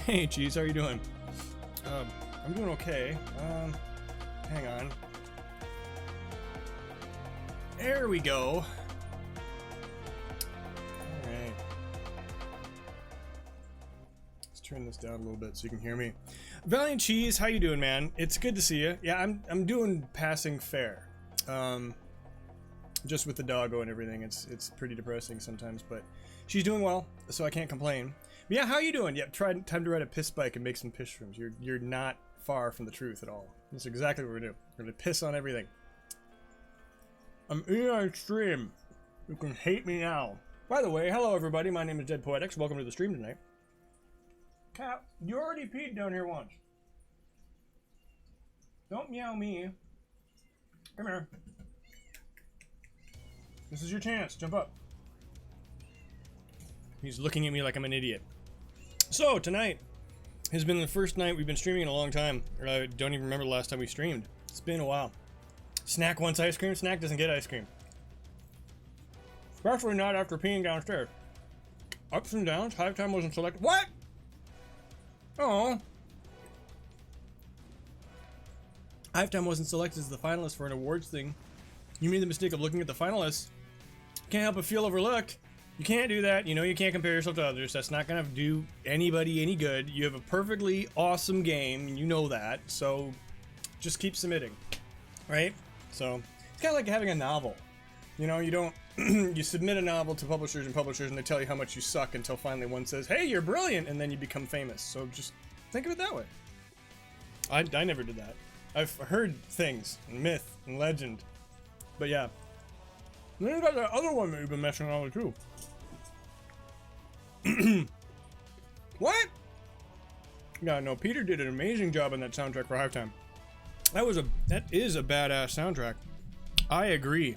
Hey, Cheese, how are you doing? I'm doing okay. Hang on. There we go. Alright. Let's turn this down a little bit so you can hear me. Valiant Cheese, how you doing, man? It's good to see you. Yeah, I'm doing passing fair. Just with the doggo and everything, it's pretty depressing sometimes, but she's doing well, so I can't complain. But yeah, how you doing? Yep, time to ride a piss bike and make some piss shrooms. You're not far from the truth at all. That's exactly what we're doing. We're gonna piss on everything. I'm in our stream. You can hate me now. By the way, hello everybody. My name is Dead Poetics. Welcome to the stream tonight. Cat, you already peed down here once. Don't meow me. Come here. This is your chance. Jump up. He's looking at me like I'm an idiot. So, tonight has been the first night we've been streaming in a long time. I don't even remember the last time we streamed. It's been a while. Snack wants ice cream. Snack doesn't get ice cream. Especially not after peeing downstairs. Ups and downs. Hive time wasn't selected. What? Oh. Hive time wasn't selected as the finalist for an awards thing. You made the mistake of looking at the finalists. Can't help but feel overlooked. You can't do that. You know you can't compare yourself to others. That's not gonna do anybody any good. You have a perfectly awesome game. You know that. So just keep submitting. Right? So it's kind of like having a novel. You know, you don't you submit a novel to publishers and they tell you how much you suck until finally one says, hey, you're brilliant, and then you become famous. So just think of it that way. I never did that. I've heard things, and myth, and legend. But yeah. And then you got that other one that you've been messing around with too. What? Yeah, no, Peter did an amazing job on that soundtrack for Hive Time. That is a badass soundtrack. I agree.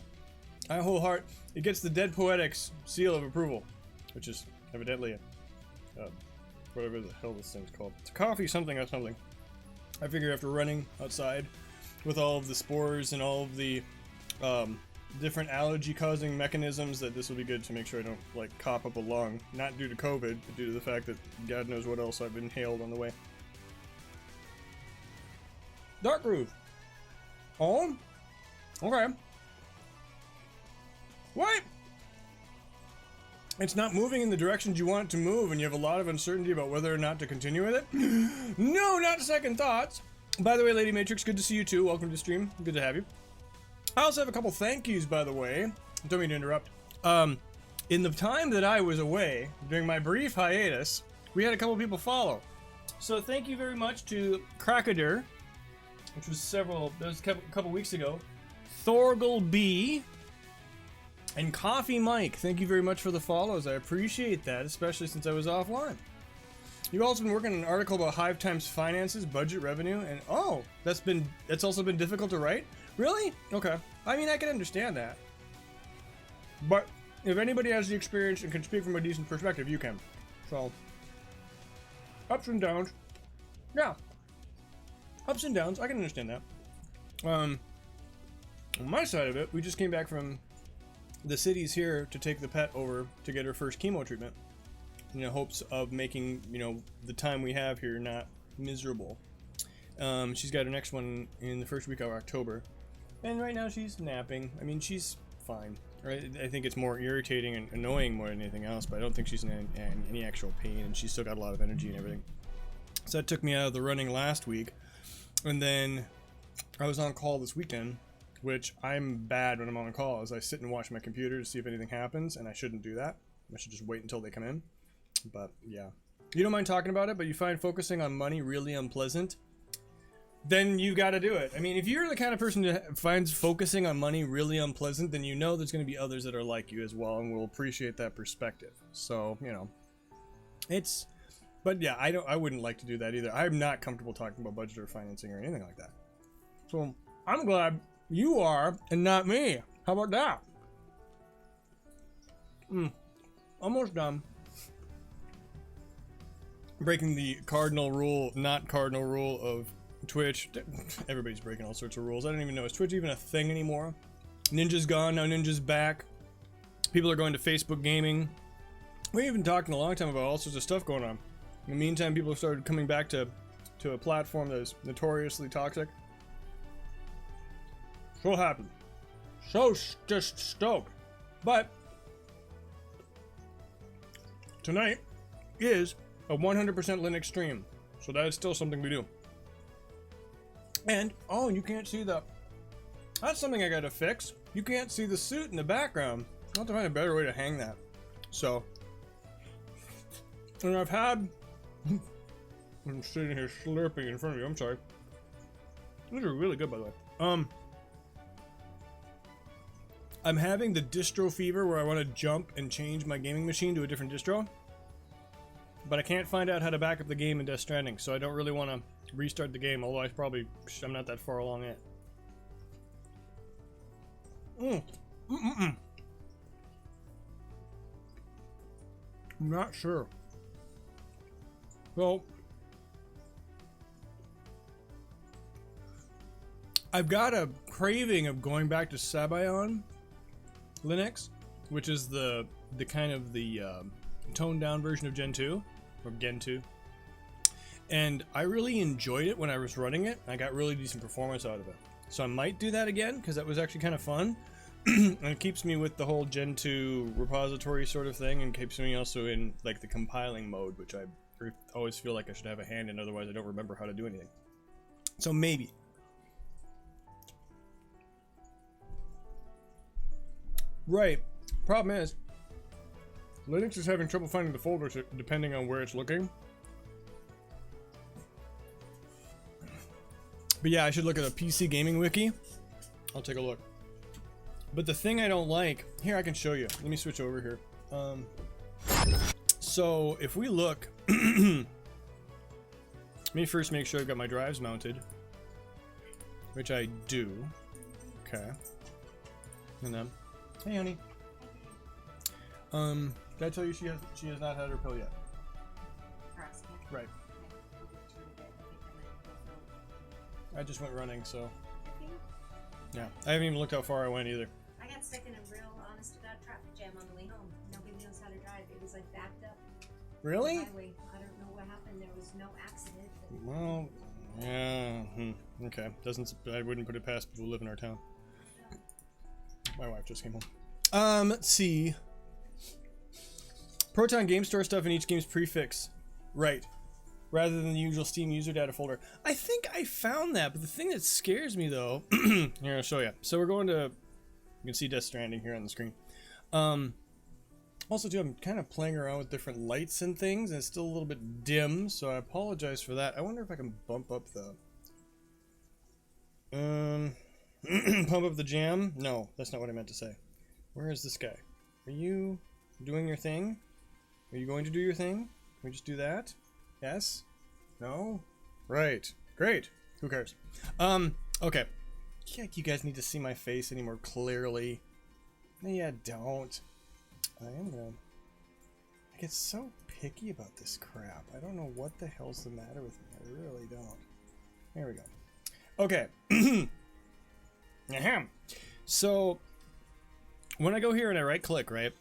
I wholeheart. It gets the Dead Poetics seal of approval, which is evidently a whatever the hell this thing's called. It's a coffee something or something. I figure after running outside with all of the spores and all of the different allergy-causing mechanisms, that this will be good to make sure I don't like cough up a lung. Not due to COVID, but due to the fact that God knows what else I've inhaled on the way. Dark Groove. Oh? Okay. What? It's not moving in the directions you want it to move, and you have a lot of uncertainty about whether or not to continue with it? No, not second thoughts. By the way, Lady Matrix, good to see you too. Welcome to the stream. Good to have you. I also have a couple thank yous, by the way. Don't mean to interrupt. In the time that I was away, during my brief hiatus, we had a couple people follow. So thank you very much to Crackader, which was a couple weeks ago, Thorgal B, and Coffee Mike. Thank you very much for the follows. I appreciate that, especially since I was offline. You've also been working on an article about Hive Time's finances, budget, revenue, and oh, that's also been difficult to write? Really? Okay. I mean, I can understand that. But if anybody has the experience and can speak from a decent perspective, you can. So, ups and downs. Yeah. Ups and downs, I can understand that. On my side of it, we just came back from the cities here to take the pet over to get her first chemo treatment. In the hopes of making, the time we have here not miserable. She's got her next one in the first week of October. And right now she's napping. I mean, she's fine. Right? I think it's more irritating and annoying more than anything else, but I don't think she's in any actual pain, and she's still got a lot of energy and everything. So that took me out of the running last week. And then I was on call this weekend, which I'm bad when I'm on call, as I sit and watch my computer to see if anything happens, and I shouldn't do that. I should just wait until they come in. But yeah. You don't mind talking about it, but you find focusing on money really unpleasant, then you got to do it. I mean, if you're the kind of person that finds focusing on money really unpleasant, then you know there's going to be others that are like you as well and will appreciate that perspective. So, but yeah, I wouldn't like to do that either. I'm not comfortable talking about budget or financing or anything like that. So, I'm glad you are and not me. How about that? Almost done. Breaking the not cardinal rule of Twitch. Everybody's breaking all sorts of rules. I don't even know, is Twitch even a thing anymore? Ninja's gone, now Ninja's back. People are going to Facebook gaming. We haven't talked in a long time about all sorts of stuff going on. In the meantime, people have started coming back to a platform that is notoriously toxic. So happy. So just stoked. But tonight is a 100% Linux stream. So that is still something we do. And, oh, you can't see the... That's something I gotta fix. You can't see the suit in the background. I'll have to find a better way to hang that. So, and I've had... I'm sitting here slurping in front of you, I'm sorry. These are really good, by the way. I'm having the distro fever where I want to jump and change my gaming machine to a different distro. But I can't find out how to back up the game in Death Stranding, so I don't really want to restart the game, although I'm not that far along yet. I'm not sure. Well, I've got a craving of going back to Sabayon Linux, which is the kind of the toned down version of Gen 2 or Gen 2. And I really enjoyed it when I was running it. I got really decent performance out of it. So I might do that again because that was actually kind of fun. And it keeps me with the whole Gen 2 repository sort of thing, and keeps me also in like the compiling mode, which I always feel like I should have a hand in, otherwise I don't remember how to do anything. So maybe. Right. Problem is, Linux is having trouble finding the folders depending on where it's looking. But yeah, I should look at a PC gaming wiki. I'll take a look. But the thing I don't like, here I can show you. Let me switch over here. So if we look, let me first make sure I've got my drives mounted, which I do. Okay. And then, hey honey. Did I tell you she has not had her pill yet? Right. I just went running, so. Yeah, I haven't even looked how far I went either. I got stuck in a real honest-to-God traffic jam on the way home. Nobody knows how to drive. It was like backed up. Really? Highway. I don't know what happened. There was no accident. Well, yeah. Okay. I wouldn't put it past people who live in our town. My wife just came home. Let's see. Proton game store stuff in each game's prefix. Right. Rather than the usual Steam user data folder. I think I found that, but the thing that scares me though, here I'll show you. So we're going to, you can see Death Stranding here on the screen. Also too, I'm kind of playing around with different lights and things, and it's still a little bit dim, so I apologize for that. I wonder if I can bump up the, pump up the jam? No, that's not what I meant to say. Where is this guy? Are you doing your thing? Are you going to do your thing? Can we just do that? Yes? No? Right. Great. Who cares? Okay. Yeah, you guys need to see my face any more clearly. No, yeah, don't. I get so picky about this crap. I don't know what the hell's the matter with me. I really don't. There we go. Okay. Ahem. So, when I go here and I right click, right?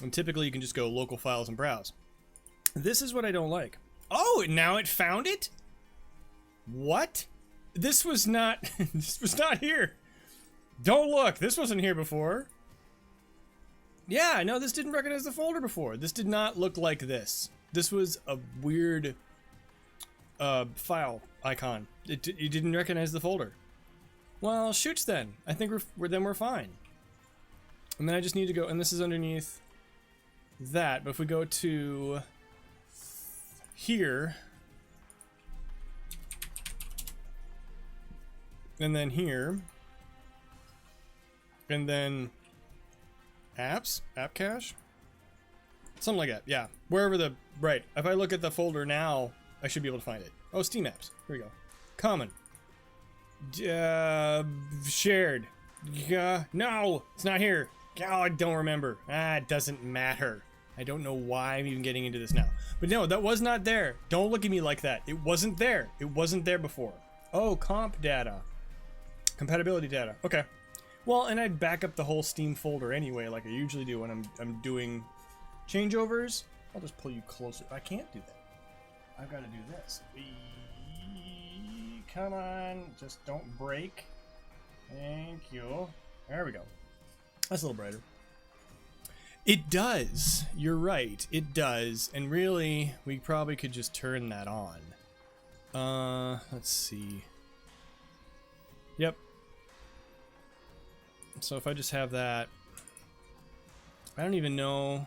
And typically you can just go local files and browse. This is what I don't like. Oh, now it found it? What? This was not here. Don't look. This wasn't here before. Yeah, no, this didn't recognize the folder before. This did not look like this. This was a weird file icon. It didn't recognize the folder. Well, shoots then. I think we're fine. And then I just need to go, and this is underneath that. But if we go to here, and then here, and then apps, app cache, something like that. Yeah, wherever the right. If I look at the folder now, I should be able to find it. Oh, Steam apps. Here we go. Common. Shared. Yeah. No, it's not here. Oh, I don't remember. It doesn't matter. I don't know why I'm even getting into this now. But no, that was not there. Don't look at me like that. It wasn't there. It wasn't there before. Oh, comp data. Compatibility data. Okay. Well, and I'd back up the whole Steam folder anyway, like I usually do when I'm doing changeovers. I'll just pull you closer. I can't do that. I've got to do this. Come on, just don't break. Thank you. There we go. That's a little brighter. It does. You're right. It does. And really, we probably could just turn that on. Let's see. Yep. So if I just have that, I don't even know.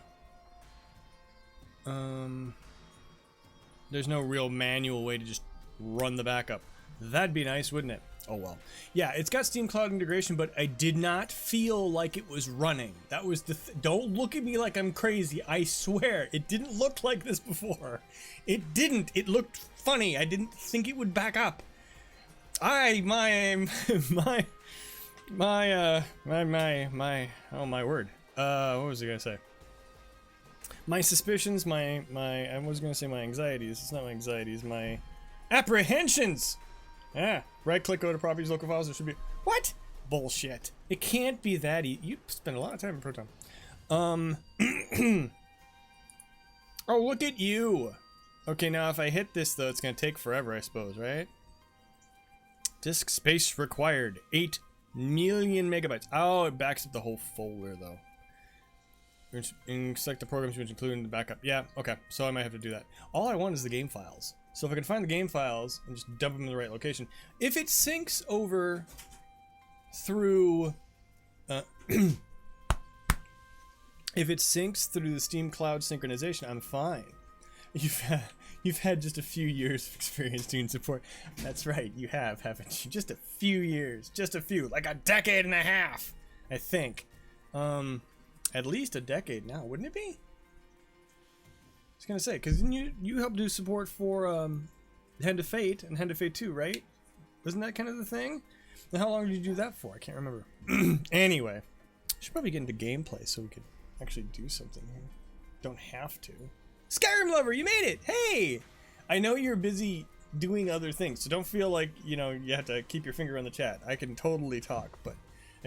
There's no real manual way to just run the backup. That'd be nice, wouldn't it? Oh well. Yeah, it's got Steam Cloud integration, but I did not feel like it was running. That was the don't look at me like I'm crazy. I swear, it didn't look like this before. It didn't. It looked funny. I didn't think it would back up. Oh my word. What was I gonna say? My suspicions, I was gonna say my anxieties. It's not my anxieties, my apprehensions. Yeah, right click, go to properties, local files. There should be what? Bullshit. It can't be that easy. You spend a lot of time in Proton. Oh, look at you. Okay, now if I hit this though, it's gonna take forever, I suppose, right? Disk space required, 8 million megabytes. Oh, it backs up the whole folder though. And select the programs which include in the backup. Yeah, okay, so I might have to do that. All I want is the game files. So if I can find the game files and just dump them in the right location. If it syncs over through... if it syncs through the Steam Cloud synchronization, I'm fine. You've had just a few years of experience doing support. That's right, you have, haven't you? Just a few years. Just a few. Like a decade and a half, I think. At least a decade now, wouldn't it be? I was gonna say, because you helped do support for Hand of Fate and Hand of Fate 2, right? Wasn't that kind of the thing? And how long did you do that for? I can't remember. Anyway, I should probably get into gameplay so we could actually do something here. Don't have to. Skyrim Lover, you made it! Hey! I know you're busy doing other things, so don't feel like, you know, you have to keep your finger on the chat. I can totally talk, but...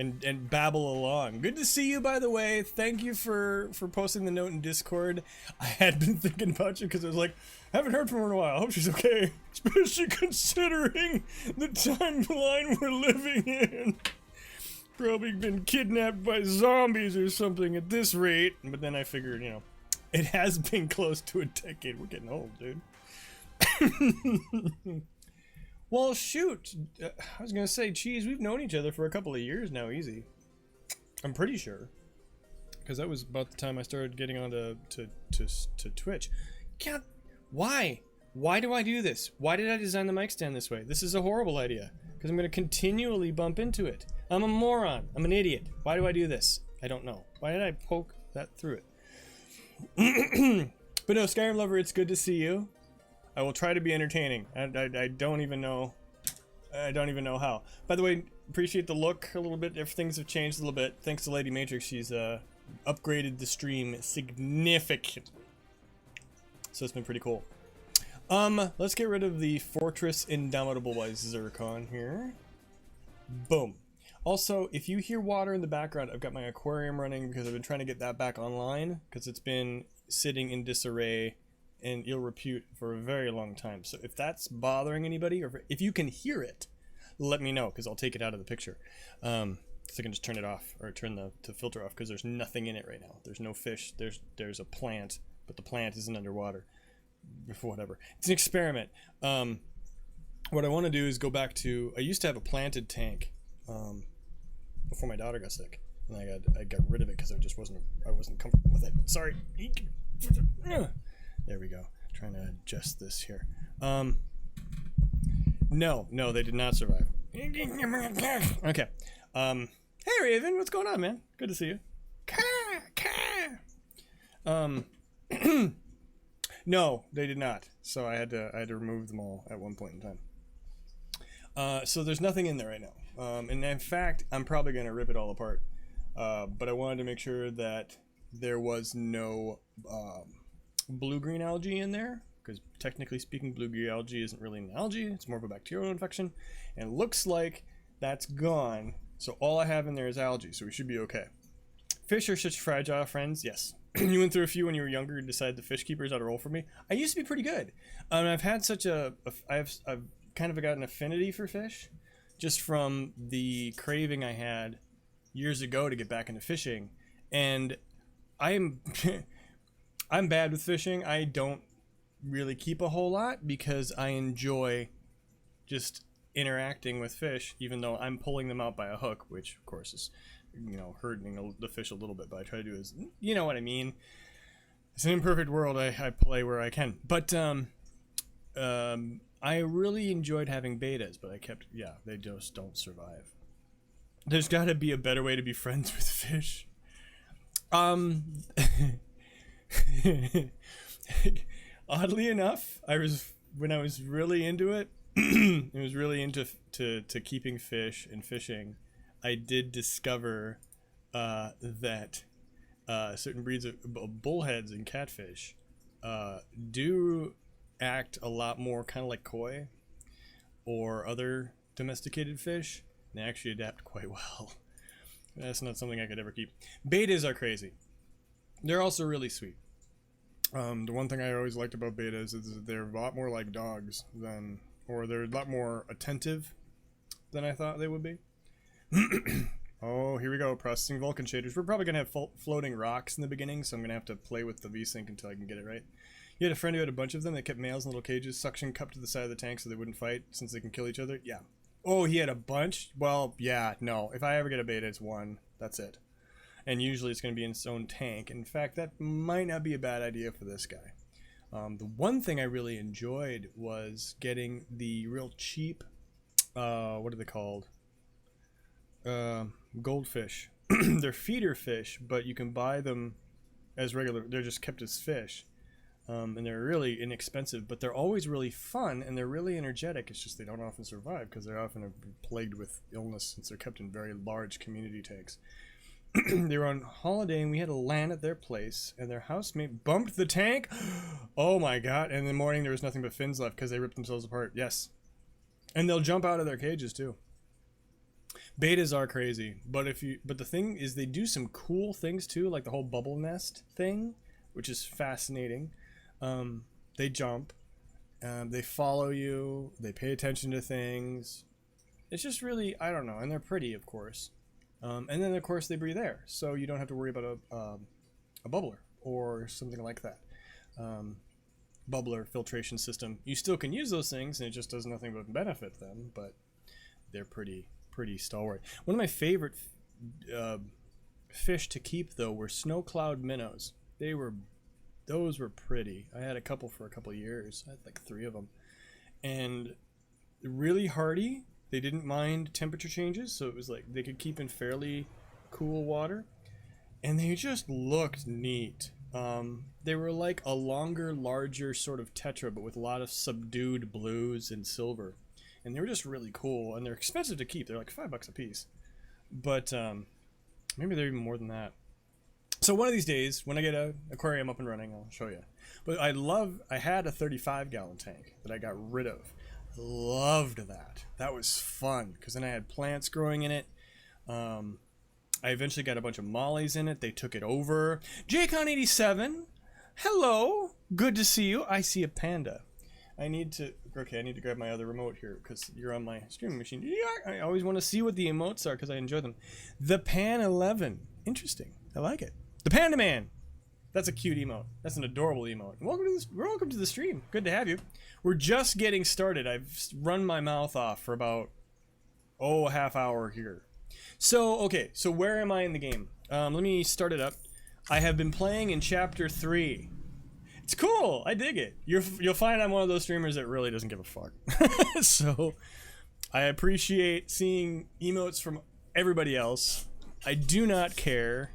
And babble along. Good to see you, by the way. Thank you for posting the note in Discord. I had been thinking about you because I was like, I haven't heard from her in a while. I hope she's okay. Especially considering the timeline we're living in. Probably been kidnapped by zombies or something at this rate. But then I figured, you know, it has been close to a decade. We're getting old, dude. Well, shoot. I was gonna say, geez, we've known each other for a couple of years now, easy. I'm pretty sure, because that was about the time I started getting onto to Twitch. God, why? Why do I do this? Why did I design the mic stand this way? This is a horrible idea, because I'm gonna continually bump into it. I'm a moron. I'm an idiot. Why do I do this? I don't know. Why did I poke that through it? But no, Skyrim Lover, it's good to see you. I will try to be entertaining. I don't even know. I don't even know how. By the way, appreciate the look a little bit. Things have changed a little bit. Thanks to Lady Matrix, she's upgraded the stream significantly. So it's been pretty cool. Let's get rid of the Fortress Indomitable by Zircon here. Boom. Also, if you hear water in the background, I've got my aquarium running because I've been trying to get that back online because it's been sitting in disarray and ill repute for a very long time. So if that's bothering anybody, or if you can hear it, let me know, because I'll take it out of the picture. So I can just turn it off, or turn the filter off, because there's nothing in it right now. There's no fish, there's a plant, but the plant isn't underwater. Whatever. It's an experiment. What I want to do is go back to, I used to have a planted tank before my daughter got sick. And I got rid of it because I wasn't comfortable with it. Sorry. There we go. Trying to adjust this here. No, they did not survive. Okay. Hey Raven, what's going on, man? Good to see you. No, they did not. So I had to remove them all at one point in time. So there's nothing in there right now. And in fact, I'm probably gonna rip it all apart. But I wanted to make sure that there was no blue-green algae in there, because technically speaking, blue-green algae isn't really an algae, it's more of a bacterial infection, and it looks like that's gone, so all I have in there is algae, so we should be okay. Fish are such fragile friends, yes, You went through a few when you were younger and decided the fish keeper is not a role for me. I used to be pretty good. I've had such I've kind of got an affinity for fish, just from the craving I had years ago to get back into fishing, and I'm I'm bad with fishing. I don't really keep a whole lot because I enjoy just interacting with fish, even though I'm pulling them out by a hook, which of course is, hurting the fish a little bit, but I try to do is, you know what I mean. It's an imperfect world. I play where I can, but I really enjoyed having betas, but they just don't survive. There's got to be a better way to be friends with fish. Oddly enough, when I was really into it, I was really into to keeping fish and fishing. I did discover that certain breeds of bullheads and catfish do act a lot more kind of like koi or other domesticated fish. They actually adapt quite well. That's not something I could ever keep. Betas are crazy. They're also really sweet. The one thing I always liked about betas is that they're a lot more like dogs they're a lot more attentive than I thought they would be. Oh, here we go. Processing Vulcan shaders. We're probably going to have floating rocks in the beginning, so I'm going to have to play with the VSync until I can get it right. You had a friend who had a bunch of them. They kept males in little cages, suction cupped to the side of the tank so they wouldn't fight since they can kill each other. Yeah. Oh, he had a bunch? Well, yeah, no. If I ever get a beta, it's one. That's it. And usually it's going to be in its own tank. In fact, that might not be a bad idea for this guy. The one thing I really enjoyed was getting the real cheap, what are they called? Goldfish. They're feeder fish, but you can buy them as regular. They're just kept as fish. And they're really inexpensive, but they're always really fun, and they're really energetic. It's just they don't often survive because they're often plagued with illness since they're kept in very large community tanks. They were on holiday, and we had to land at their place, and their housemate bumped the tank. Oh my god. And in the morning, there was nothing but fins left because they ripped themselves apart. Yes. And they'll jump out of their cages, too. Betas are crazy, but the thing is they do some cool things, too, like the whole bubble nest thing, which is fascinating. They jump, they follow you, they pay attention to things. It's just really, I don't know, and they're pretty, of course. And then, of course, they breathe air, so you don't have to worry about a bubbler or something like that. Bubbler filtration system. You still can use those things, and it just does nothing but benefit them, but they're pretty stalwart. One of my favorite fish to keep, though, were snow cloud minnows. Those were pretty. I had a couple for a couple of years. I had like 3 of them. And really hardy. They didn't mind temperature changes, so it was like they could keep in fairly cool water. And they just looked neat. They were like a longer, larger sort of tetra, but with a lot of subdued blues and silver. And they were just really cool, and they're expensive to keep. They're like $5 a piece. But maybe they're even more than that. So one of these days, when I get an aquarium up and running, I'll show you. But I had a 35-gallon tank that I got rid of. Loved that. That was fun, because then I had plants growing in it. I eventually got a bunch of mollies in it. They took it over. JCon87, hello. Good to see you. I see a panda. I need to grab my other remote here because you're on my streaming machine. Yeah, I always want to see what the emotes are because I enjoy them. The Pan 11. Interesting. I like it. The Panda Man. That's a cute emote. That's an adorable emote. Welcome to the stream. Good to have you. We're just getting started. I've run my mouth off for about a half hour here. So, okay. So where am I in the game? Let me start it up. I have been playing in Chapter 3. It's cool. I dig it. You'll find I'm one of those streamers that really doesn't give a fuck. So I appreciate seeing emotes from everybody else. I do not care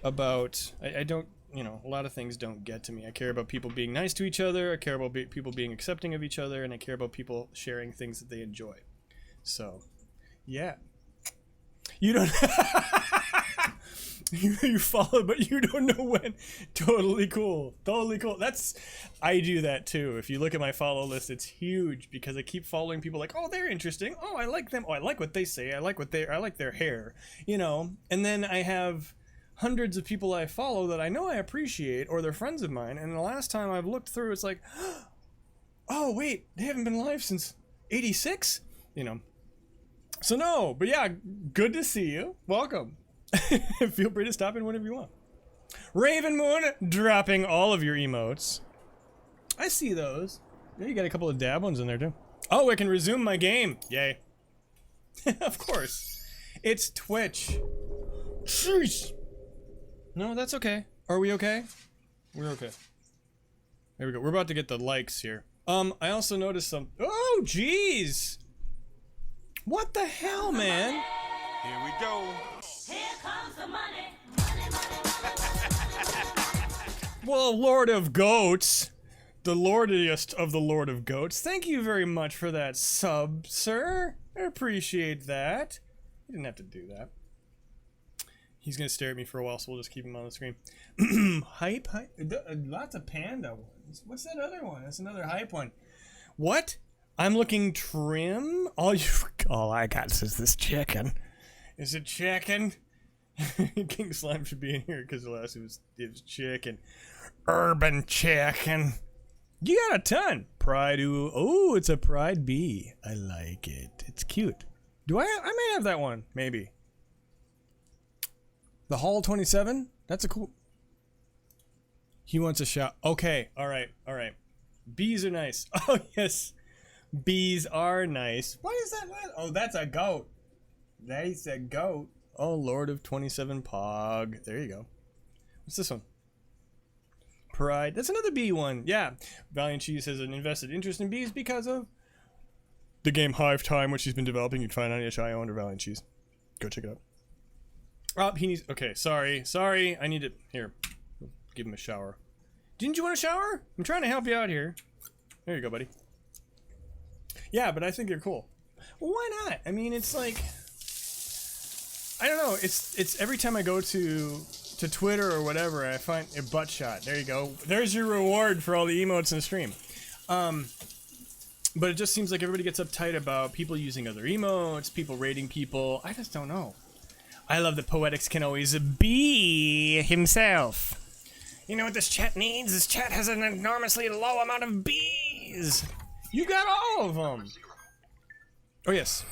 about... I don't... a lot of things don't get to me. I care about people being nice to each other. I care about people being accepting of each other. And I care about people sharing things that they enjoy. So, yeah. You don't... You follow, but you don't know when. Totally cool. Totally cool. I do that too. If you look at my follow list, it's huge because I keep following people like, oh, they're interesting. Oh, I like them. Oh, I like what they say. I like their hair. And then I have hundreds of people I follow that I know I appreciate, or they're friends of mine, and the last time I've looked through, it's like, oh wait, they haven't been alive since 86? You know. So no, but yeah, good to see you. Welcome. Feel free to stop in whenever you want. Raven Moon dropping all of your emotes. I see those. Yeah, you got a couple of dab ones in there too. Oh, I can resume my game. Yay. Of course. It's Twitch. Jeez. No, that's okay. Are we okay? We're okay. There we go. We're about to get the likes here. I also noticed some. Oh, jeez. What the hell, man? Here we go. Here comes the money. Money, money, money. Well, Lord of Goats. The lordiest of the Lord of Goats. Thank you very much for that sub, sir. I appreciate that. You didn't have to do that. He's gonna stare at me for a while, so we'll just keep him on the screen. Hype. Lots of panda ones. What's that other one? That's another hype one. What? I'm looking trim? All I got is this chicken. Is it chicken? King Slime should be in here because the last it was chicken. Urban chicken. You got a ton. Pride. Oh, it's a Pride bee. I like it. It's cute. I may have that one. Maybe. The Hall 27? That's a cool... He wants a shot. Okay. Alright. Alright. Bees are nice. Oh, yes. Bees are nice. What is that? Oh, that's a goat. That's a goat. Oh, Lord of 27 Pog. There you go. What's this one? Pride. That's another bee one. Yeah. Valiant Cheese has an invested interest in bees because of the game Hive Time, which he's been developing. You can find on itch.io under Valiant Cheese. Go check it out. Oh, he needs... Okay, sorry. Sorry. I need to... Here. Give him a shower. Didn't you want a shower? I'm trying to help you out here. There you go, buddy. Yeah, but I think you're cool. Well, why not? I mean, it's like... I don't know. It's every time I go to Twitter or whatever, I find a butt shot. There you go. There's your reward for all the emotes in the stream. But it just seems like everybody gets uptight about people using other emotes, people rating people. I just don't know. I love that Poetics can always be himself. You know what this chat needs? This chat has an enormously low amount of bees. You got all of them. Oh yes,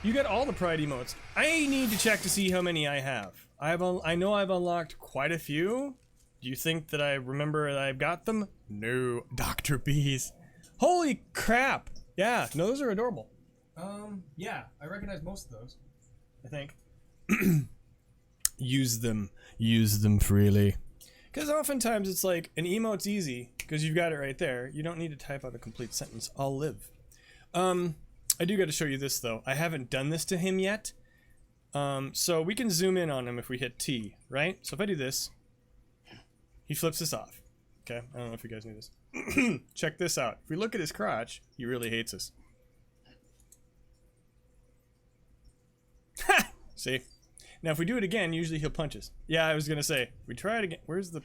you got all the Pride emotes. I need to check to see how many I have. I know I've unlocked quite a few. Do you think that I remember that I've got them? No, Dr. Bees. Holy crap! Yeah, no, those are adorable. Yeah, I recognize most of those. I think. Use them freely. Because oftentimes it's like, an emote's easy, because you've got it right there. You don't need to type out a complete sentence. I'll live. I do got to show you this, though. I haven't done this to him yet. So we can zoom in on him if we hit T, right? So if I do this, he flips this off. Okay, I don't know if you guys knew this. Check this out. If we look at his crotch, he really hates us. Ha! See? Now if we do it again, usually he'll punch us. Yeah, I was gonna say, we try it again. Where's the...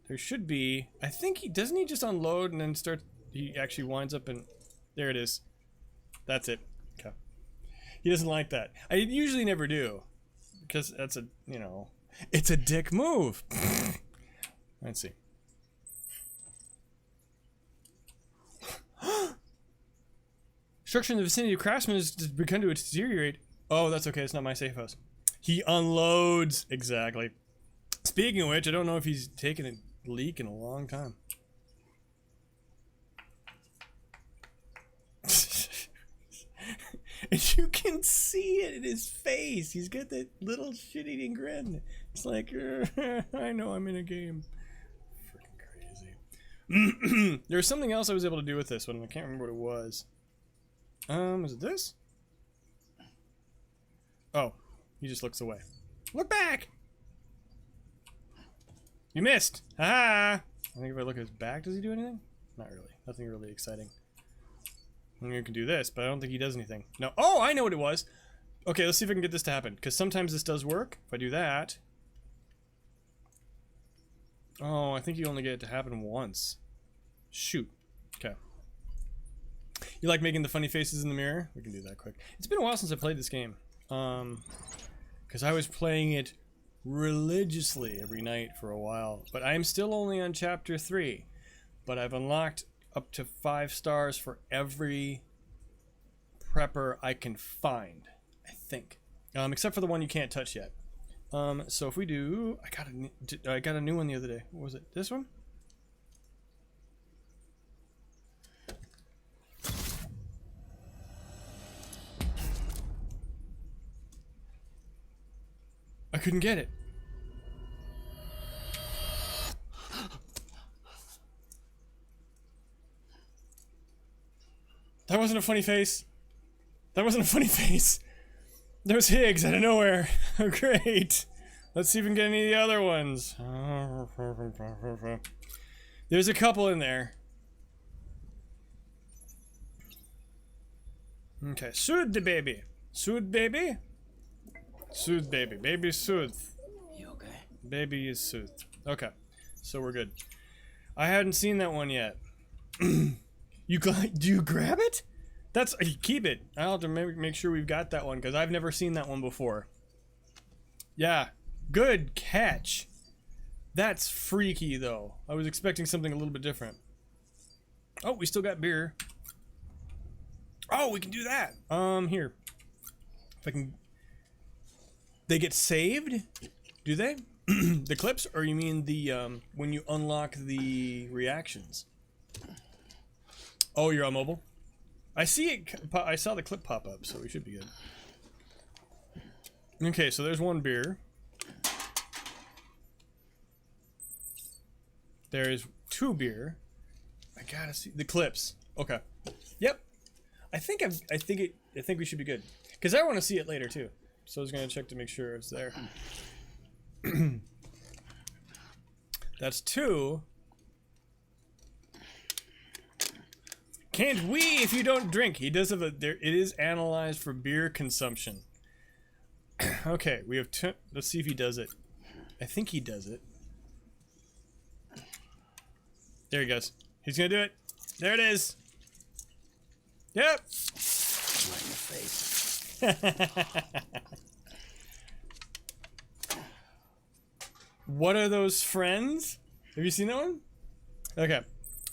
There should be... I think he... Doesn't he just unload and then start... He actually winds up and... There it is. That's it. Okay. He doesn't like that. I usually never do. Because that's a... You know... It's a dick move. Let's see. Structure in the vicinity of Craftsman has begun to deteriorate. Oh, that's okay. It's not my safe house. He unloads. Exactly. Speaking of which, I don't know if he's taken a leak in a long time. And you can see it in his face. He's got that little shit-eating grin. It's like, I know I'm in a game. Freaking crazy. There's something else I was able to do with this one. I can't remember what it was. Was it this? Oh, he just looks away. Look back! You missed! Ha! I think if I look at his back, does he do anything? Not really. Nothing really exciting. I mean, you can do this, but I don't think he does anything. No. Oh, I know what it was! Okay, let's see if I can get this to happen, because sometimes this does work. If I do that... Oh, I think you only get it to happen once. Shoot. Okay. You like making the funny faces in the mirror? We can do that quick. It's been a while since I played this game. Because I was playing it religiously every night for a while. But I'm still only on chapter 3. But I've unlocked up to 5 stars for every prepper I can find, I think. Except for the one you can't touch yet. So if we do, I got a new one the other day. What was it? This one? I couldn't get it. That wasn't a funny face. That wasn't a funny face. There's Higgs out of nowhere. Oh, great. Let's see if we can get any of the other ones. There's a couple in there. Okay, soothe the baby. Soothe baby. Soothe baby. Baby soothe. You okay? Baby is soothed. Okay, so we're good. I hadn't seen that one yet. Do you grab it? That's keep it. I'll have to make sure we've got that one because I've never seen that one before. Yeah, good catch. That's freaky though. I was expecting something a little bit different. Oh, we still got beer. Oh, we can do that. Here. If I can. They get saved? Do they? The clips, or you mean the when you unlock the reactions? Oh, you're on mobile? I see it. I saw the clip pop up, so we should be good. Okay, so there's one beer. There's 2 beer. I gotta see the clips. Okay. Yep. I think we should be good because I want to see it later too. So I was gonna check to make sure it's there. That's 2. Can't wee if you don't drink. He does have it is analyzed for beer consumption. Okay, we have let's see if he does it. I think he does it. There he goes. He's gonna do it. There it is. Yep. Right in the face. What are those friends? Have you seen that one? Okay.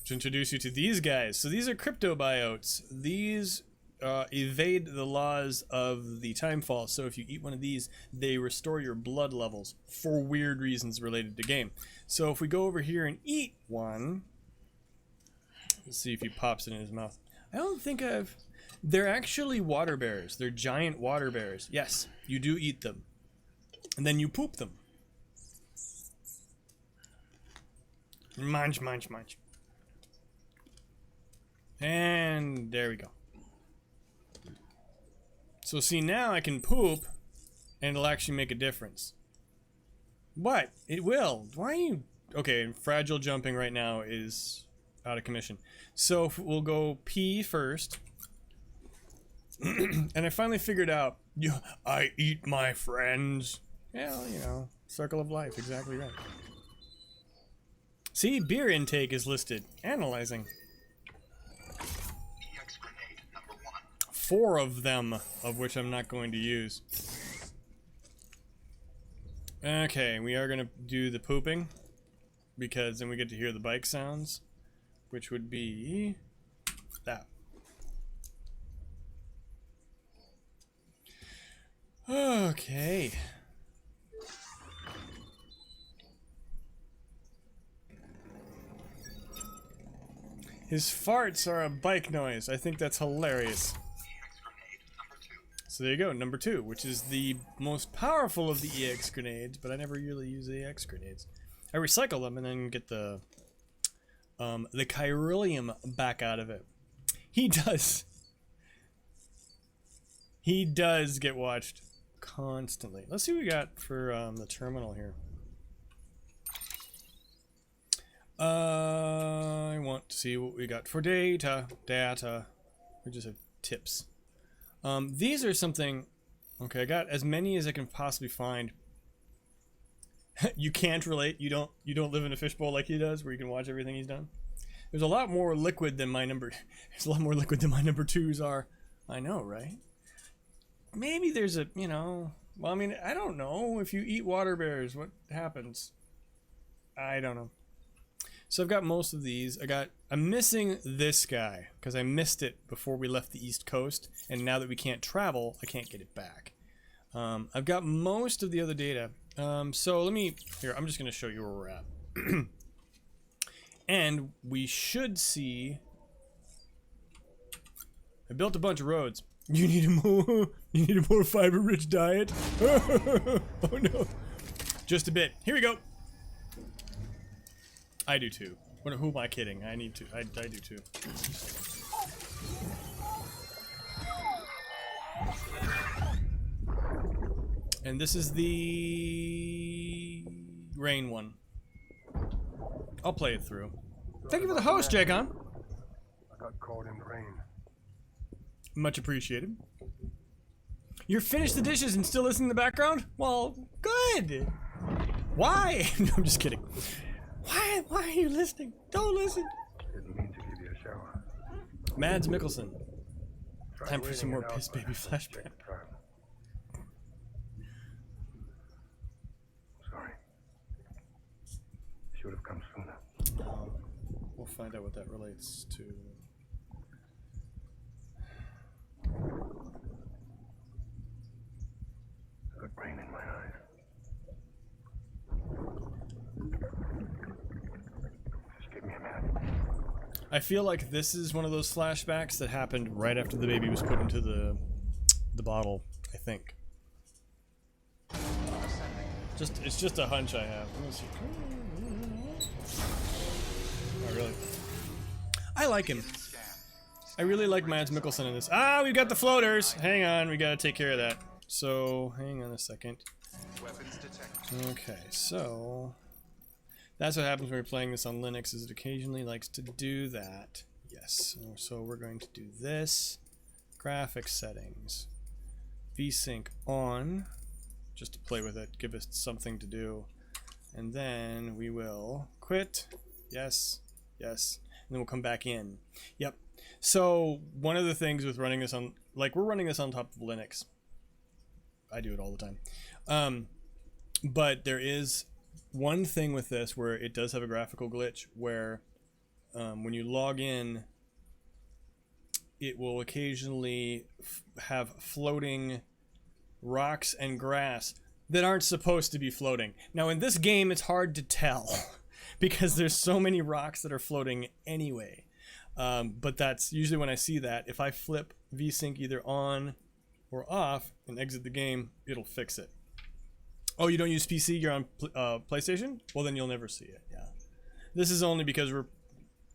To introduce you to these guys. So these are cryptobiotes. These evade the laws of the timefall. So if you eat one of these, they restore your blood levels for weird reasons related to game. So if we go over here and eat one, let's see if he pops it in his mouth. I don't think they're actually water bears. They're giant water bears. Yes, you do eat them. And then you poop them. Munch, munch, munch. And there we go. So see, now I can poop and it'll actually make a difference. What? It will. Why are you... Okay, fragile jumping right now is out of commission. So we'll go pee first. And I finally figured out, I eat my friends. Yeah, well, you know, circle of life, exactly right. See, beer intake is listed. Analyzing. 4 of them, of which I'm not going to use. Okay, we are going to do the pooping, because then we get to hear the bike sounds, which would be that. Okay. His farts are a bike noise. I think that's hilarious. So there you go, number 2, which is the most powerful of the EX grenades, but I never really use the EX grenades. I recycle them and then get the chiralium back out of it. He does get watched constantly. Let's see what we got for the terminal here. I want to see what we got for data. We just have tips. These are something. Okay, I got as many as I can possibly find. You can't relate. You don't live in a fishbowl like he does, where you can watch everything he's done. There's a lot more liquid than my number. There's a lot more liquid than my number 2s are. I know, right? Maybe there's a Well, I mean, I don't know. If you eat water bears, what happens? I don't know. So I've got most of these. I'm missing this guy because I missed it before we left the East Coast, and now that we can't travel, I can't get it back. I've got most of the other data. So here, I'm just going to show you where we're at. And we should see... I built a bunch of roads. You need a more fiber-rich diet? Oh no. Just a bit. Here we go. I do too. Who am I kidding? I need to. I do too. And this is the rain one. I'll play it through. Thank you for the host, Jagon. I got caught in the rain. Much appreciated. You're finished the dishes and still listening in the background? Well, good. Why? No, I'm just kidding. Why are you listening? Don't listen. Didn't mean to give you a shower. Mads Mikkelsen. Try Time for some more waiting it piss out, baby but flashback. take time. Sorry. Should have come sooner. We'll find out what that relates to. I got rain in my eyes. Just give me a minute. I feel like this is one of those flashbacks that happened right after the baby was put into the bottle, I think. It's just a hunch I have. Let me see. Oh, really? I like him. I really like Mads Mikkelsen in this. Ah, we've got the floaters! Hang on, we gotta take care of that. So, hang on a second. Okay, so... That's what happens when we're playing this on Linux, is it occasionally likes to do that. Yes, so we're going to do this. Graphics settings. VSync on. Just to play with it, give us something to do. And then we will quit. Yes, yes. And then we'll come back in. Yep. So, one of the things with running this on... Like, we're running this on top of Linux. I do it all the time. But there is one thing with this where it does have a graphical glitch where when you log in, it will occasionally have floating rocks and grass that aren't supposed to be floating. Now in this game it's hard to tell because there's so many rocks that are floating anyway. But that's usually when I see that. If I flip VSync either on or off and exit the game, it'll fix it. Oh, you don't use PC, you're on PlayStation? Well, then you'll never see it, yeah. This is only because we're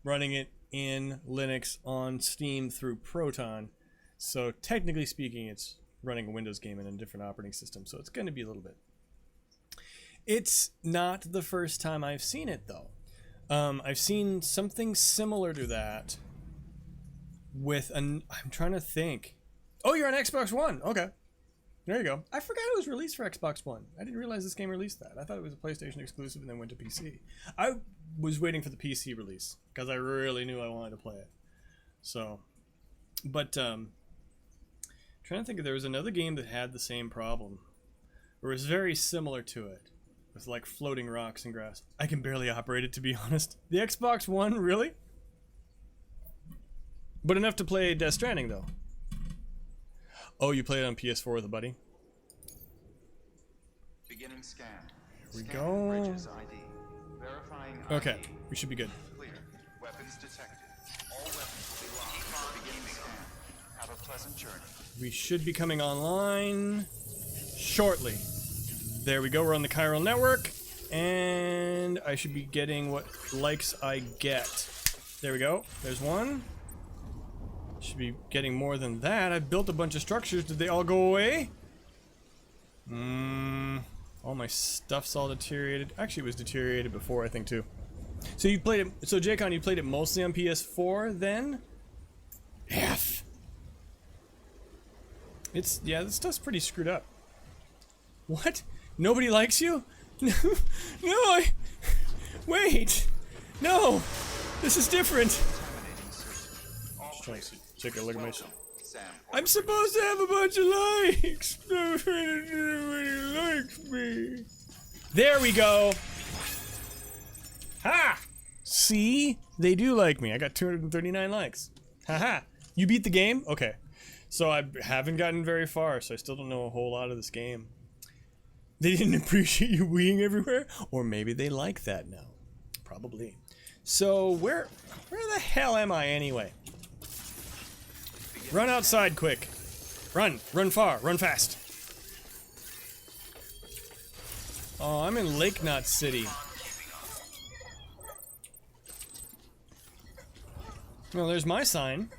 running it in Linux on Steam through Proton. So technically speaking, it's running a Windows game in a different operating system, so it's going to be a little bit. It's not the first time I've seen it, though. I've seen something similar to that with I'm trying to think. Oh, you're on Xbox One. Okay. There you go. I forgot it was released for Xbox One. I didn't realize this game released that. I thought it was a PlayStation exclusive and then went to PC. I was waiting for the PC release because I really knew I wanted to play it. So, but trying to think if there was another game that had the same problem or was very similar to it with like floating rocks and grass. I can barely operate it, to be honest. The Xbox One, really? But enough to play Death Stranding, though. Oh, you played it on PS4 with a buddy? Beginning scan. Here we Scan go. Bridges ID. Verifying Okay, ID. we should be good. Clear. Weapons detected. All weapons will be locked for beginning scan. Have a pleasant journey. We should be coming online shortly. There we go, we're on the chiral network, and I should be getting what likes I get. There we go, there's one. Should be getting more than that. I built a bunch of structures. Did they all go away? All my stuff's all deteriorated. Actually, it was deteriorated before, I think, too. So you played it. So Jaycon, you played it mostly on PS4 then? F. It's this stuff's pretty screwed up. What? Nobody likes you? No, wait. No, this is different. Just trying to take a look at my. Sam I'm supposed to have a bunch of likes. Nobody likes me. There we go. Ha! See? They do like me. I got 239 likes. Haha. You beat the game? Okay. So I haven't gotten very far, so I still don't know a whole lot of this game. They didn't appreciate you weeing everywhere? Or maybe they like that now. Probably. So where the hell am I anyway? Run outside quick. Run far, run fast. Oh, I'm in Lake Knot City. Well, there's my sign.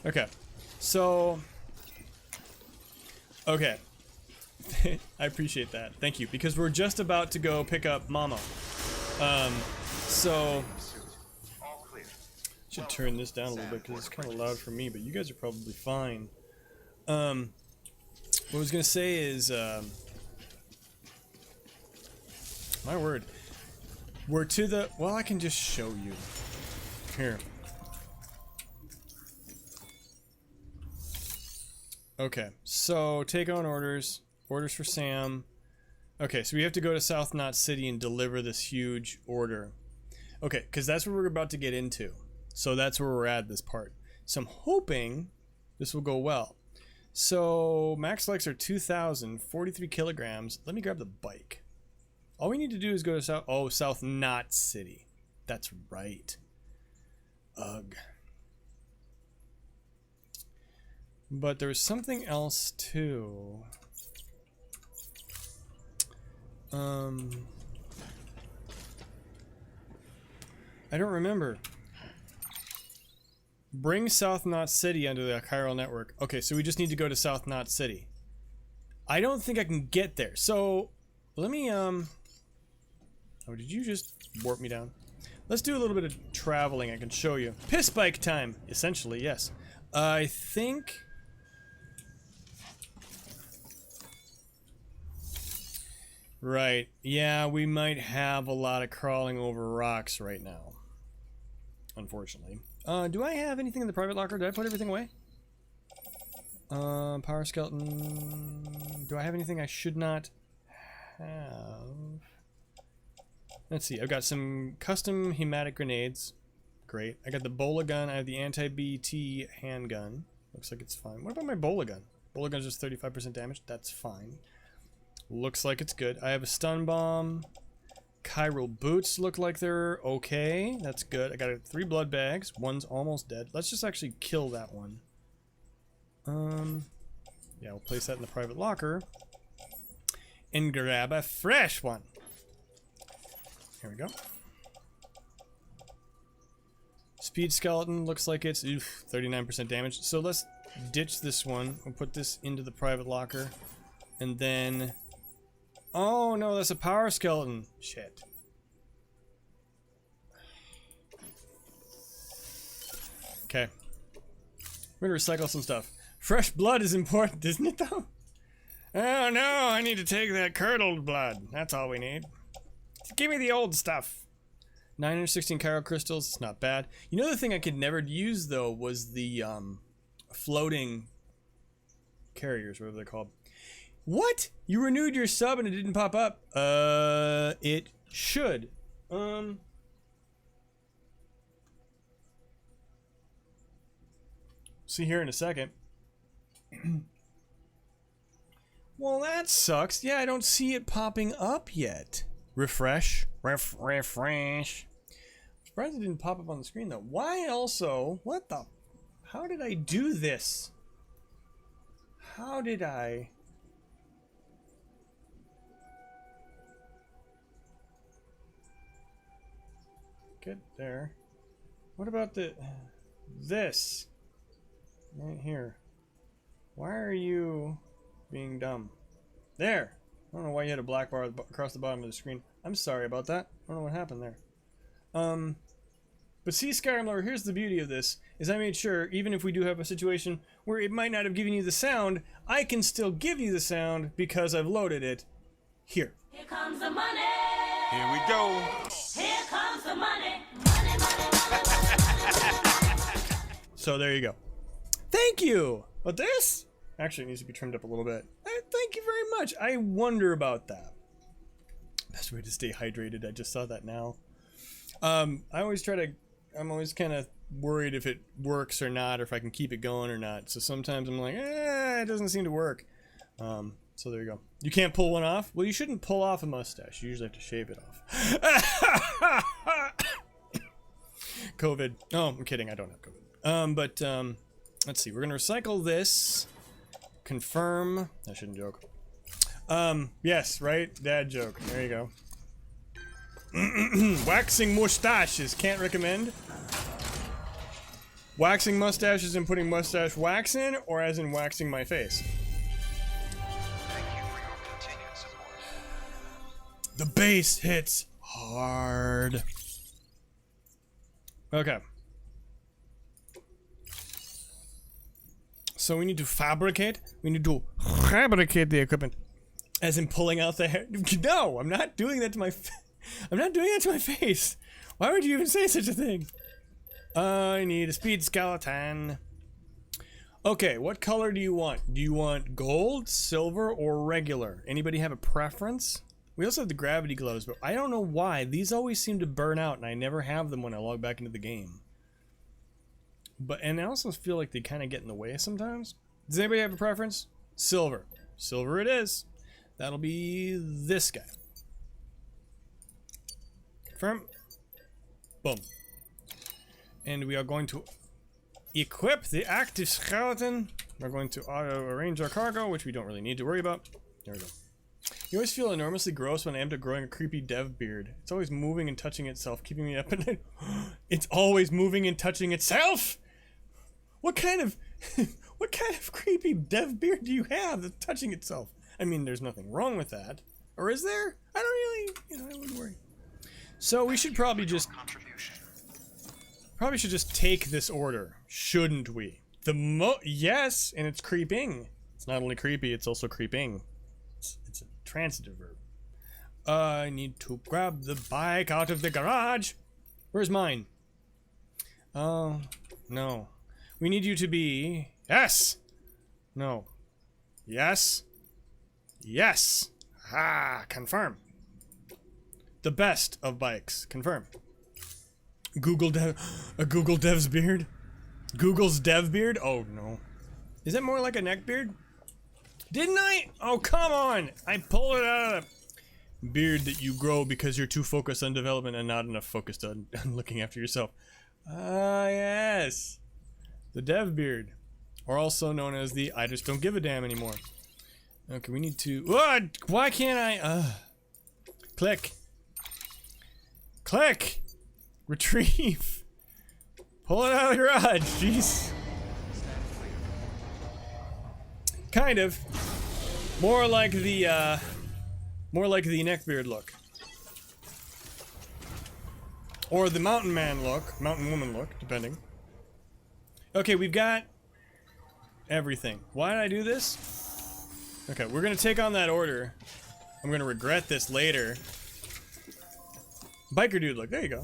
Okay. So... Okay. I appreciate that. Thank you. Because we're just about to go pick up Mama. So... All clear. Should turn this down a little bit because it's kind of loud for me, but you guys are probably fine. What I was gonna say is, my word, we're to the, well, I can just show you. Here. Okay, so take on orders for Sam. Okay, so we have to go to South Knot City and deliver this huge order. Okay, because that's what we're about to get into. So that's where we're at this part. So I'm hoping this will go well. So max likes are 2,000, 43 kilograms. Let me grab the bike. All we need to do is go to South Knot City. That's right. Ugh. But there was something else too. I don't remember. Bring South Knot City under the chiral network. Okay, so we just need to go to South Knot City. I don't think I can get there. So let me oh, did you just warp me down? Let's do a little bit of traveling. I can show you. Piss bike time, essentially, yes. I think right. Yeah, we might have a lot of crawling over rocks right now. Unfortunately. Do I have anything in the private locker? Did I put everything away? Power skeleton. Do I have anything I should not have? Let's see. I've got some custom hematic grenades. Great. I got the bola gun. I have the anti-BT handgun. Looks like it's fine. What about my bola gun? Bola gun's just 35% damage. That's fine. Looks like it's good. I have a stun bomb. Chiral boots look like they're okay. That's good. I got 3 blood bags. One's almost dead. Let's just actually kill that one. Yeah, we'll place that in the private locker. And grab a fresh one. Here we go. Speed skeleton looks like it's 39% damage. So let's ditch this one. We'll put this into the private locker. And then... Oh no, that's a power skeleton. Shit. Okay. We're gonna recycle some stuff. Fresh blood is important, isn't it though? Oh no, I need to take that curdled blood. That's all we need. Give me the old stuff. 916 chiral crystals, it's not bad. You know the thing I could never use though was the floating carriers, whatever they're called. What? You renewed your sub and it didn't pop up? It should. See here in a second. Well, that sucks. Yeah, I don't see it popping up yet. Refresh. Refresh. Surprised it didn't pop up on the screen though. Why also? What the? How did I do this? How did I? Get there. What about this? Right here. Why are you being dumb? There! I don't know why you had a black bar across the bottom of the screen. I'm sorry about that. I don't know what happened there. But see, Skyrimler, here's the beauty of this, is I made sure, even if we do have a situation where it might not have given you the sound, I can still give you the sound because I've loaded it here. Here comes the money. Here we go. Here comes the money. Money, money, money, money, money, money. So there you go. Thank you. But this actually needs to be trimmed up a little bit. Thank you very much. I wonder about that. Best way to stay hydrated. I just saw that now. I'm always kind of worried if it works or not, or if I can keep it going or not. So sometimes I'm like, it doesn't seem to work. So there you go. You can't pull one off? Well, you shouldn't pull off a mustache. You usually have to shave it off. COVID. Oh, I'm kidding. I don't have COVID. But let's see. We're going to recycle this. Confirm. I shouldn't joke. Yes, right? Dad joke. There you go. Waxing mustaches. Can't recommend. Waxing mustaches and putting mustache wax in, or as in waxing my face? Thank you for your continued support. The bass hits hard. Okay. So we need to fabricate. We need to fabricate the equipment. As in pulling out the hair. No, I'm not doing that to my I'm not doing that to my face. Why would you even say such a thing? I need a speed skeleton. Okay, what color do you want? Do you want gold, silver, or regular? Anybody have a preference? We also have the gravity gloves, but I don't know why. These always seem to burn out, and I never have them when I log back into the game. And I also feel like they kind of get in the way sometimes. Does anybody have a preference? Silver. Silver it is. That'll be this guy. Confirm. Boom. And we are going to equip the active skeleton. We're going to auto-arrange our cargo, which we don't really need to worry about. There we go. You always feel enormously gross when I end up growing a creepy dev beard. It's always moving and touching itself, keeping me up at night. It's always moving and touching itself? What kind of creepy dev beard do you have that's touching itself? I mean, there's nothing wrong with that. Or is there? I don't really, I wouldn't worry. So we should probably just... Probably should just take this order, shouldn't we? Yes, and it's creeping. It's not only creepy, it's also creeping. It's a transitive verb. I need to grab the bike out of the garage. Where's mine? Oh, no. We need you to be... Yes! No. Yes? Yes! Ah, confirm. The best of bikes. Confirm. A Google dev's beard? Google's dev beard? Oh, no. Is it more like a neck beard? Didn't I? Oh, come on! I pulled it out of the beard that you grow because you're too focused on development and not enough focused on looking after yourself. Ah, yes. The dev beard. Or also known as the I just don't give a damn anymore. Okay, we need to... Why can't I... Click. Click! Retrieve. Pull it out of the garage, jeez. Kind of. More like the neckbeard look. Or the mountain man look, mountain woman look, depending. Okay, we've got everything. Why did I do this? Okay, we're gonna take on that order. I'm gonna regret this later. Biker dude look, there you go.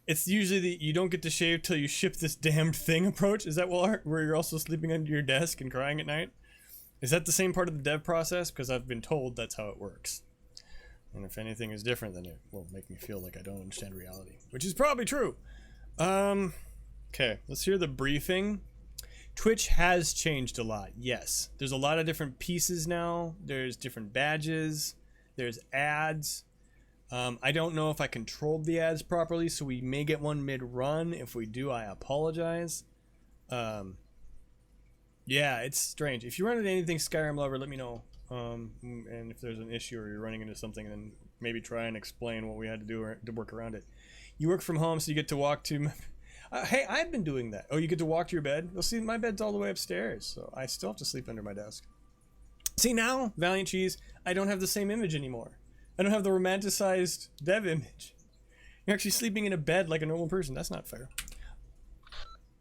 It's usually the you don't get to shave till you ship this damned thing approach. Is that where you're also sleeping under your desk and crying at night? Is that the same part of the dev process? Because I've been told that's how it works. And if anything is different, then it will make me feel like I don't understand reality. Which is probably true. Okay, let's hear the briefing. Twitch has changed a lot, yes. There's a lot of different pieces now. There's different badges. There's ads. I don't know if I controlled the ads properly, so we may get one mid-run. If we do, I apologize. Yeah, it's strange. If you run into anything Skyrim Lover, let me know. And if there's an issue or you're running into something, then maybe try and explain what we had to do to work around it. You work from home, so you get to walk to... hey, I've been doing that. Oh, you get to walk to your bed? Well, see, my bed's all the way upstairs, so I still have to sleep under my desk. See, now, Valiant Cheese, I don't have the same image anymore. I don't have the romanticized dev image. You're actually sleeping in a bed like a normal person. That's not fair.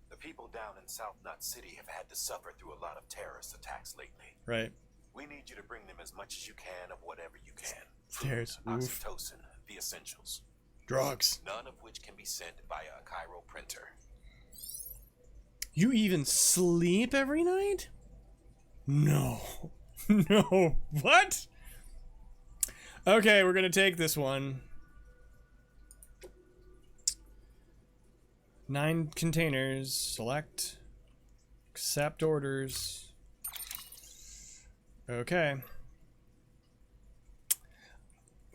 The people down in South Nut City have had to suffer through a lot of terrorist attacks lately. Right. We need you to bring them as much as you can of whatever you can. Stairs. Oxytocin, the essentials. Drugs. None of which can be sent via a Cairo printer. You even sleep every night? No. No. What? Okay, we're gonna take this one. 9 containers. Select. Accept orders. Okay.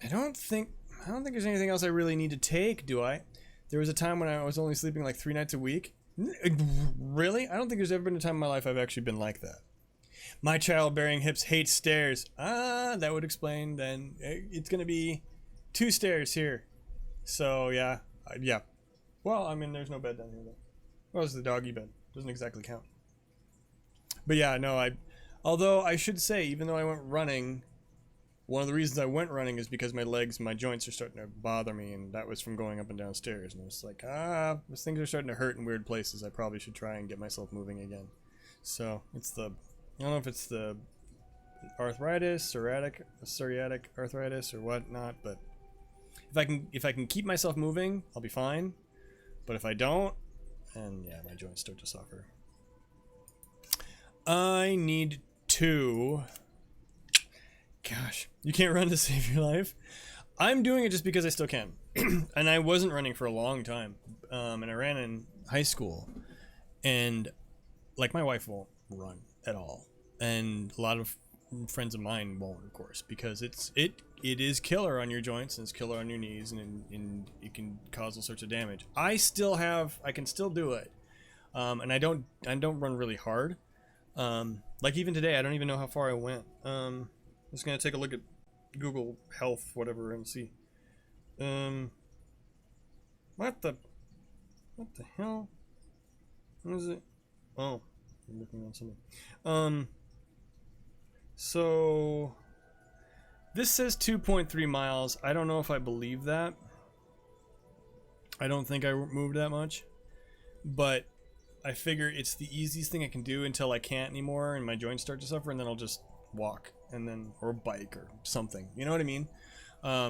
I don't think there's anything else I really need to take, do I? There was a time when I was only sleeping like 3 nights a week. Really? I don't think there's ever been a time in my life I've actually been like that. My childbearing hips hate stairs. Ah, that would explain then. It's gonna be 2 stairs here. So yeah, yeah. Well, I mean, there's no bed down here though. Well, it's the doggy bed. Doesn't exactly count. But yeah, no, although I should say, even though I went running, one of the reasons I went running is because my legs, my joints are starting to bother me, and that was from going up and down stairs. And it's like, these things are starting to hurt in weird places. I probably should try and get myself moving again. So it's I don't know if it's the arthritis, psoriatic arthritis, or whatnot. But if I can keep myself moving, I'll be fine. But if I don't, and yeah, my joints start to suffer. I need to. Gosh, you can't run to save your life. I'm doing it just because I still can. And I wasn't running for a long time. And I ran in high school. And like my wife won't run at all. And a lot of friends of mine won't, of course, because it is killer on your joints and it's killer on your knees and it can cause all sorts of damage. I can still do it. And I don't run really hard. Like even today, I don't even know how far I went. I'm just gonna take a look at Google Health, whatever, and see. What the hell? What is it? Oh, I'm looking on something. So this says 2.3 miles. I don't know if I believe that. I don't think I moved that much, but I figure it's the easiest thing I can do until I can't anymore and my joints start to suffer, and then I'll just walk or bike or something. You know what I mean?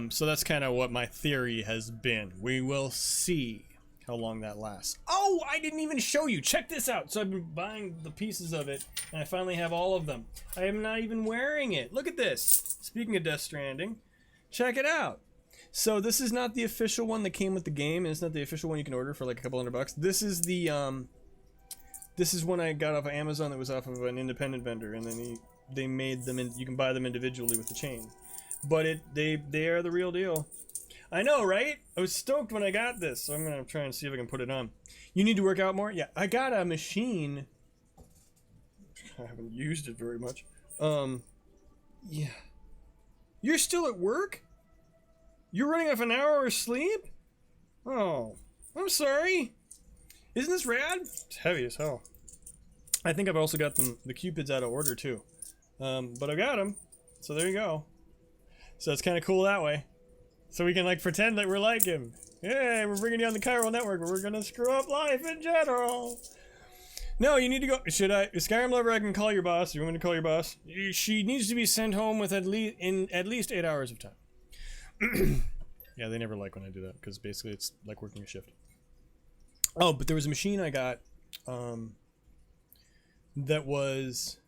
So that's kind of what my theory has been. We will see how long that lasts. Oh, I didn't even show you. Check this out. So I've been buying the pieces of it, and I finally have all of them. I am not even wearing it. Look at this. Speaking of Death Stranding, check it out. So this is not the official one that came with the game, and it's not the official one you can order for like a couple $100. This is the this is one I got off of Amazon that was off of an independent vendor, and then they made them, you can buy them individually with the chain. But they are the real deal. I know, right? I was stoked when I got this, so I'm gonna try and see if I can put it on. You need to work out more? Yeah, I got a machine. I haven't used it very much. Yeah. You're still at work? You're running off an hour of sleep? Oh, I'm sorry. Isn't this rad? It's heavy as hell. I think I've also got the Cupids out of order too. But I got them, so there you go. So it's kind of cool that way. So we can like pretend that we're like him. Hey, we're bringing you on the Chiral Network, but we're gonna screw up life in general. No, you need to go. Should I? Skyrim Lover, I can call your boss. You want me to call your boss? She needs to be sent home with at least 8 hours of time. Yeah, they never like when I do that because basically it's like working a shift. Oh, but there was a machine I got that was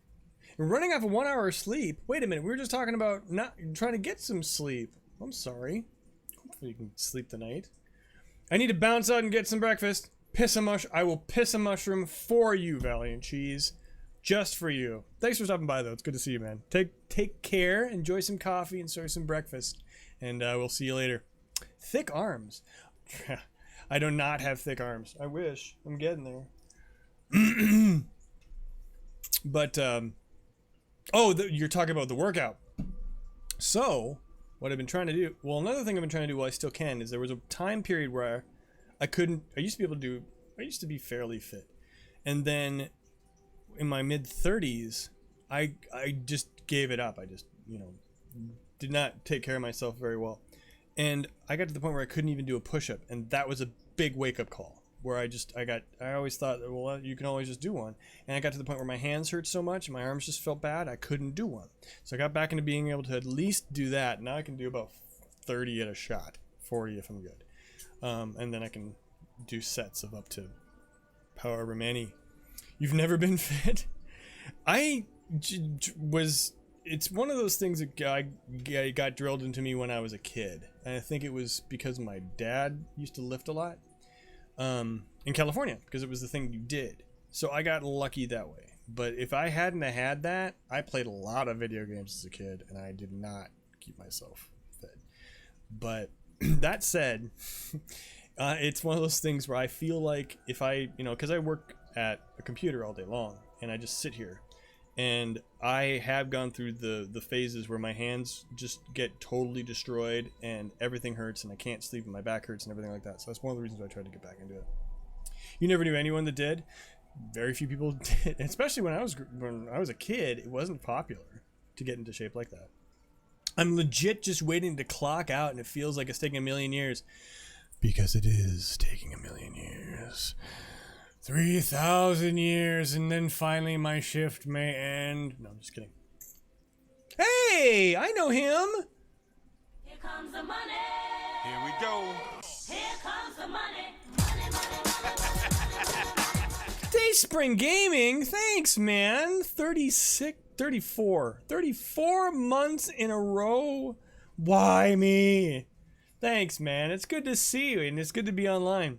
running off of 1 hour of sleep. Wait a minute, we were just talking about not trying to get some sleep. I'm sorry. Hopefully you can sleep tonight. I need to bounce out and get some breakfast. I will piss a mushroom for you, Valiant Cheese. Just for you. Thanks for stopping by, though. It's good to see you, man. Take care. Enjoy some coffee. Enjoy some breakfast. And we'll see you later. Thick arms. I do not have thick arms. I wish. I'm getting there. But, you're talking about the workout. So, what I've been trying to do... Well, another thing I've been trying to do while I still can is there was a time period where I used to be fairly fit. And then in my mid-30s, I just gave it up. I just, did not take care of myself very well. And I got to the point where I couldn't even do a push-up. And that was a big wake-up call. Where I always thought, well, you can always just do one. And I got to the point where my hands hurt so much, and my arms just felt bad, I couldn't do one. So I got back into being able to at least do that. Now I can do about 30 at a shot, 40 if I'm good. And then I can do sets of up to however many. You've never been fit? It's one of those things that got drilled into me when I was a kid. And I think it was because my dad used to lift a lot in California, because it was the thing you did. So I got lucky that way. But if I hadn't have had that, I played a lot of video games as a kid, and I did not keep myself fit. But that said, it's one of those things where I feel like if I, because I work at a computer all day long, and I just sit here, and I have gone through the phases where my hands just get totally destroyed, and everything hurts, and I can't sleep, and my back hurts, and everything like that. So that's one of the reasons why I tried to get back into it. You never knew anyone that did. Very few people did, especially when I was a kid. It wasn't popular to get into shape like that. I'm legit just waiting to clock out, and it feels like it's taking a million years, because it is taking a million years. 3,000 years, and then finally my shift may end. No, I'm just kidding. Hey, I know him. Here comes the money. Here we go. Here comes the money. Money, money, money, money. Dayspring Gaming, thanks, man. 34 months in a row. Why me? Thanks, man. It's good to see you, and it's good to be online.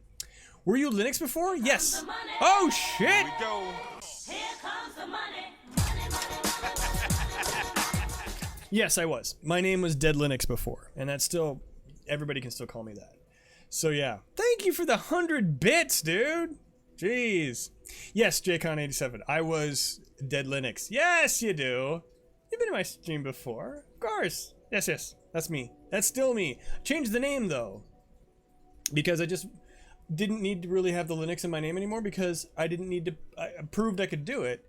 Were you Linux before? Yes. Oh, shit. Here we go. Here comes the money. Money, money, money. Yes, I was. My name was Dead Linux before, and that's still, everybody can still call me that. So yeah, thank you for the 100 bits, dude. Jeez. Yes, JCon87, I was Dead Linux. Yes, you do. You've been in my stream before. Of course. Yes, that's me. That's still me. Changed the name, though, because I just didn't need to really have the Linux in my name anymore, because I didn't need to, I proved I could do it.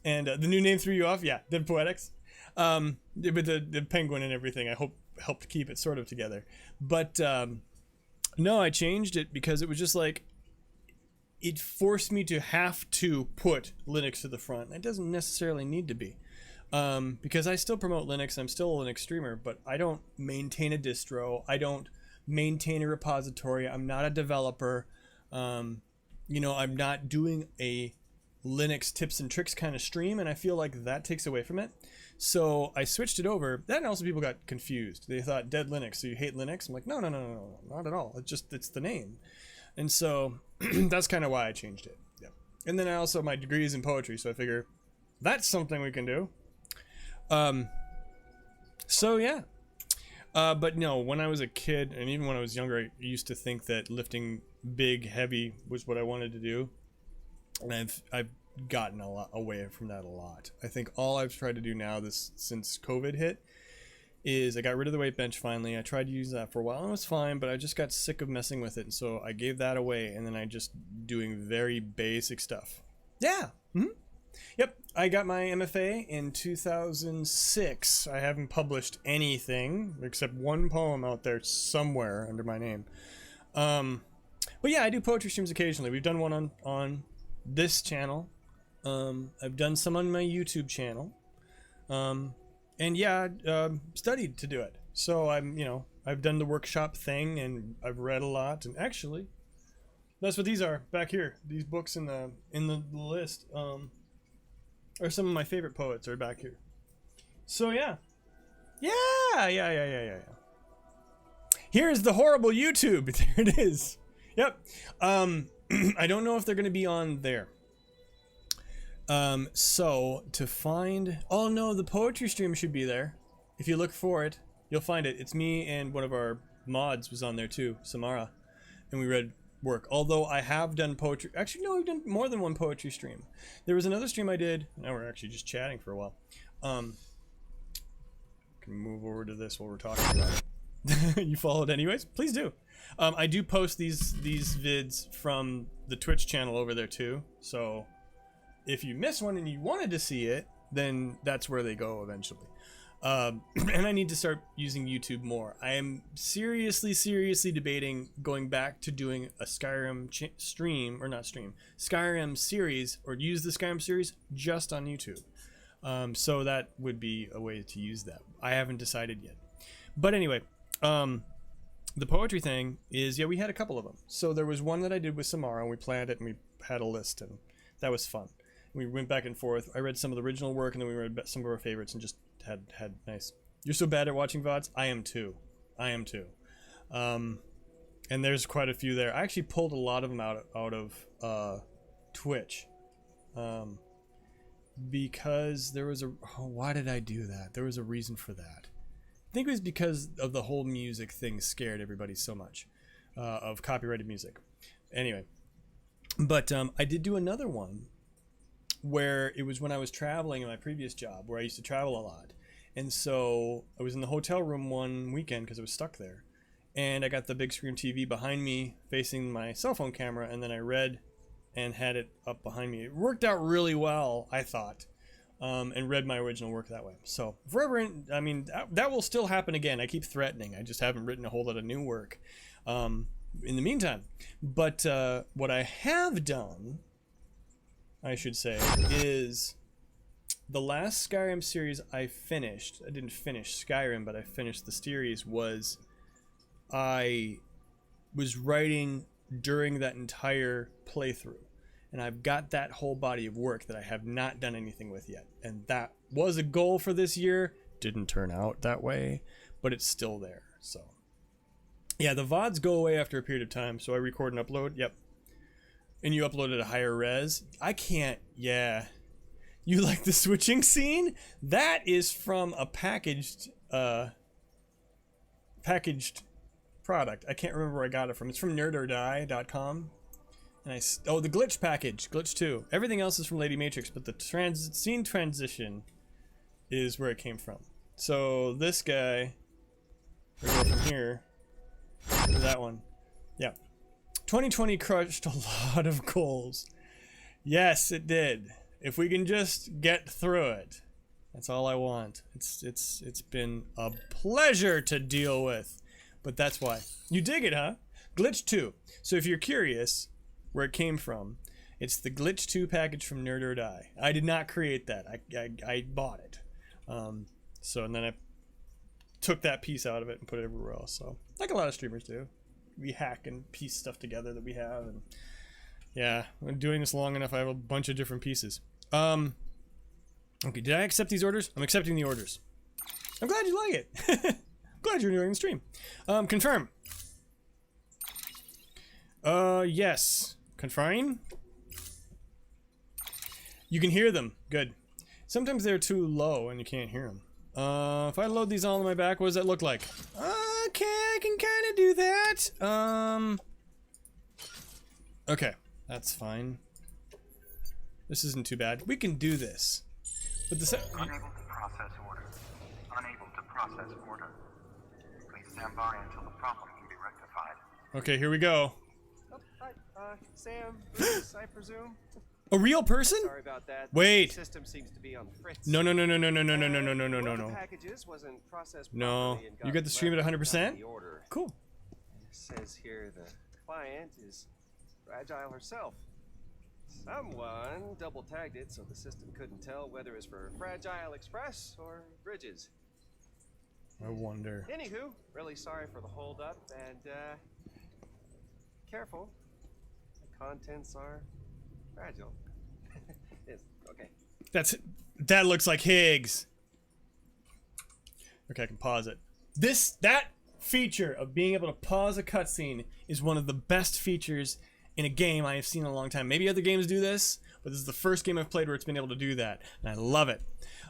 And the new name threw you off? Yeah, Dead Poetics. But the penguin and everything, I hope helped keep it sort of together. But no, I changed it because it was just like, it forced me to have to put Linux to the front. It doesn't necessarily need to be. Because I still promote Linux, I'm still a Linux streamer, but I don't maintain a distro, I don't maintain a repository, I'm not a developer, I'm not doing a Linux tips and tricks kind of stream, and I feel like that takes away from it. So I switched it over. Then also people got confused. They thought Dead Linux, so you hate Linux? I'm like, no, not at all. It's the name. And so that's kind of why I changed it. Yeah. And then I also, my degree is in poetry, so I figure that's something we can do. So yeah. But no, when I was a kid, and even when I was younger, I used to think that lifting big, heavy was what I wanted to do. And I've gotten a lot away from that a lot. I think all I've tried to do now, since COVID hit, is I got rid of the weight bench finally. I tried to use that for a while, and it was fine, but I just got sick of messing with it, and so I gave that away, and then I just doing very basic stuff. Yeah. Yep, I got my MFA in 2006. I haven't published anything except one poem out there somewhere under my name. But yeah, I do poetry streams occasionally. We've done one on this channel. I've done some on my YouTube channel. And yeah, studied to do it. So I've done the workshop thing, and I've read a lot. And actually, that's what these are back here. These books in the list are some of my favorite poets are back here. So yeah. Here's the horrible YouTube. There it is. Yep. I don't know if they're gonna be on there. So to find, oh no, the poetry stream should be there. If you look for it, you'll find it. It's me, and one of our mods was on there too, Samara, and we read work. Although I have done poetry, actually no, we've done more than one poetry stream. There was another stream I did, now we're actually just chatting for a while. Can move over to this while we're talking about it. You followed anyways? Please do. I do post these vids from the Twitch channel over there too, so if you miss one and you wanted to see it, then that's where they go eventually. And I need to start using YouTube more. I am seriously debating going back to doing a Skyrim Skyrim series, or use the Skyrim series just on YouTube. So that would be a way to use that. I haven't decided yet. But anyway, the poetry thing is, yeah, we had a couple of them. So there was one that I did with Samara, and we planned it, and we had a list, and that was fun. We went back and forth. I read some of the original work, and then we read some of our favorites, and just had nice. You're so bad at watching VODs. I am too. And there's quite a few there. I actually pulled a lot of them out of Twitch, because there was why did I do that? There was a reason for that. I think it was because of the whole music thing scared everybody so much, of copyrighted music. Anyway, but I did do another one where it was when I was traveling in my previous job, where I used to travel a lot. And so I was in the hotel room one weekend because I was stuck there. And I got the big screen TV behind me facing my cell phone camera, and then I read and had it up behind me. It worked out really well, I thought, and read my original work that way. So forever, I mean, that will still happen again. I keep threatening. I just haven't written a whole lot of new work in the meantime. But what I have done, I should say, is the last Skyrim series I finished. I didn't finish Skyrim, but I finished the series. I was writing during that entire playthrough, and I've got that whole body of work that I have not done anything with yet, and that was a goal for this year. Didn't turn out that way, but it's still there. So yeah, the VODs go away after a period of time, so I record and upload. Yep. And you upload at a higher res. I can't. Yeah, you like the switching scene? That is from a packaged product. I can't remember where I got it from. It's from nerdordie.com. And the glitch package, glitch 2. Everything else is from Lady Matrix, but the scene transition is where it came from. So this guy, we go from here to that one. Yeah. 2020 crushed a lot of goals. Yes, it did. If we can just get through it, that's all I want. It's been a pleasure to deal with. But that's why. You dig it, huh? Glitch 2. So if you're curious where it came from, it's the Glitch 2 package from Nerd or Die. I did not create that. I bought it. So, and then I took that piece out of it and put it everywhere else. So, like a lot of streamers do. We hack and piece stuff together that we have. And yeah, I'm doing this long enough. I have a bunch of different pieces. Okay, did I accept these orders? I'm accepting the orders. I'm glad you like it. Glad you're enjoying the stream. Confirm. Yes. Confirm. You can hear them. Good. Sometimes they're too low and you can't hear them. If I load these all on my back, what does that look like? Okay, I can kind of do that. Okay, that's fine. This isn't too bad. We can do this. But the Unable to process order. Unable to process order. Please stand by until the problem can be rectified. Okay, here we go. Oh, hi, Sam, Bruce, I presume. A real person? Sorry about that. Wait. The system seems to be on fritz. No. One of the packages wasn't processed properly and You got the stream at 100%? the order. Cool. It says here the client is Fragile herself. Someone double tagged it so the system couldn't tell whether it was for Fragile Express or Bridges. I wonder. Anywho, really sorry for the hold up and careful. The contents are fragile. Yes, okay. That looks like Higgs. Okay, I can pause it. That feature of being able to pause a cutscene is one of the best features in a game I have seen in a long time. Maybe other games do this, but this is the first game I've played where it's been able to do that, and I love it.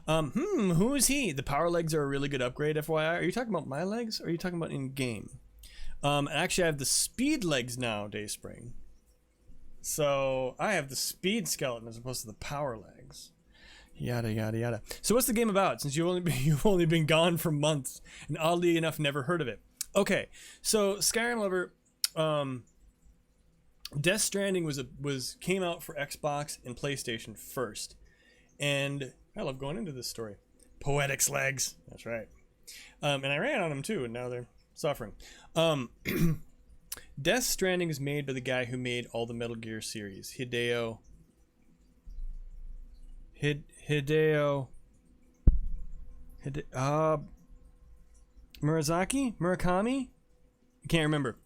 Who is he? The power legs are a really good upgrade, FYI. Are you talking about my legs, or are you talking about in-game? Actually, I have the speed legs now, Dayspring. So, I have the speed skeleton as opposed to the power legs. Yada, yada, yada. So what's the game about, since you've only been gone for months, and oddly enough, never heard of it? Okay, so Skyrim Lover, Death Stranding came out for Xbox and PlayStation first, and I love going into this story. Poetics legs, that's right. And I ran on them too, and now they're suffering. Death Stranding is made by the guy who made all the Metal Gear series, Hideo Murakami? I can't remember.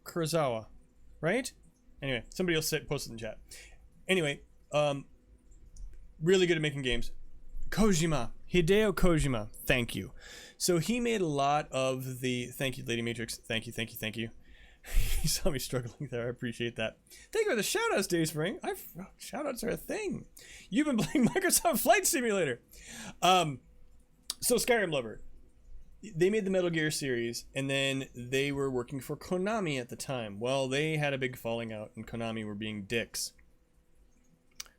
Kurosawa. right? Anyway, somebody else post it in chat. Anyway, really good at making games. Kojima, Hideo Kojima, thank you. So he made a lot of the, thank you, Lady Matrix, thank you, thank you, thank you. You saw me struggling there, I appreciate that. Thank you for the shoutouts, Dayspring. Shoutouts are a thing. You've been playing Microsoft Flight Simulator. So Skyrim Lover, they made the Metal Gear series, and then they were working for Konami at the time. Well, they had a big falling out, and Konami were being dicks.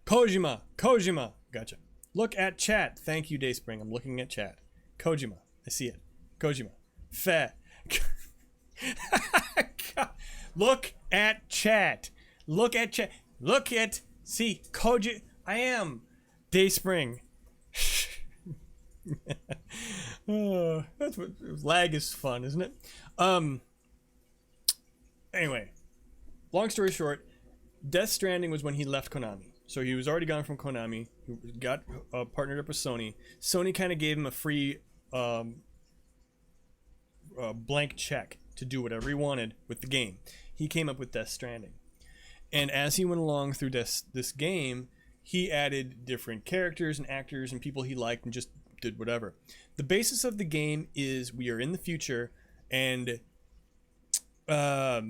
Kojima, gotcha. Look at chat. Thank you, Dayspring. I'm looking at chat. Kojima, I see it. Kojima, fat. Look at chat. Look at chat. Look at, see, Koji. I am Dayspring. Oh, that's what lag is fun, isn't it? Anyway, long story short, Death Stranding was when he left Konami. So he was already gone from Konami. He got partnered up with Sony. Sony kind of gave him a free blank check to do whatever he wanted with the game. He came up with Death Stranding. And as he went along through this game, he added different characters and actors and people he liked and just did whatever. The basis of the game is we are in the future, and the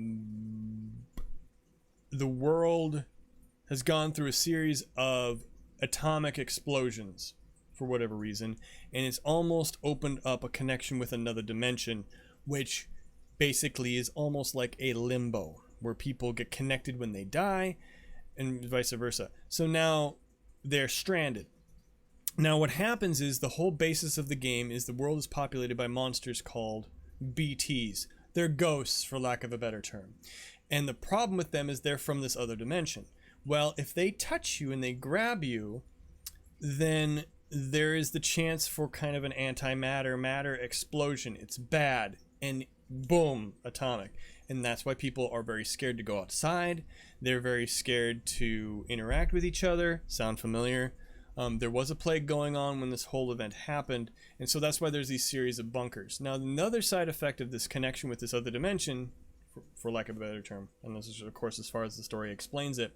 world has gone through a series of atomic explosions for whatever reason, and it's almost opened up a connection with another dimension, which basically is almost like a limbo where people get connected when they die and vice versa. So now they're stranded. Now what happens is the whole basis of the game is the world is populated by monsters called BTs. They're ghosts, for lack of a better term. And the problem with them is they're from this other dimension. Well, if they touch you and they grab you, then there is the chance for kind of an antimatter explosion. It's bad. And boom, atomic. And that's why people are very scared to go outside. They're very scared to interact with each other. Sound familiar? There was a plague going on when this whole event happened, and so that's why there's these series of bunkers. Now, another side effect of this connection with this other dimension, for lack of a better term, and this is, of course, as far as the story explains it,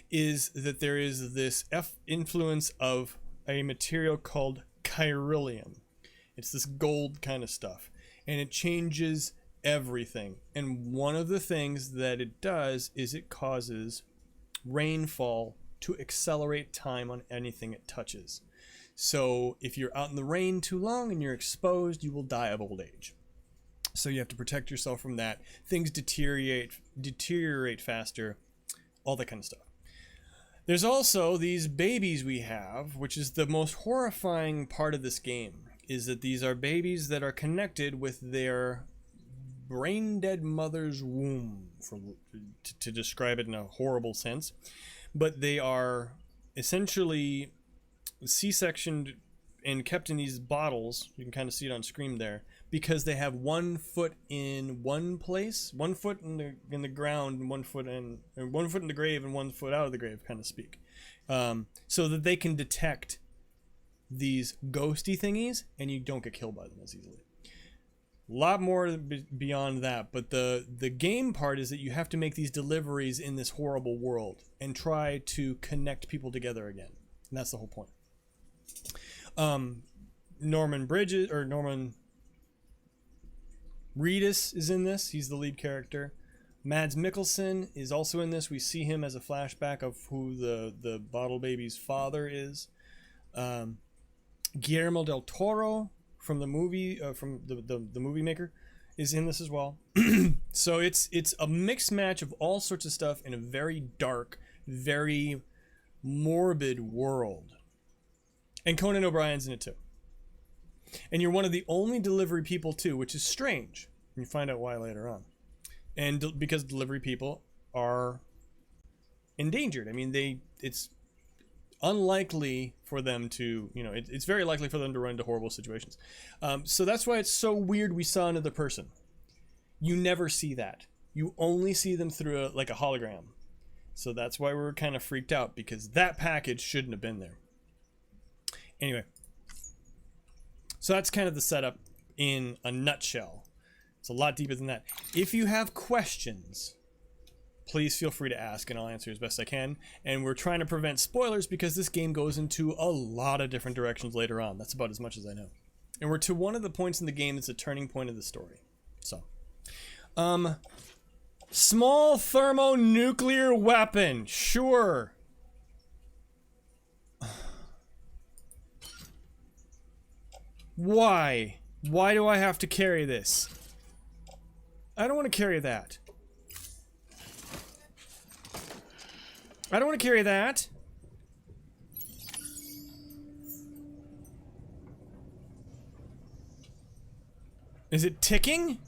is that there is this influence of a material called chiralium. It's this gold kind of stuff, and it changes everything. And one of the things that it does is it causes rainfall to accelerate time on anything it touches. So if you're out in the rain too long and you're exposed, you will die of old age. So you have to protect yourself from that. Things deteriorate faster, all that kind of stuff. There's also these babies we have, which is the most horrifying part of this game, is that these are babies that are connected with their brain-dead mother's womb, to describe it in a horrible sense. But they are essentially C-sectioned and kept in these bottles. You can kind of see it on screen there, because they have 1 foot in one place, 1 foot in the ground, and 1 foot in the grave, and 1 foot out of the grave, kind of speak, so that they can detect these ghosty thingies, and you don't get killed by them as easily. A lot more beyond that, but the game part is that you have to make these deliveries in this horrible world and try to connect people together again. And that's the whole point. Norman Reedus is in this. He's the lead character. Mads Mikkelsen is also in this. We see him as a flashback of who the bottle baby's father is. Guillermo del Toro from the movie, from the movie maker, is in this as well. So it's a mixed match of all sorts of stuff in a very dark, very morbid world. And Conan O'Brien's in it too. And you're one of the only delivery people too, which is strange. You find out why later on. And because delivery people are endangered. I mean, it's unlikely for them to, it's very likely for them to run into horrible situations. So that's why it's so weird we saw another person. You never see that. You only see them through a hologram. So that's why we were kind of freaked out, because that package shouldn't have been there. Anyway. So that's kind of the setup in a nutshell. It's a lot deeper than that. If you have questions, please feel free to ask and I'll answer as best I can. And we're trying to prevent spoilers because this game goes into a lot of different directions later on. That's about as much as I know. And we're to one of the points in the game that's a turning point of the story. So, small thermonuclear weapon, sure. Why? Why do I have to carry this? I don't want to carry that. I don't want to carry that. Is it ticking?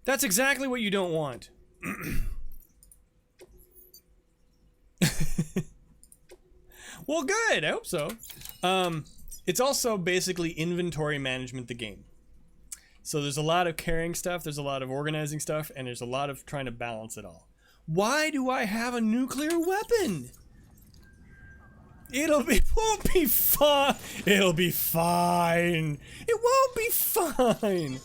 That's exactly what you don't want. Well, good. I hope so. It's also basically inventory management, the game. So there's a lot of carrying stuff, there's a lot of organizing stuff, and there's a lot of trying to balance it all. Why do I have a nuclear weapon? Won't be fine. It'll be fine. It won't be fine.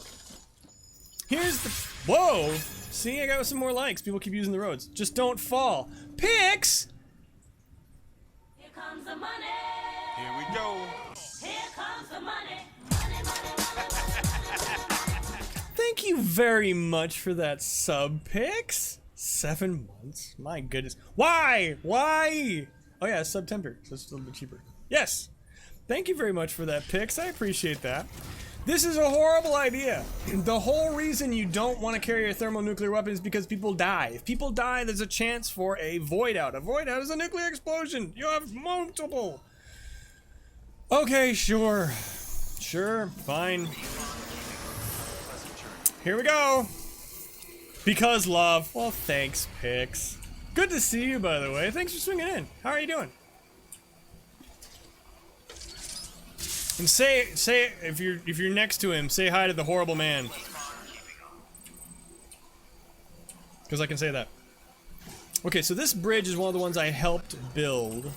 Here's the, whoa. See, I got some more likes. People keep using the roads. Just don't fall. Pix! Here comes the money. Here we go. Here comes the money. Money, money, money, money. Thank you very much for that sub, Pix. 7 months. My goodness. Why? Why? Oh yeah, sub temper, so it's a little bit cheaper. Yes. Thank you very much for that, Pix. I appreciate that. This is a horrible idea. The whole reason you don't want to carry a thermonuclear weapon is because people die. If people die, there's a chance for a void out. A void out is a nuclear explosion. You have multiple. Okay, sure. Sure, fine. Here we go. Because love. Well, thanks, Pix. Good to see you, by the way. Thanks for swinging in. How are you doing? And say if you're next to him, say hi to the horrible man. Because I can say that. Okay, so this bridge is one of the ones I helped build.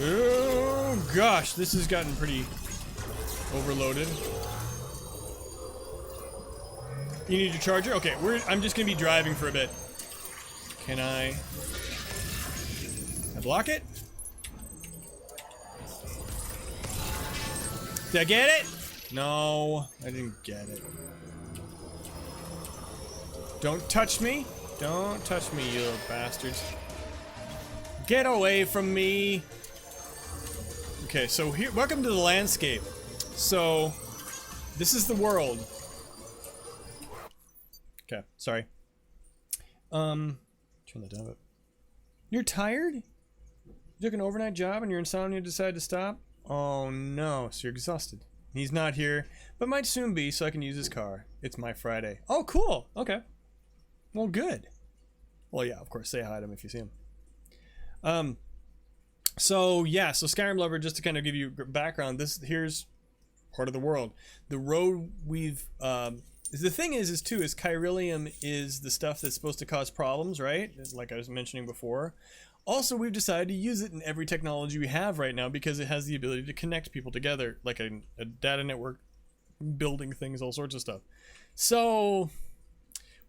Oh gosh, this has gotten pretty overloaded. You need your charger? Okay, I'm just gonna be driving for a bit. Can I block it? Did I get it? No, I didn't get it. Don't touch me. Don't touch me, you little bastards. Get away from me. Okay, so here, welcome to the landscape. So, this is the world. Okay, sorry. Turn that down a bit. You're tired? You took an overnight job and your insomnia decided to stop? Oh no, so you're exhausted. He's not here, but might soon be, so I can use his car. It's my Friday. Oh, cool. Okay. Well, good. Well, yeah, of course, say hi to him if you see him. So yeah, so Skyrim Lover, just to kind of give you background, here's part of the world. The road we've, the thing is chiralium is the stuff that's supposed to cause problems, right? Like I was mentioning before. Also, we've decided to use it in every technology we have right now because it has the ability to connect people together, like a data network, building things, all sorts of stuff. So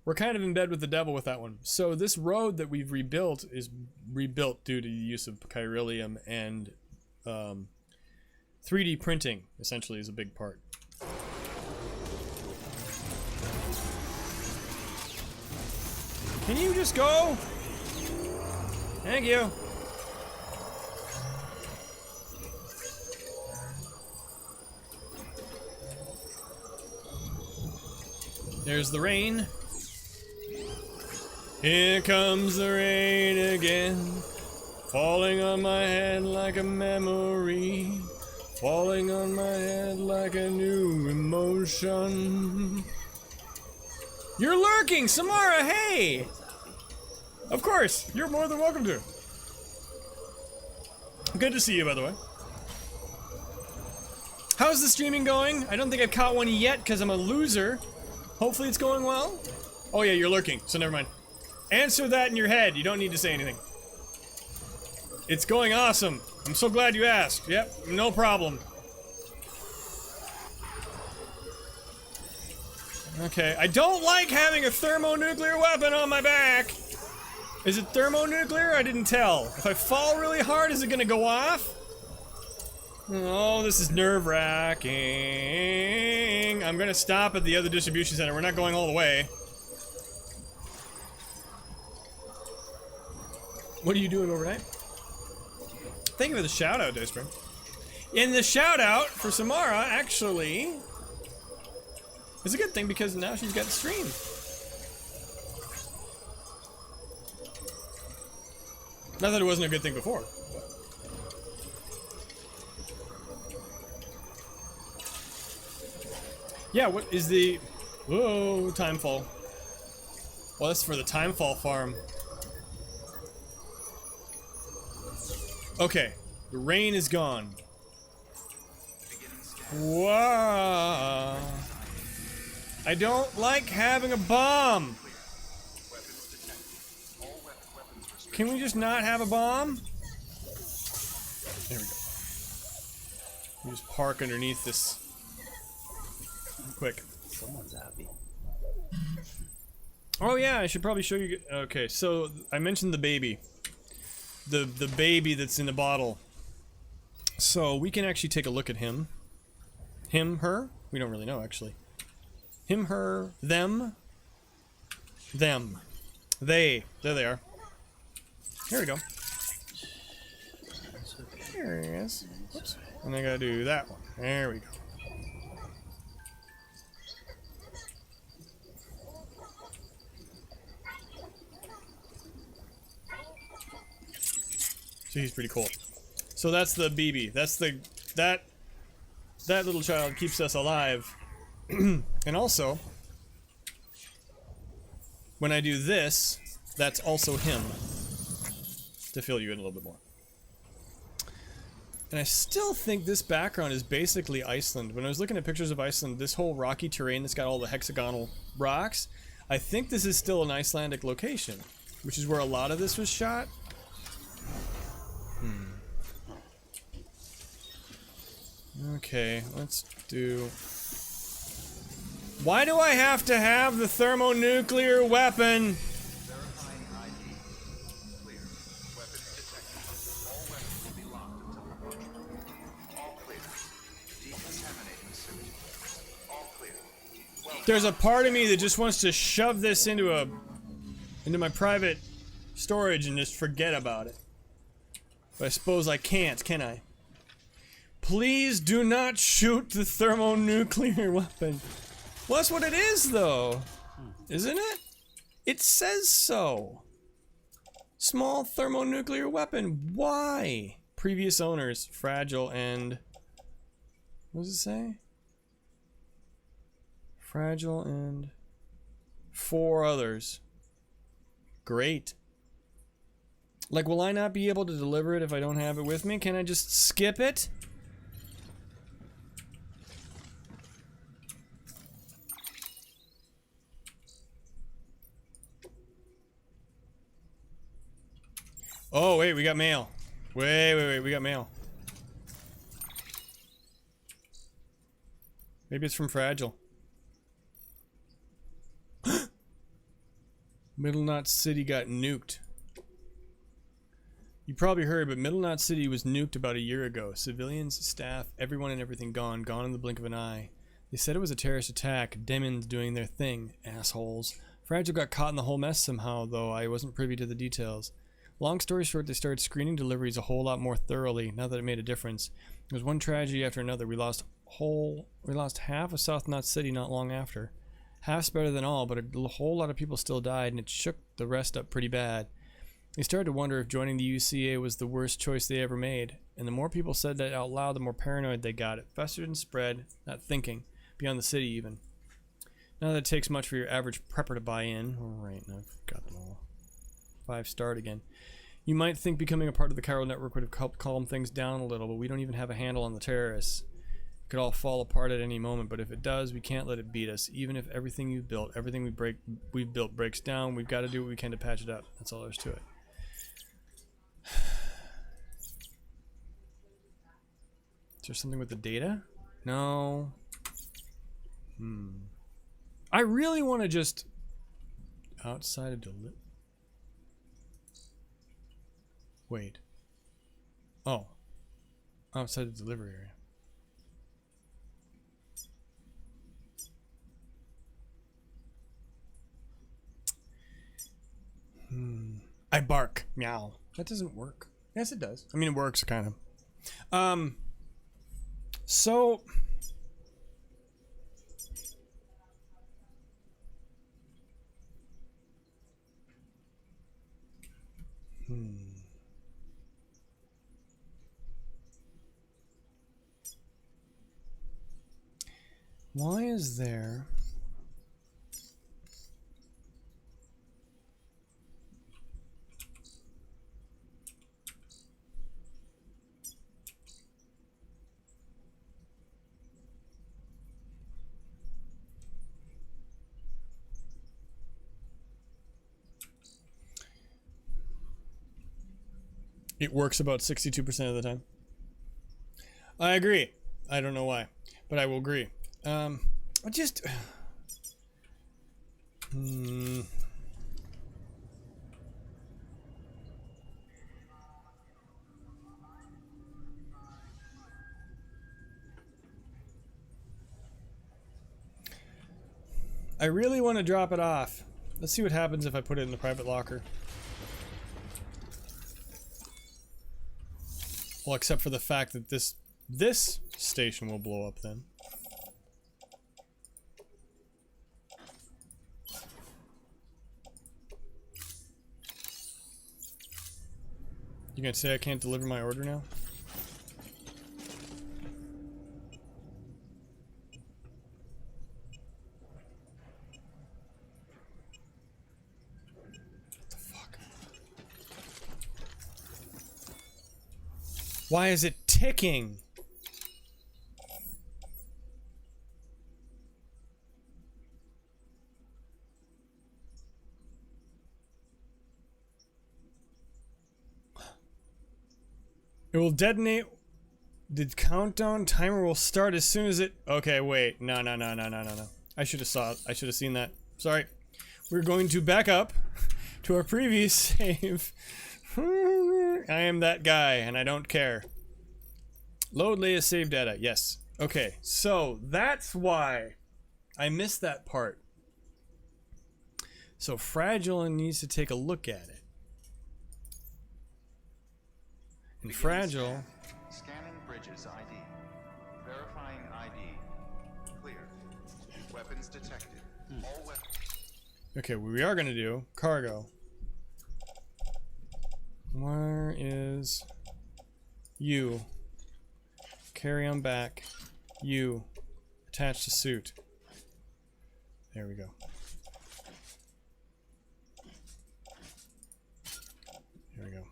we're kind of in bed with the devil with that one. So this road that we've rebuilt is rebuilt due to the use of chiralium, and 3D printing essentially is a big part. Can you just go? Thank you. There's the rain. Here comes the rain again, falling on my head like a memory, falling on my head like a new emotion. You're lurking, Samara, hey! Of course, you're more than welcome to. Good to see you, by the way. How's the streaming going? I don't think I've caught one yet because I'm a loser. Hopefully it's going well. Oh yeah, you're lurking, so never mind. Answer that in your head, you don't need to say anything. It's going awesome. I'm so glad you asked. Yep, no problem. Okay, I don't like having a thermonuclear weapon on my back. Is it thermonuclear? I didn't tell. If I fall really hard, is it gonna go off? Oh, this is nerve-wracking. I'm gonna stop at the other distribution center. We're not going all the way. What are you doing overnight? Thank you for the shout-out, Dayspring. In the shout-out for Samara, actually, it's a good thing because now she's got the stream. Not that it wasn't a good thing before. Yeah, what is the... Whoa, Timefall. Well, that's for the Timefall farm. Okay, the rain is gone. Wow. I don't like having a bomb. Can we just not have a bomb? There we go. We just park underneath this. Quick. Someone's happy. Oh yeah, I should probably show you. Okay, so I mentioned the baby. The baby that's in the bottle. So we can actually take a look at him. Him, her? We don't really know actually. Him, her, them. Them. They. There they are. Here we go. Here he is. Oops. And I gotta do that one. There we go. So he's pretty cool. So that's the BB. That's the that little child keeps us alive. And also, when I do this, that's also him. To fill you in a little bit more. And I still think this background is basically Iceland. When I was looking at pictures of Iceland, this whole rocky terrain that's got all the hexagonal rocks, I think this is still an Icelandic location, which is where a lot of this was shot. Okay, let's do... Why do I have to have the thermonuclear weapon? There's a part of me that just wants to shove this into my private storage and just forget about it. But I suppose I can't, can I? Please do not shoot the thermonuclear weapon. Well, that's what it is, though. Isn't it? It says so. Small thermonuclear weapon. Why? Previous owners, fragile and... What does it say? Fragile and 4 others. Great. Like, will I not be able to deliver it if I don't have it with me? Can I just skip it? Oh, wait, we got mail. Wait, we got mail. Maybe it's from Fragile. Middle Knot City got nuked. You probably heard, but Middle Knot City was nuked about a year ago. Civilians, staff, everyone and everything gone in the blink of an eye. They said it was a terrorist attack, demons doing their thing, assholes. Fragile got caught in the whole mess somehow, though I wasn't privy to the details. Long story short, they started screening deliveries a whole lot more thoroughly, now that it made a difference. It was one tragedy after another. We lost half of South Knot City not long after. Half's better than all, but a whole lot of people still died, and it shook the rest up pretty bad. They started to wonder if joining the UCA was the worst choice they ever made, and the more people said that out loud, the more paranoid they got. It festered and spread, not thinking, beyond the city even. Not that it takes much for your average prepper to buy in. Alright, I've got them all. 5-starred again. You might think becoming a part of the Chiral Network would have helped calm things down a little, but we don't even have a handle on the terrorists. It could all fall apart at any moment, but if it does, we can't let it beat us. Even if everything you've built, everything we've built breaks down, we've got to do what we can to patch it up. That's all there is to it. Is there something with the data? No. I really want to just outside of wait. Oh, outside the delivery area. I bark. Meow. That doesn't work. Yes, it does. I mean, it works kind of. So. Why is there... It works about 62% of the time. I agree. I don't know why, but I will agree. I just... I really want to drop it off. Let's see what happens if I put it in the private locker. Well, except for the fact that this station will blow up then. You gonna say I can't deliver my order now? What the fuck? Why is it ticking? It will detonate. The countdown timer will start as soon as it... Okay, wait. No. I should have seen that. Sorry. We're going to back up to our previous save. I am that guy, and I don't care. Load latest save data. Yes. Okay, so that's why I missed that part. So Fragile needs to take a look at it. And Fragile... Scanning Bridges ID. Verifying ID. Clear. Weapons detected. All weapons. Okay, what we are going to do... Cargo. Where is... You? Carry on back. You. Attach to suit. There we go. There we go.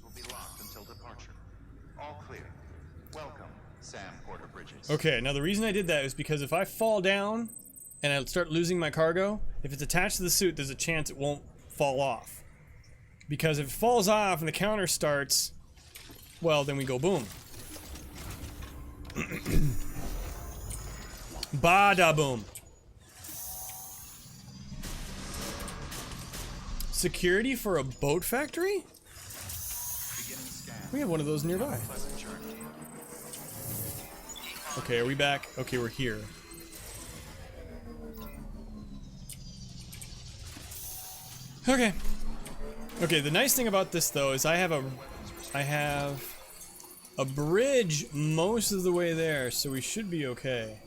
Will be locked until departure. All clear. Welcome, Sam Porter Bridges. Okay, now the reason I did that is because if I fall down and I start losing my cargo, if it's attached to the suit, there's a chance it won't fall off. Because if it falls off and the counter starts, well, then we go boom. Bada boom. Security for a boat factory? We have one of those nearby. Okay, are we back? Okay, we're here. Okay. Okay, the nice thing about this though is I have a bridge most of the way there, so we should be okay.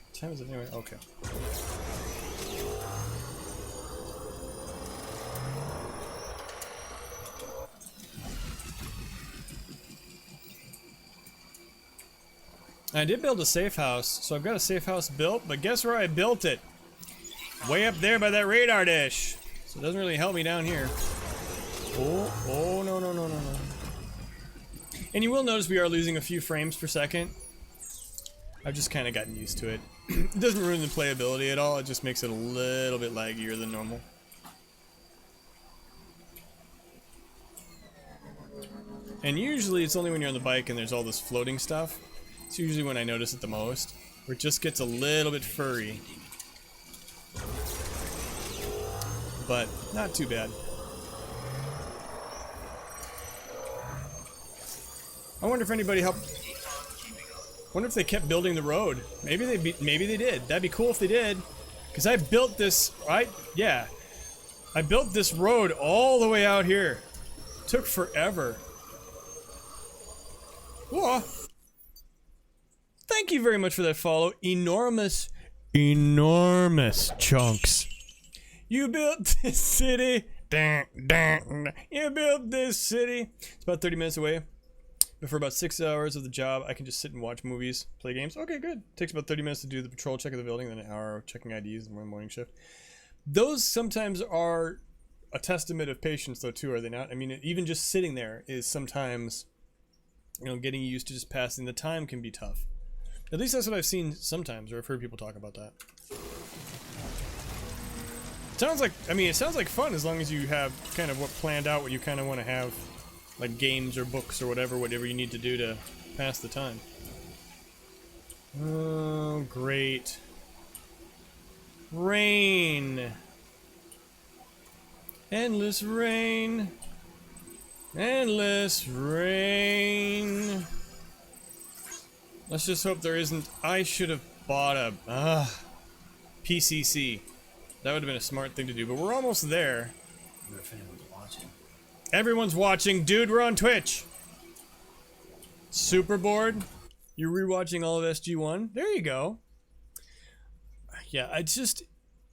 What time is it anyway? Okay. I did build a safe house, so I've got a safe house built, but guess where I built it? Way up there by that radar dish. So it doesn't really help me down here. Oh, no. And you will notice we are losing a few frames per second. I've just kind of gotten used to it. It doesn't ruin the playability at all, it just makes it a little bit laggier than normal. And usually it's only when you're on the bike and there's all this floating stuff. It's usually when I notice it the most, where it just gets a little bit furry. But not too bad. I wonder if anybody helped. Wonder if they kept building the road. Maybe they did. That'd be cool if they did. Cause I built this. I built this road all the way out here. Took forever. Whoa. Thank you very much for that follow. Enormous chunks. You built this city. You built this city. It's about 30 minutes away. But for about 6 hours of the job, I can just sit and watch movies, play games. Okay, good. Takes about 30 minutes to do the patrol check of the building, then an hour checking IDs and one morning shift. Those sometimes are a testament of patience, though, too, are they not? I mean, even just sitting there is sometimes, you know, getting used to just passing the time can be tough. At least that's what I've seen sometimes, or I've heard people talk about that. Sounds like, I mean, it sounds like fun as long as you have kind of what planned out, what you kind of want to have. Like games or books or whatever you need to do to pass the time. Oh, great. Rain. Endless rain. Endless rain. Let's just hope there isn't. I should have bought a PCC. That would have been a smart thing to do, but we're almost there. I wonder if anyone's watching. Everyone's watching, dude. We're on Twitch. Super bored? You're rewatching all of SG1? There you go. Yeah,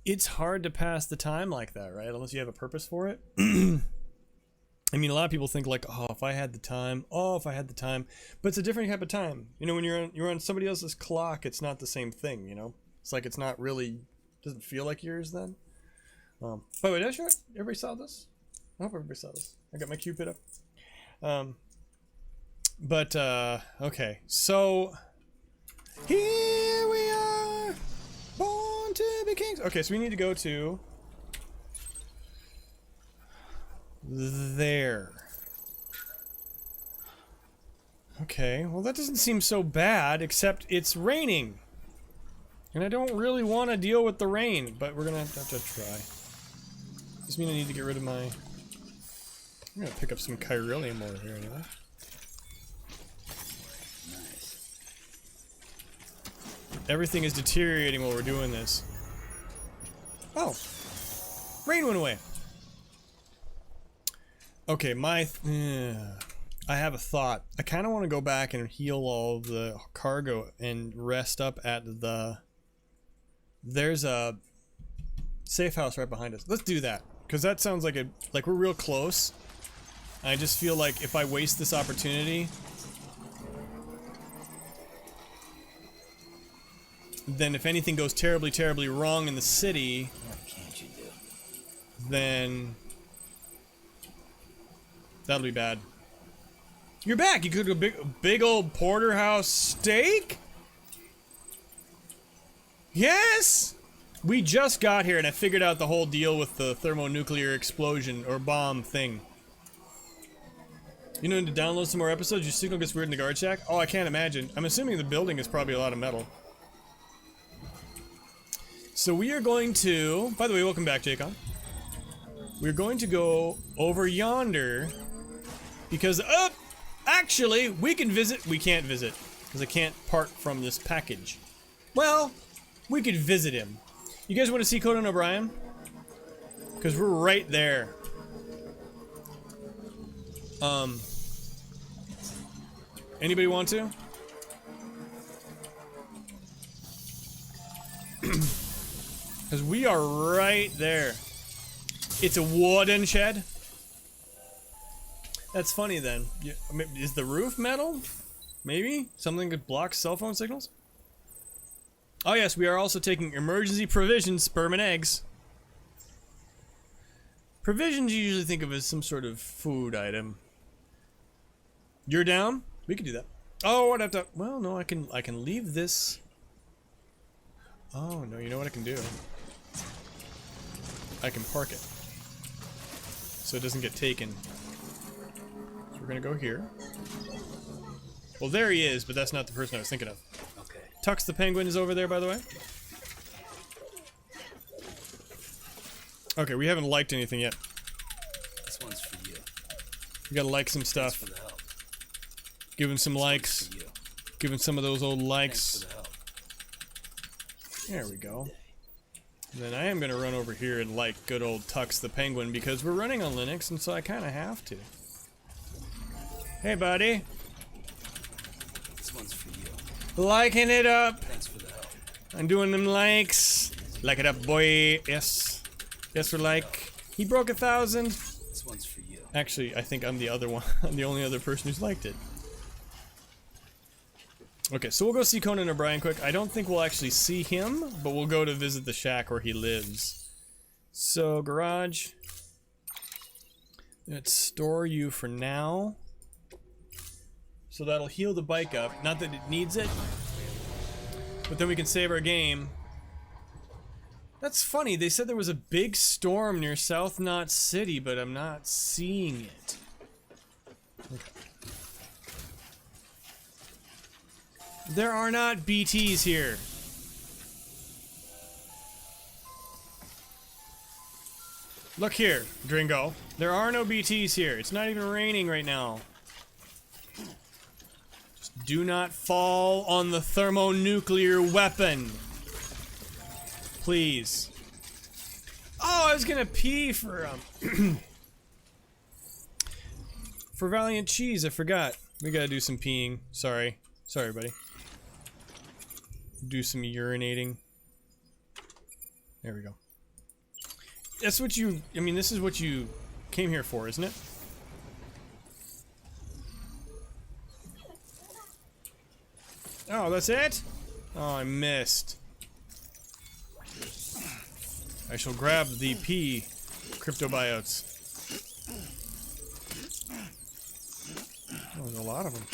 it's hard to pass the time like that, right? Unless you have a purpose for it. I mean, a lot of people think like, oh, if I had the time, but it's a different type of time. You know, when you're on somebody else's clock, it's not the same thing. You know, it's like it's not really doesn't feel like yours then. By the way, everybody saw this? I hope everybody saw this. I got my Cupid up. Okay, so here we are, born to be kings. Okay, so we need to go to there. Okay, well that doesn't seem so bad, except it's raining. And I don't really want to deal with the rain, but we're gonna have to try. Does mean I need to get rid of my... I'm gonna pick up some chiralium over here anyway. Nice. Everything is deteriorating while we're doing this. Oh! Rain went away! Okay, I have a thought. I kind of want to go back and heal all of the cargo and rest up at the... There's a safe house right behind us. Let's do that, because that sounds like we're real close. I just feel like if I waste this opportunity, then if anything goes terribly, terribly wrong in the city, What can't you do? then that'll be bad. You're back. You cooked a big old porterhouse steak? Yes! We just got here and I figured out the whole deal with the thermonuclear explosion or bomb thing. You know, to download some more episodes, your signal gets weird in the guard shack? Oh, I can't imagine. I'm assuming the building is probably a lot of metal. So we are going to... By the way, welcome back, Jacon. We're going to go over yonder because... actually, we can visit... We can't visit because I can't part from this package. Well, we could visit him. You guys want to see Conan O'Brien? Because we're right there. Anybody want to? Because we are right there. It's a wooden shed. That's funny then. Is the roof metal? Maybe? Something that blocks cell phone signals? Oh yes, we are also taking emergency provisions, sperm and eggs. Provisions you usually think of as some sort of food item. You're down? We could do that. Oh, I'd have to... Well, no, I can leave this... Oh, no, you know what I can do? I can park it. So it doesn't get taken. So we're gonna go here. Well, there he is, but that's not the person I was thinking of. Okay. Tux the penguin is over there, by the way. Okay, we haven't liked anything yet. This one's for you. We gotta like some Thanks stuff. for the help. Give him some likes. For you. Give him some of those old Thanks likes. for the help. There we go. And then I am gonna run over here and like good old Tux the penguin because we're running on Linux, and so I kind of have to. Hey, buddy. This one's for you. Liking it up. Thanks for the help. I'm doing them likes. Like it up, boy. Yes. Yes, we're like. He broke 1,000. This one's for you. Actually, I think I'm the other one. I'm the only other person who's liked it. Okay, so we'll go see Conan O'Brien quick. I don't think we'll actually see him, but we'll go to visit the shack where he lives. So, garage. Let's store you for now. So that'll heal the bike up. Not that it needs it. But then we can save our game. That's funny. They said there was a big storm near South Knot City, but I'm not seeing it. Okay. There are not BTs here. Look here, Dringo. There are no BTs here. It's not even raining right now. Just do not fall on the thermonuclear weapon. Please. Oh, I was gonna pee for for Valiant Cheese. I forgot. We gotta do some peeing. Sorry, buddy. Do some urinating. There we go. That's what you. I mean, this is what you came here for, isn't it? Oh, that's it? Oh, I missed. I shall grab the P cryptobiotes. Oh, there's a lot of them.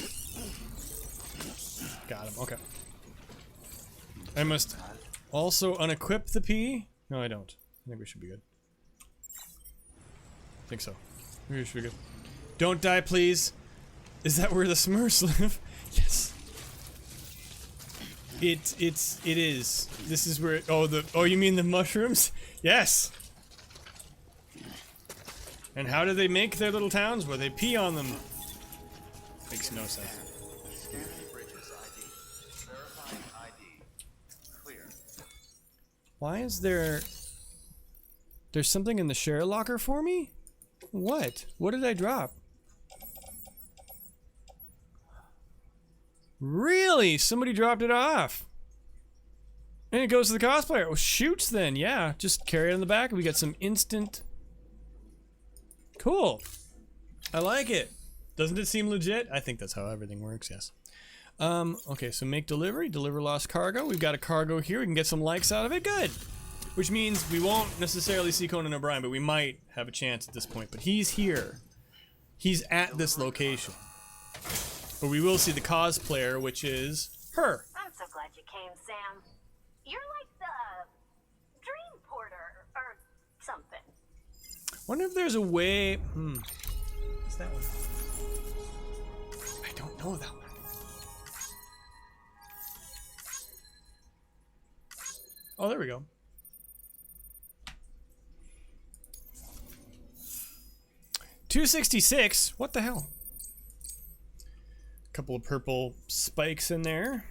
Got him, okay. I must also unequip the P? No, I don't. I think we should be good. I think so. Maybe we should be good. Don't die, please. Is that where the Smurfs live? Yes. It is. This is where, oh, you mean the mushrooms? Yes. And how do they make their little towns? Well, they pee on them. Makes no sense. Scanning bridges ID. Verifying ID. Clear. Why is there's something in the share locker for me? What? What did I drop? Really? Somebody dropped it off. And it goes to the cosplayer. Well, shoots then. Yeah, just carry it on the back and we get some instant. Cool. I like it. Doesn't it seem legit? I think that's how everything works, yes. Okay, so make delivery, deliver lost cargo. We've got a cargo here. We can get some likes out of it. Good. Which means we won't necessarily see Conan O'Brien, but we might have a chance at this point. But he's here. He's at this location. But we will see the cosplayer, which is her. I'm so glad you came, Sam. You're like the dream porter or something. Wonder if there's a way. What's that one? I don't know that one. Oh, there we go. $266. What the hell? Couple of purple spikes in there.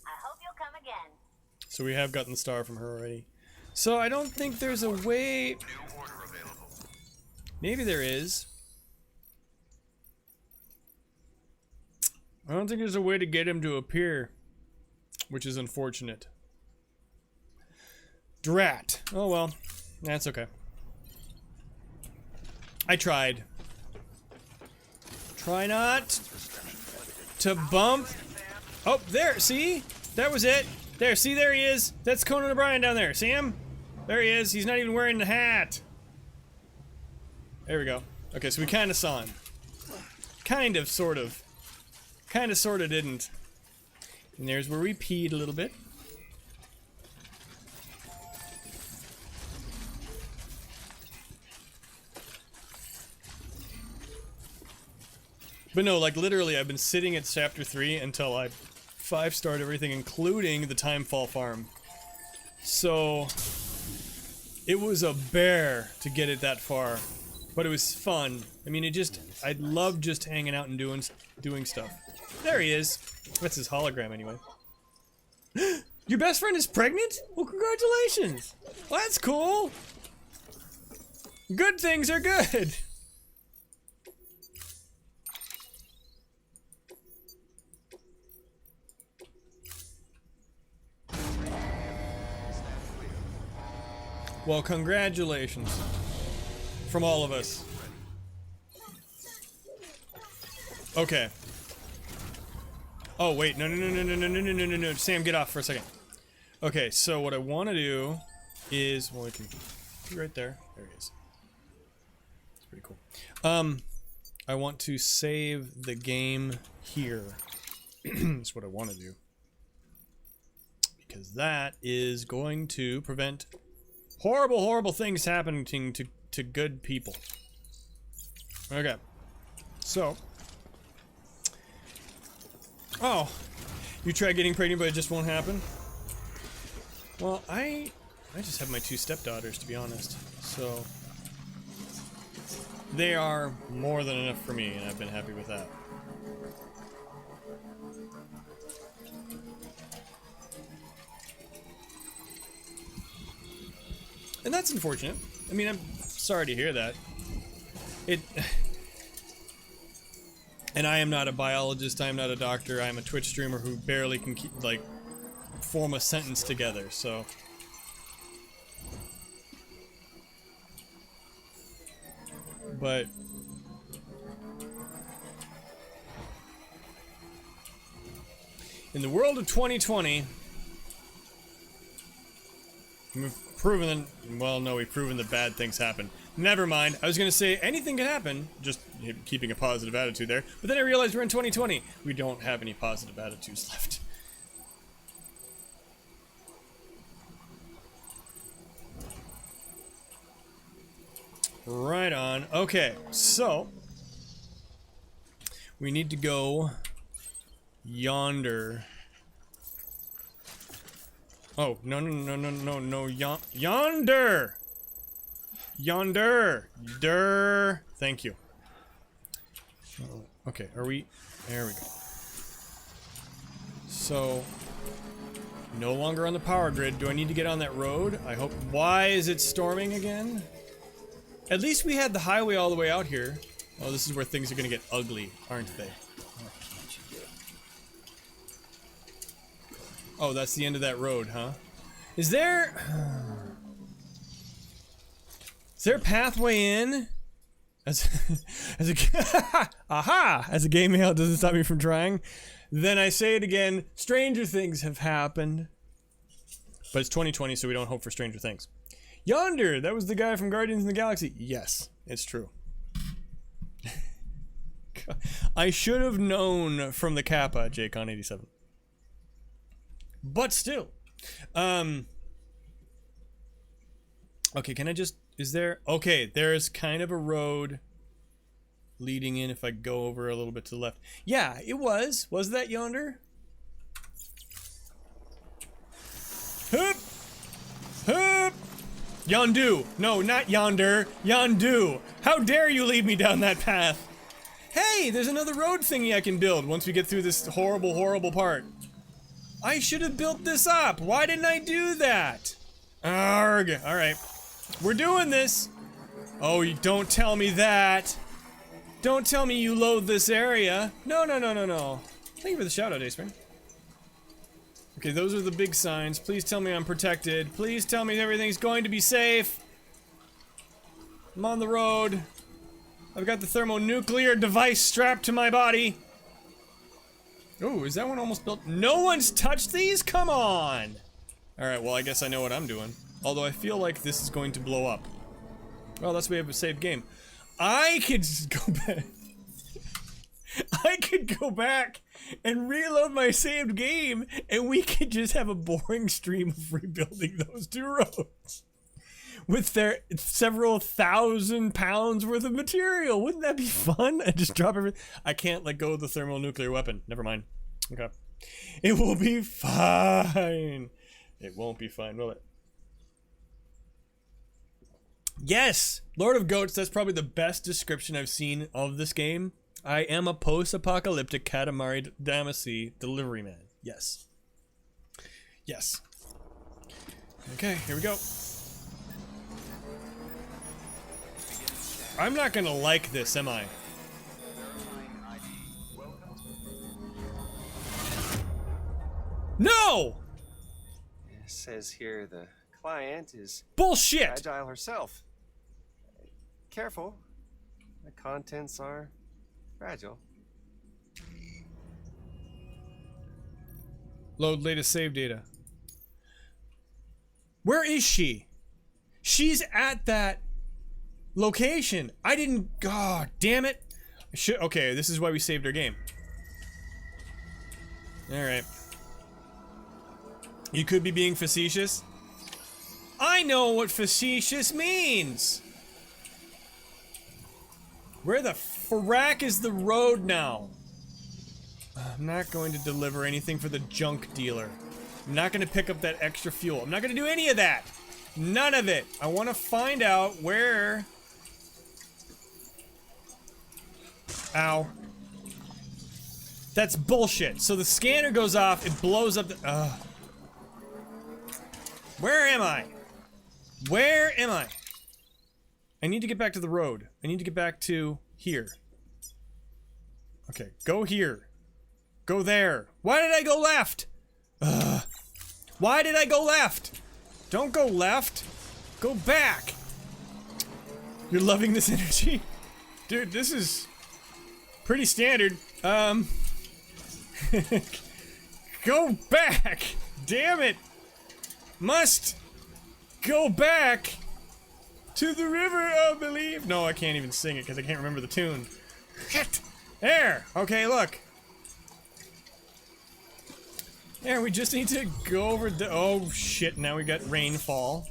I hope you'll come again. So we have gotten the star from her already. So I don't think there's a way. New order available. Maybe there is. I don't think there's a way to get him to appear, which is unfortunate. Drat. Oh well, that's okay. I tried. Try not to bump. Oh, there, see? That was it. There, see, there he is. That's Conan O'Brien down there. See him? There he is. He's not even wearing the hat. There we go. Okay, so we kind of saw him. Kind of, sort of. Kind of, sort of didn't. And there's where we peed a little bit. But no, like literally, I've been sitting at chapter 3 until I 5-starred everything, including the Timefall farm. So it was a bear to get it that far, but it was fun. I mean, I love just hanging out and doing stuff. There he is. That's his hologram anyway. Your best friend is pregnant? Well, congratulations. Well, that's cool. Good things are good. Well, congratulations from all of us. Okay. Oh, wait. No. Sam, get off for a second. Okay, so what I want to do is... Well, I can... Right there. There he is. It's pretty cool. I want to save the game here. That's what I want to do. Because that is going to prevent horrible, horrible things happening to good people. Okay. So... Oh, you try getting pregnant, but it just won't happen? Well, I just have my 2 stepdaughters, to be honest. So they are more than enough for me, and I've been happy with that. And that's unfortunate. I mean, I'm sorry to hear that. And I am not a biologist, I am not a doctor, I am a Twitch streamer who barely can keep, like, form a sentence together, so... But... in the world of 2020... we've proven that... Well, no, we've proven that bad things happen. Never mind. I was gonna say anything can happen, just keeping a positive attitude there. But then I realized we're in 2020. We don't have any positive attitudes left. Right on. Okay, so we need to go yonder. Oh, no, yonder! Yonder! Der! Thank you. Okay, are we... There we go. So... no longer on the power grid. Do I need to get on that road? I hope... Why is it storming again? At least we had the highway all the way out here. Oh, this is where things are gonna get ugly, aren't they? Oh, that's the end of that road, huh? Is there... Is there a pathway in? As a game mail doesn't stop me from trying. Then I say it again, stranger things have happened. But it's 2020, so we don't hope for stranger things. Yonder! That was the guy from Guardians of the Galaxy. Yes, it's true. I should have known from the Kappa, JCon87. But still. Okay, can I just... Is there... Okay, there's kind of a road leading in if I go over a little bit to the left. Yeah, it was. Was that yonder? Hup! Hup! Yondu! No, not yonder. Yondu! How dare you lead me down that path? Hey, there's another road thingy I can build once we get through this horrible, horrible part. I should have built this up. Why didn't I do that? Arg. Alright. We're doing this. Oh, you don't tell me that. Don't tell me you loathe this area. No. Thank you for the shout out, Ace Man. Okay, those are the big signs. Please tell me I'm protected. Please tell me everything's going to be safe. I'm on the road. I've got the thermonuclear device strapped to my body. Oh, is that one almost built? No one's touched these? Come on! Alright, well, I guess I know what I'm doing. Although I feel like this is going to blow up. Well, that's why we have a saved game. I could just go back. I could go back and reload my saved game, and we could just have a boring stream of rebuilding those 2 roads. with their several thousand pounds worth of material. Wouldn't that be fun? I just drop everything. I can't let go of the thermonuclear weapon. Never mind. Okay. It will be fine. It won't be fine, will it? Yes! Lord of Goats, that's probably the best description I've seen of this game. I am a post-apocalyptic Katamari Damacy delivery man. Yes. Yes. Okay, here we go. I'm not gonna like this, am I? No! It says here the client is Bullshit! Fragile herself. Careful. The contents are fragile. Load latest save data. Where is she? She's at that location. I didn't. God damn it. Okay, this is why we saved our game. Alright. You could be being facetious. I know what facetious means! Where the frack is the road now? I'm not going to deliver anything for the junk dealer. I'm not going to pick up that extra fuel. I'm not going to do any of that. None of it. I want to find out where... Ow. That's bullshit. So the scanner goes off, it blows up the... Where am I? Where am I? I need to get back to the road. I need to get back to here. Okay, go here. Go there. Why did I go left? Why did I go left? Don't go left. Go back. You're loving this energy? Dude, this is pretty standard. Go back. Damn it. Must go back to the river of belief. No, I can't even sing it because I can't remember the tune. Shit. There. Okay, look. There, we just need to go over the... Oh, shit, now we got rainfall.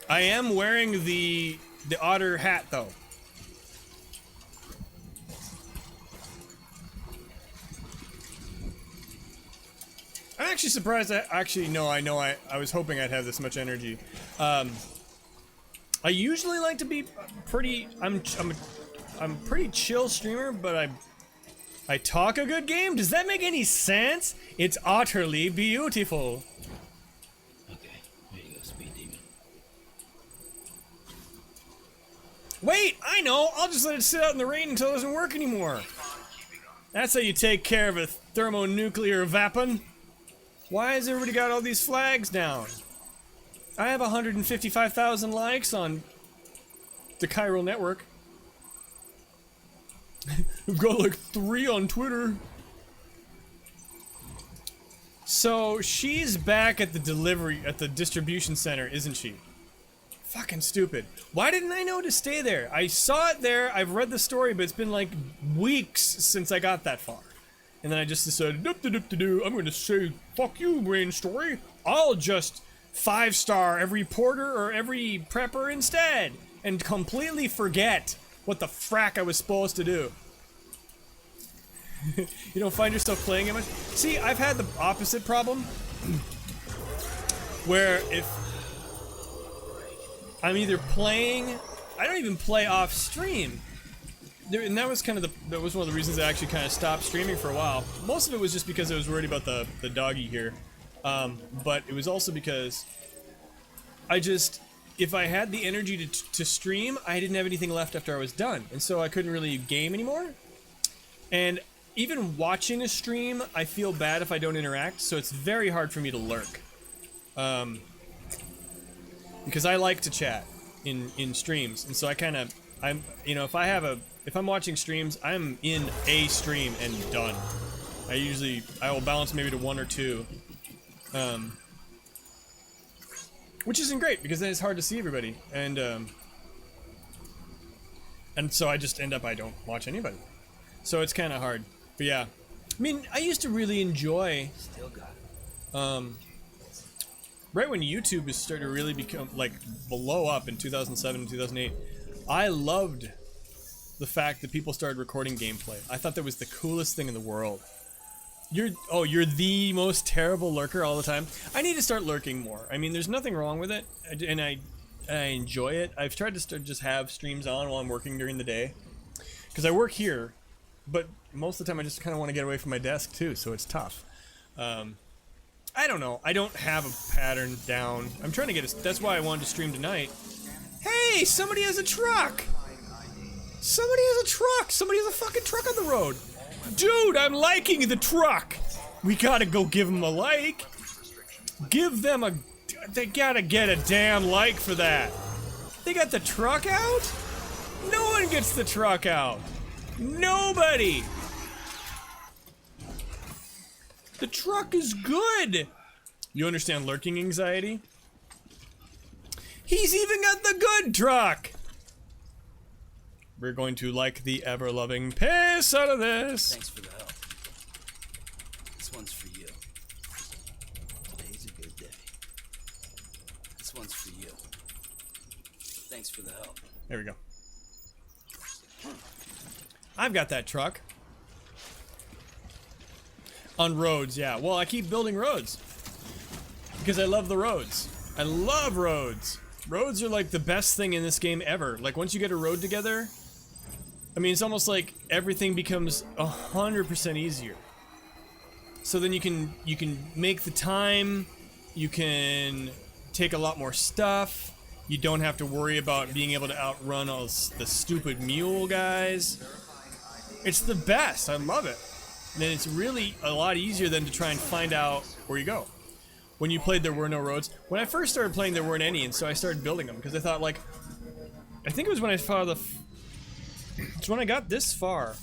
I am wearing the otter hat, though. I'm actually surprised. I was hoping I'd have this much energy. I usually like to be pretty. I'm pretty chill streamer, but I talk a good game. Does that make any sense? It's utterly beautiful. Okay, here you go, Speed Demon. Wait, I know. I'll just let it sit out in the rain until it doesn't work anymore. That's how you take care of a thermonuclear weapon. Why has everybody got all these flags down? I have 155,000 likes on the chiral network. We've got like 3 on Twitter. So she's back at the distribution center, isn't she? Fucking stupid. Why didn't I know to stay there? I saw it there, I've read the story, but it's been like weeks since I got that far. And then I just decided, I'm gonna say, fuck you, brain story. I'll just 5-star every porter or every prepper instead. And completely forget what the frack I was supposed to do. You don't find yourself playing it much? See, I've had the opposite problem. Where if I'm either playing... I don't even play off stream. And that was kind of that was one of the reasons I actually kind of stopped streaming for a while. Most of it was just because I was worried about the doggy here. But it was also because if I had the energy to stream, I didn't have anything left after I was done. And so I couldn't really game anymore. And even watching a stream, I feel bad if I don't interact, so it's very hard for me to lurk. Because I like to chat in streams, and so if I'm watching streams, I'm in a stream and done. I will balance maybe to 1 or 2. Which isn't great, because then it's hard to see everybody, and so I just end up, I don't watch anybody. So it's kind of hard, but yeah. I mean, I used to really enjoy, right when YouTube is starting to really become, like, blow up in 2007 and 2008, I loved the fact that people started recording gameplay. I thought that was the coolest thing in the world. You're the most terrible lurker all the time. I need to start lurking more. I mean, there's nothing wrong with it, and I enjoy it. I've tried to just have streams on while I'm working during the day, because I work here, but most of the time I just kind of want to get away from my desk too, so it's tough. I don't know. I don't have a pattern down. I'm trying to get a... That's why I wanted to stream tonight. Hey, somebody has a truck! Somebody has a truck! Somebody has a fucking truck on the road! Dude, I'm liking the truck! We gotta go give them a like. Give them a... They gotta get a damn like for that. They got the truck out? No one gets the truck out. Nobody! The truck is good! You understand lurking anxiety? He's even got the good truck! We're going to like the ever-loving piss out of this. Thanks for the help. This one's for you. Today's a good day. This one's for you. Thanks for the help. There we go. I've got that truck. On roads, yeah. Well, I keep building roads. Because I love the roads. I love roads. Roads are like the best thing in this game ever. Like, once you get a road together, I mean, it's almost like everything becomes 100% easier. So then you can make the time, you can take a lot more stuff, you don't have to worry about being able to outrun all the stupid mule guys. It's the best, I love it. And then it's really a lot easier than to try and find out where you go. When you played, there were no roads. When I first started playing, there weren't any, and so I started building them, because I thought, like, I think it was when I saw it's when I got this far.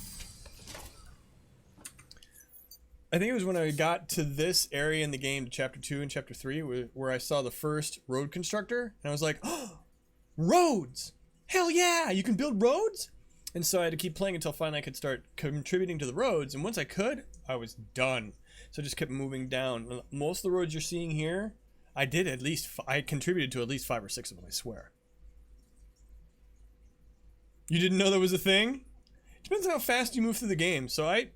I think it was when I got to this area in the game, to Chapter 2 and Chapter 3, where I saw the first road constructor, and I was like, oh, roads! Hell yeah, you can build roads? And so I had to keep playing until finally I could start contributing to the roads, and once I could, I was done. So I just kept moving down. Most of the roads you're seeing here, I contributed to at least 5 or 6 of them, I swear. You didn't know that was a thing? Depends on how fast you move through the game. So I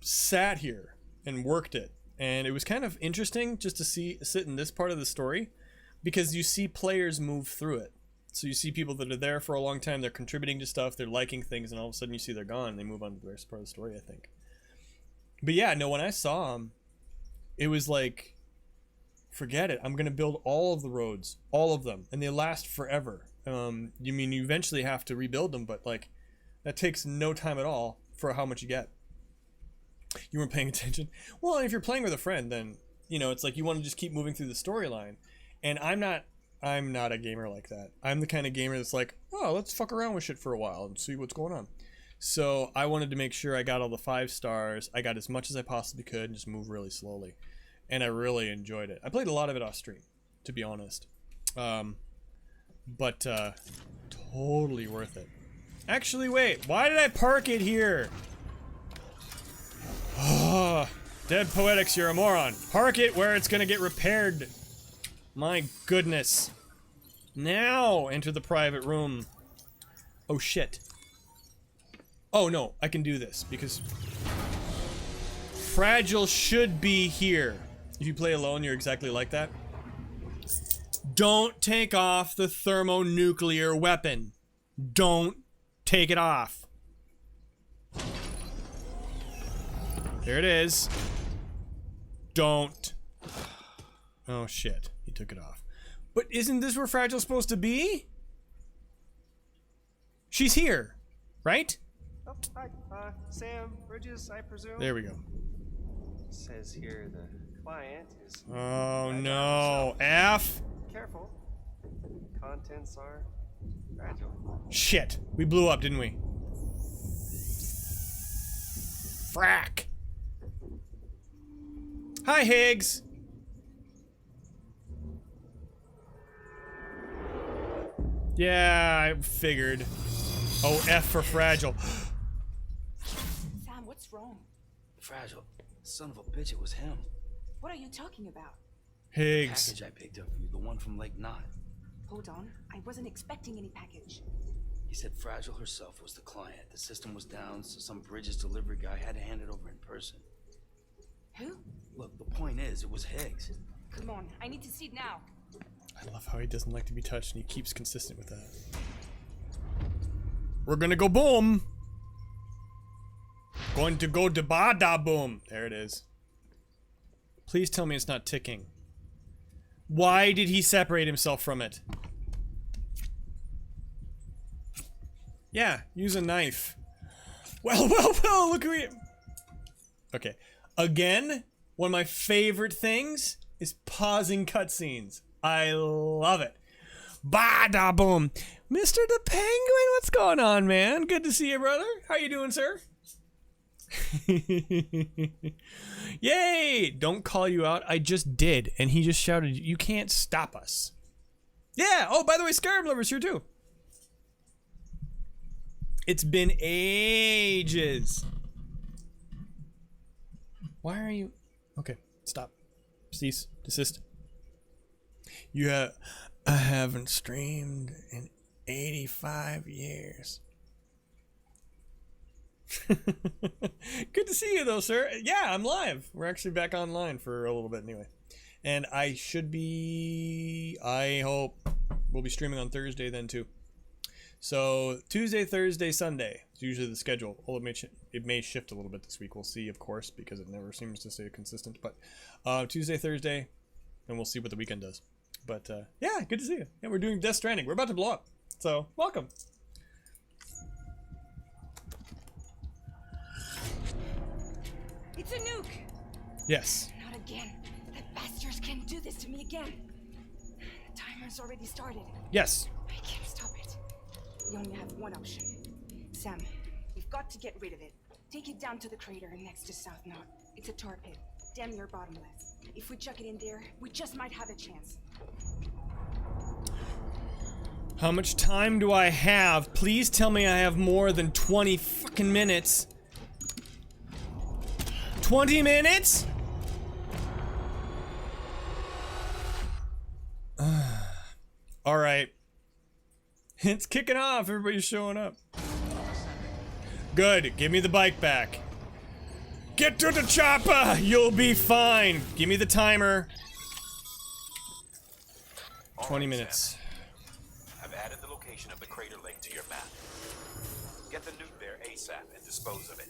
sat here and worked it. And it was kind of interesting just to sit in this part of the story, because you see players move through it. So you see people that are there for a long time, they're contributing to stuff, they're liking things, and all of a sudden you see they're gone and they move on to the rest part of the story, I think. But yeah, no, when I saw them, it was like, forget it. I'm going to build all of the roads, all of them, and they last forever. You mean you eventually have to rebuild them, but like, that takes no time at all for how much you get. You weren't paying attention. Well, if you're playing with a friend, then, you know, it's like you want to just keep moving through the storyline. And I'm not a gamer like that. I'm the kind of gamer that's like, oh, let's fuck around with shit for a while and see what's going on. So I wanted to make sure I got all the 5 stars. I got as much as I possibly could and just move really slowly. And I really enjoyed it. I played a lot of it off stream, to be honest. But totally worth it. Actually, wait. Why did I park it here? Oh, Dead Poetics, you're a moron. Park it where it's gonna get repaired. My goodness. Now, enter the private room. Oh, shit. Oh, no, I can do this, because Fragile should be here. If you play alone, you're exactly like that. Don't take off the thermonuclear weapon. Don't take it off. There it is. Don't. Oh, shit. He took it off. But isn't this where Fragile's supposed to be? She's here, right? Oh, hi. Sam Bridges, I presume? There we go. It says here the client is... Oh, no. F? Careful. Contents are fragile. Shit. We blew up, didn't we? Frack. Hi, Higgs. Yeah, I figured. Oh, F for fragile. Sam, what's wrong? Fragile. Son of a bitch, it was him. What are you talking about? Higgs. Package I picked up for you, the one from Lake Knot. Hold on, I wasn't expecting any package. He said Fragile herself was the client. The system was down, so some Bridges delivery guy had to hand it over in person. Who? Look, the point is, it was Higgs. Come on, I need to see it now. I love how he doesn't like to be touched and he keeps consistent with that. We're gonna go boom. Going to go da ba da boom. There it is. Please tell me it's not ticking. Why did he separate himself from it? Yeah, use a knife. Well, look at me. Okay. Again, one of my favorite things is pausing cutscenes. I love it. Ba-da boom. Mr. the Penguin, what's going on, man? Good to see you, brother. How you doing, sir? Yay! Don't call you out. I just did, and he just shouted, "You can't stop us." Yeah! Oh, by the way, Skyrim Lover's here, too. It's been ages. Why are you... Okay, stop. Cease. Desist. I haven't streamed in 85 years. Good to see you, though, sir. Yeah, I'm live. We're actually back online for a little bit anyway. And I should be... I hope we'll be streaming on Thursday then, too. So Tuesday, Thursday, Sunday is usually the schedule. Well, it may shift a little bit this week. We'll see, of course, because it never seems to stay consistent. But Tuesday, Thursday, and we'll see what the weekend does. But yeah, good to see you. Yeah, we're doing Death Stranding. We're about to blow up. So welcome. It's a nuke! Yes. Not again. That bastards can't do this to me again. The timer's already started. Yes. I can't stop it. We only have one option. Sam, we've got to get rid of it. Take it down to the crater next to South Knot. It's a tar pit, damn near bottomless. If we chuck it in there, we just might have a chance. How much time do I have? Please tell me I have more than 20 fucking minutes. 20 minutes? Alright. It's kicking off. Everybody's showing up. Good. Give me the bike back. Get to the chopper! You'll be fine. Give me the timer. 20 minutes. I've added the location of the crater lake to your map. Get the nuke there ASAP and dispose of it.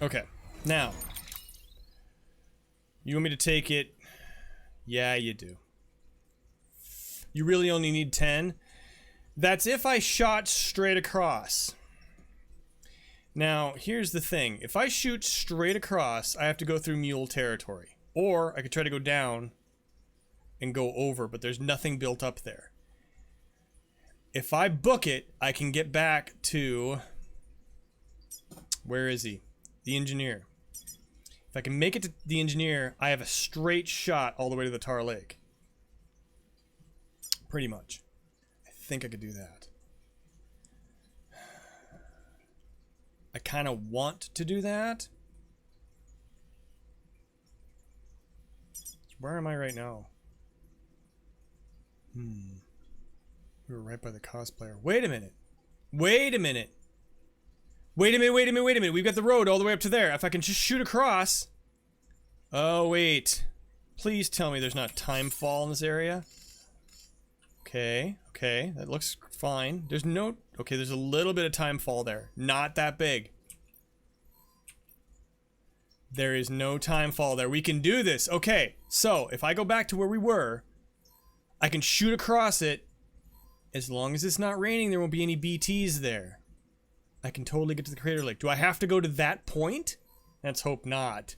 Okay. Now. You want me to take it? Yeah, you do. You really only need 10? That's if I shot straight across. Now, here's the thing. If I shoot straight across, I have to go through mule territory. Or I could try to go down and go over, but there's nothing built up there. If I book it, I can get back to... Where is he? The engineer. If I can make it to the engineer, I have a straight shot all the way to the Tar Lake. Pretty much. I think I could do that. I kind of want to do that. Where am I right now? We were right by the cosplayer. Wait a minute. Wait a minute. Wait a minute, wait a minute, wait a minute. We've got the road all the way up to there. If I can just shoot across. Oh, wait. Please tell me there's not time fall in this area. Okay, okay. That looks fine. There's no... Okay, there's a little bit of time fall there. Not that big. There is no time fall there. We can do this. Okay, so if I go back to where we were, I can shoot across it. As long as it's not raining, there won't be any BTs there. I can totally get to the crater lake. Do I have to go to that point? Let's hope not.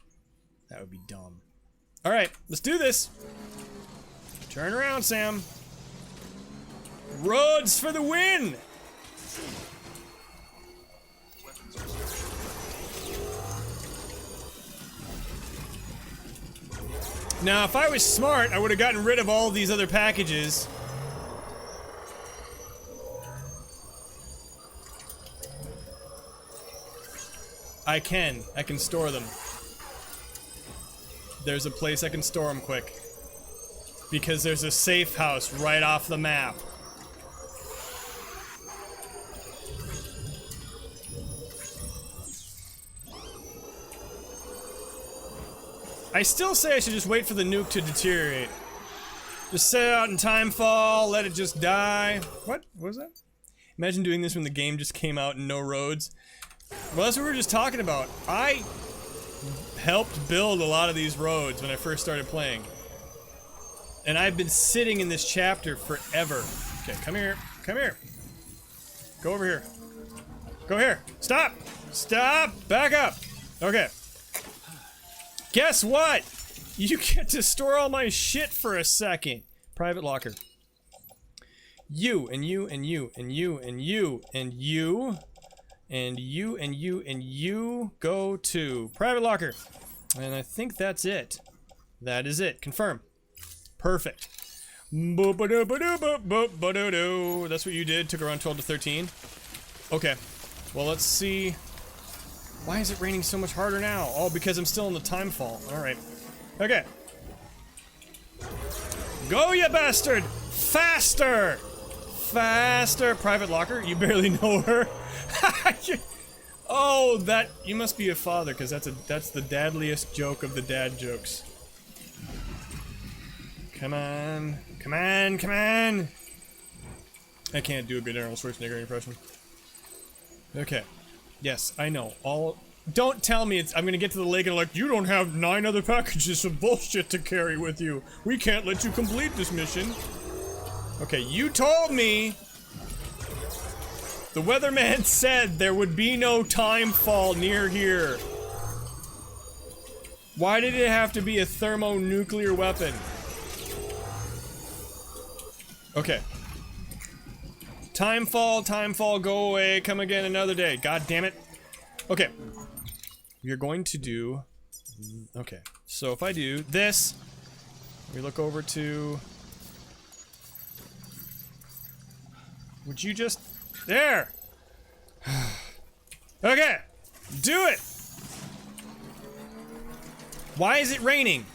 That would be dumb. Alright, let's do this. Turn around, Sam. Roads for the win! Now, if I was smart, I would have gotten rid of all these other packages. I can store them. there's a place I can store them quick. Because there's a safe house right off the map. I still say I should just wait for the nuke to deteriorate. Just set it out in timefall, let it just die. What was that? Imagine doing this when the game just came out and no roads. Well, that's what we were just talking about. I helped build a lot of these roads when I first started playing. And I've been sitting in this chapter forever. Okay, come here. Come here. Go over here. Go here. Stop! Stop! Back up! Okay. Guess what? You get to store all my shit for a second. Private locker. You, and you, and you, and you, and you, and you, and you, and you, and you go to private locker. And I think that's it. That is it. Confirm. Perfect. That's what you did. Took around 12 to 13. Okay. Well, let's see. Why is it raining so much harder now? Oh, because I'm still in the time fall. Alright. Okay. Go, you bastard! Faster! Faster! Private locker? You barely know her. Oh, that... You must be a father, because that's the dadliest joke of the dad jokes. Come on. Come on, come on! I can't do a good Arnold Schwarzenegger impression. Okay. Yes, I know. Don't tell me I'm gonna get to the lake and like, you don't have 9 other packages of bullshit to carry with you. We can't let you complete this mission. Okay, you told me the weatherman said there would be no time fall near here. Why did it have to be a thermonuclear weapon? Okay. Time fall, go away, come again another day. God damn it. Okay. You're going to do... Okay. So if I do this, we look over to... Would you just... There! Okay! Do it! Why is it raining?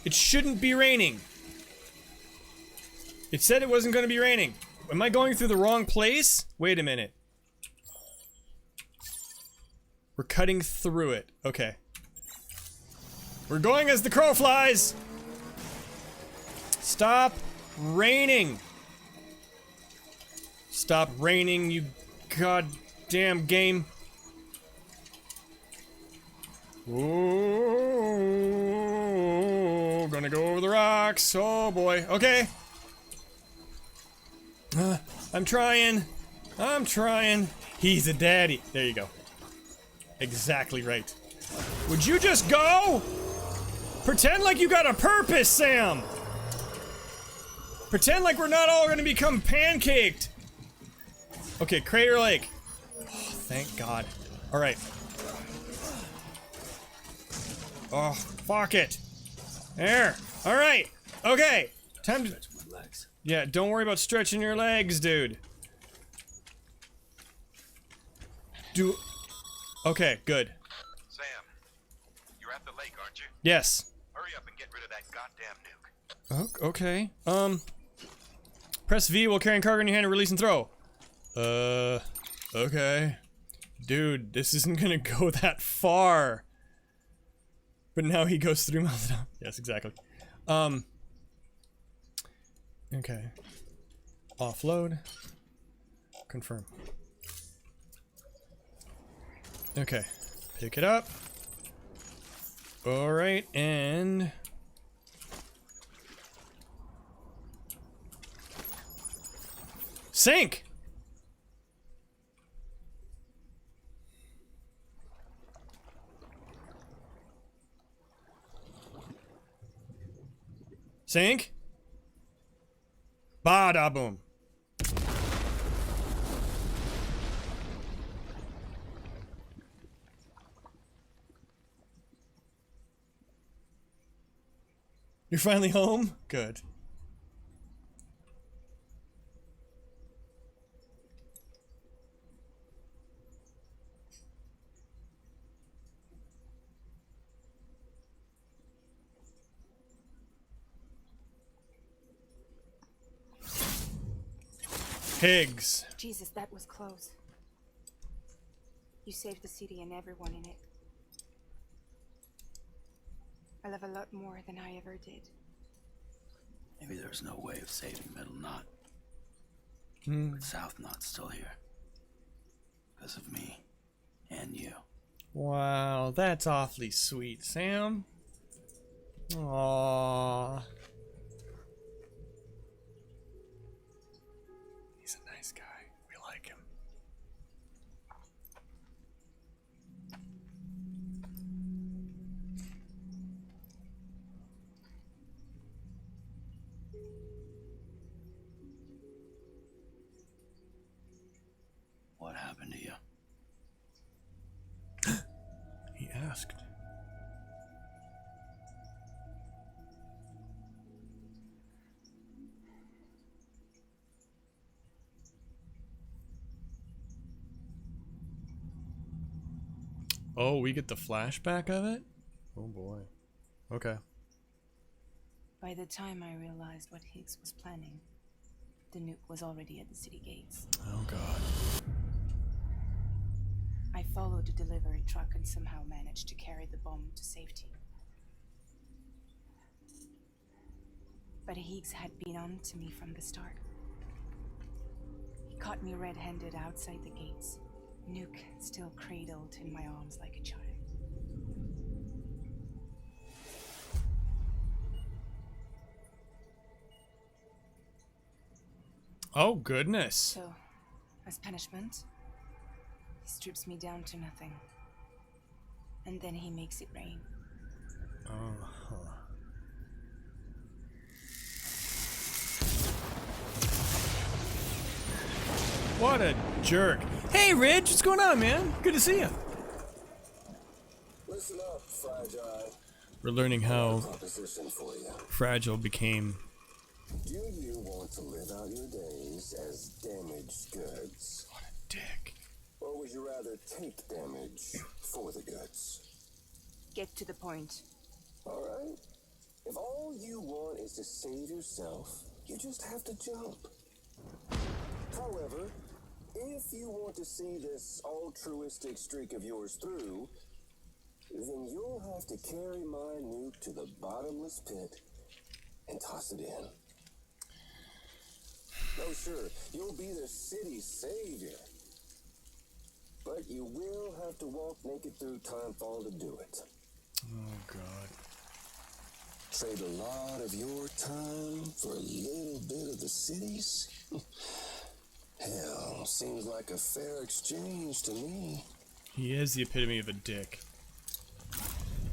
It shouldn't be raining. It said it wasn't going to be raining. Am I going through the wrong place? Wait a minute. We're cutting through it. Okay. We're going as the crow flies! Stop raining! Stop raining, you goddamn game. Ooh, gonna go over the rocks. Oh boy. Okay. I'm trying. I'm trying. He's a daddy. There you go. Exactly right. Would you just go? Pretend like you got a purpose, Sam. Pretend like we're not all gonna become pancaked. Okay, Crater Lake. Oh, thank God. Alright. Oh, fuck it. There. Alright. Okay. Time to... Yeah, don't worry about stretching your legs, dude. Okay, good. Sam, you're at the lake, aren't you? Yes. Hurry up and get rid of that goddamn nuke. Okay. Press V while carrying cargo in your hand and release and throw. Okay. Dude, this isn't gonna go that far. But now he goes 3 miles an hour. Yes, exactly. Okay. Offload. Confirm. Okay. Pick it up. Alright, and... Sink! Sink? Bada boom. You're finally home? Good. Higgs. Jesus, that was close. You saved the city and everyone in it. I love a lot more than I ever did. Maybe there's no way of saving Middle Knot. But South Knot's still here. Because of me. And you. Wow, that's awfully sweet, Sam. Aww. He's a nice guy. We like him. What happened to you? He asked. Oh, we get the flashback of it? Oh boy. Okay. By the time I realized what Higgs was planning, the nuke was already at the city gates. Oh god. I followed the delivery truck and somehow managed to carry the bomb to safety. But Higgs had been on to me from the start. He caught me red-handed outside the gates, nuke still cradled in my arms like a child. Oh goodness. So, as punishment, he strips me down to nothing. And then he makes it rain. Uh-huh. What a jerk. Hey, Ridge, what's going on, man? Good to see you. Listen up, Fragile. We're learning how Proposition for you. fragile became. Do you want to live out your days as damaged goods? What a dick. Or would you rather take damage for the goods? Get to the point. Alright. If all you want is to save yourself, you just have to jump. However, if you want to see this altruistic streak of yours through, then you'll have to carry my nuke to the bottomless pit and toss it in. Oh, sure, you'll be the city's savior. But you will have to walk naked through Timefall to do it. Oh, God. Trade a lot of your time for a little bit of the city's? Hell, seems like a fair exchange to me. He is the epitome of a dick.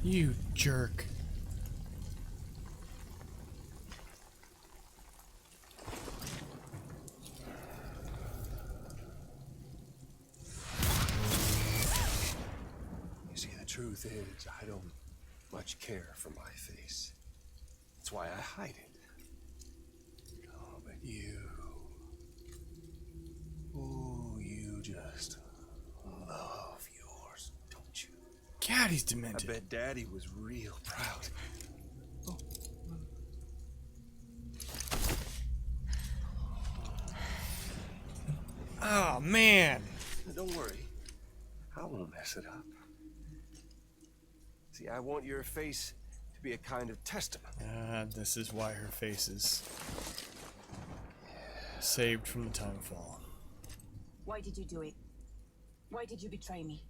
You jerk. You see, the truth is, I don't much care for my face. That's why I hide it. Oh, but you... Oh, you just love yours, don't you? God, he's demented. I bet Daddy was real proud. Oh. Oh, man. Don't worry. I won't mess it up. See, I want your face to be a kind of testament. This is why her face is saved from the Timefall. Why did you do it? Why did you betray me?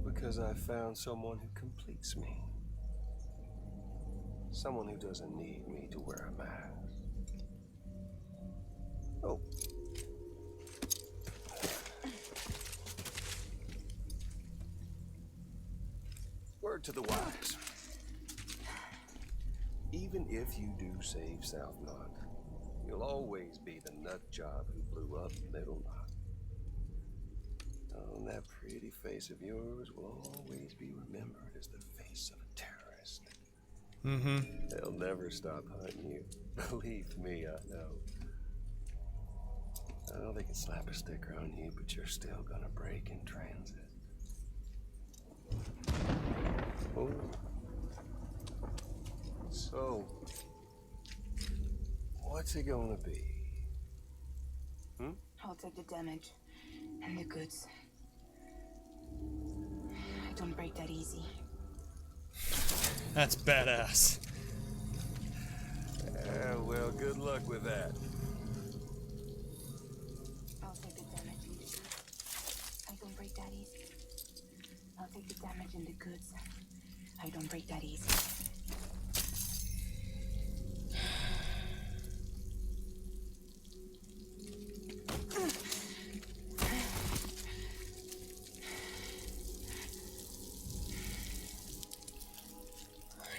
Because I found someone who completes me. Someone who doesn't need me to wear a mask. Oh. Word to the wise. Even if you do save South Knot, you'll always be the nut job who blew up Middle Knot. Oh, that pretty face of yours will always be remembered as the face of a terrorist. Mm-hmm. They'll never stop hunting you. Believe me, I know. I know they can slap a sticker on you, but you're still gonna break in transit. Oh. So, what's it gonna be? take the damage and the goods. I don't break that easy. That's badass. Well, good luck with that. I'll take the damage and the goods. I don't break that easy. I'll take the damage and the goods. I don't break that easy.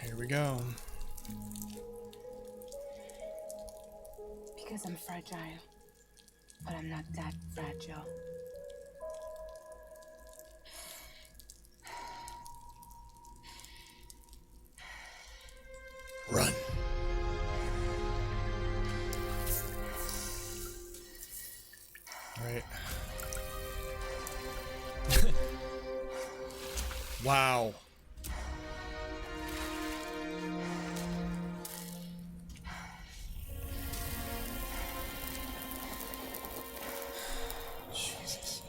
Here we go. Because I'm fragile. But I'm not that fragile. Run. All right. Wow. Jesus.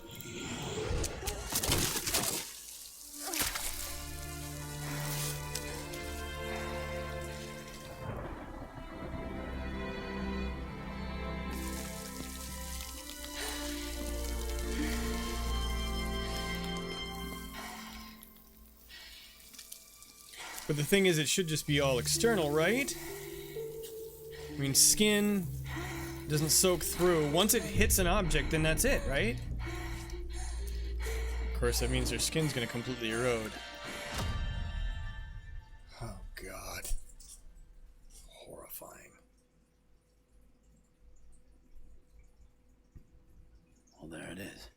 But the thing is, it should just be all external, right? I mean, skin doesn't soak through. Once it hits an object, then that's it, right? Of course, that means their skin's gonna completely erode. Oh, God. Horrifying. Well, there it is.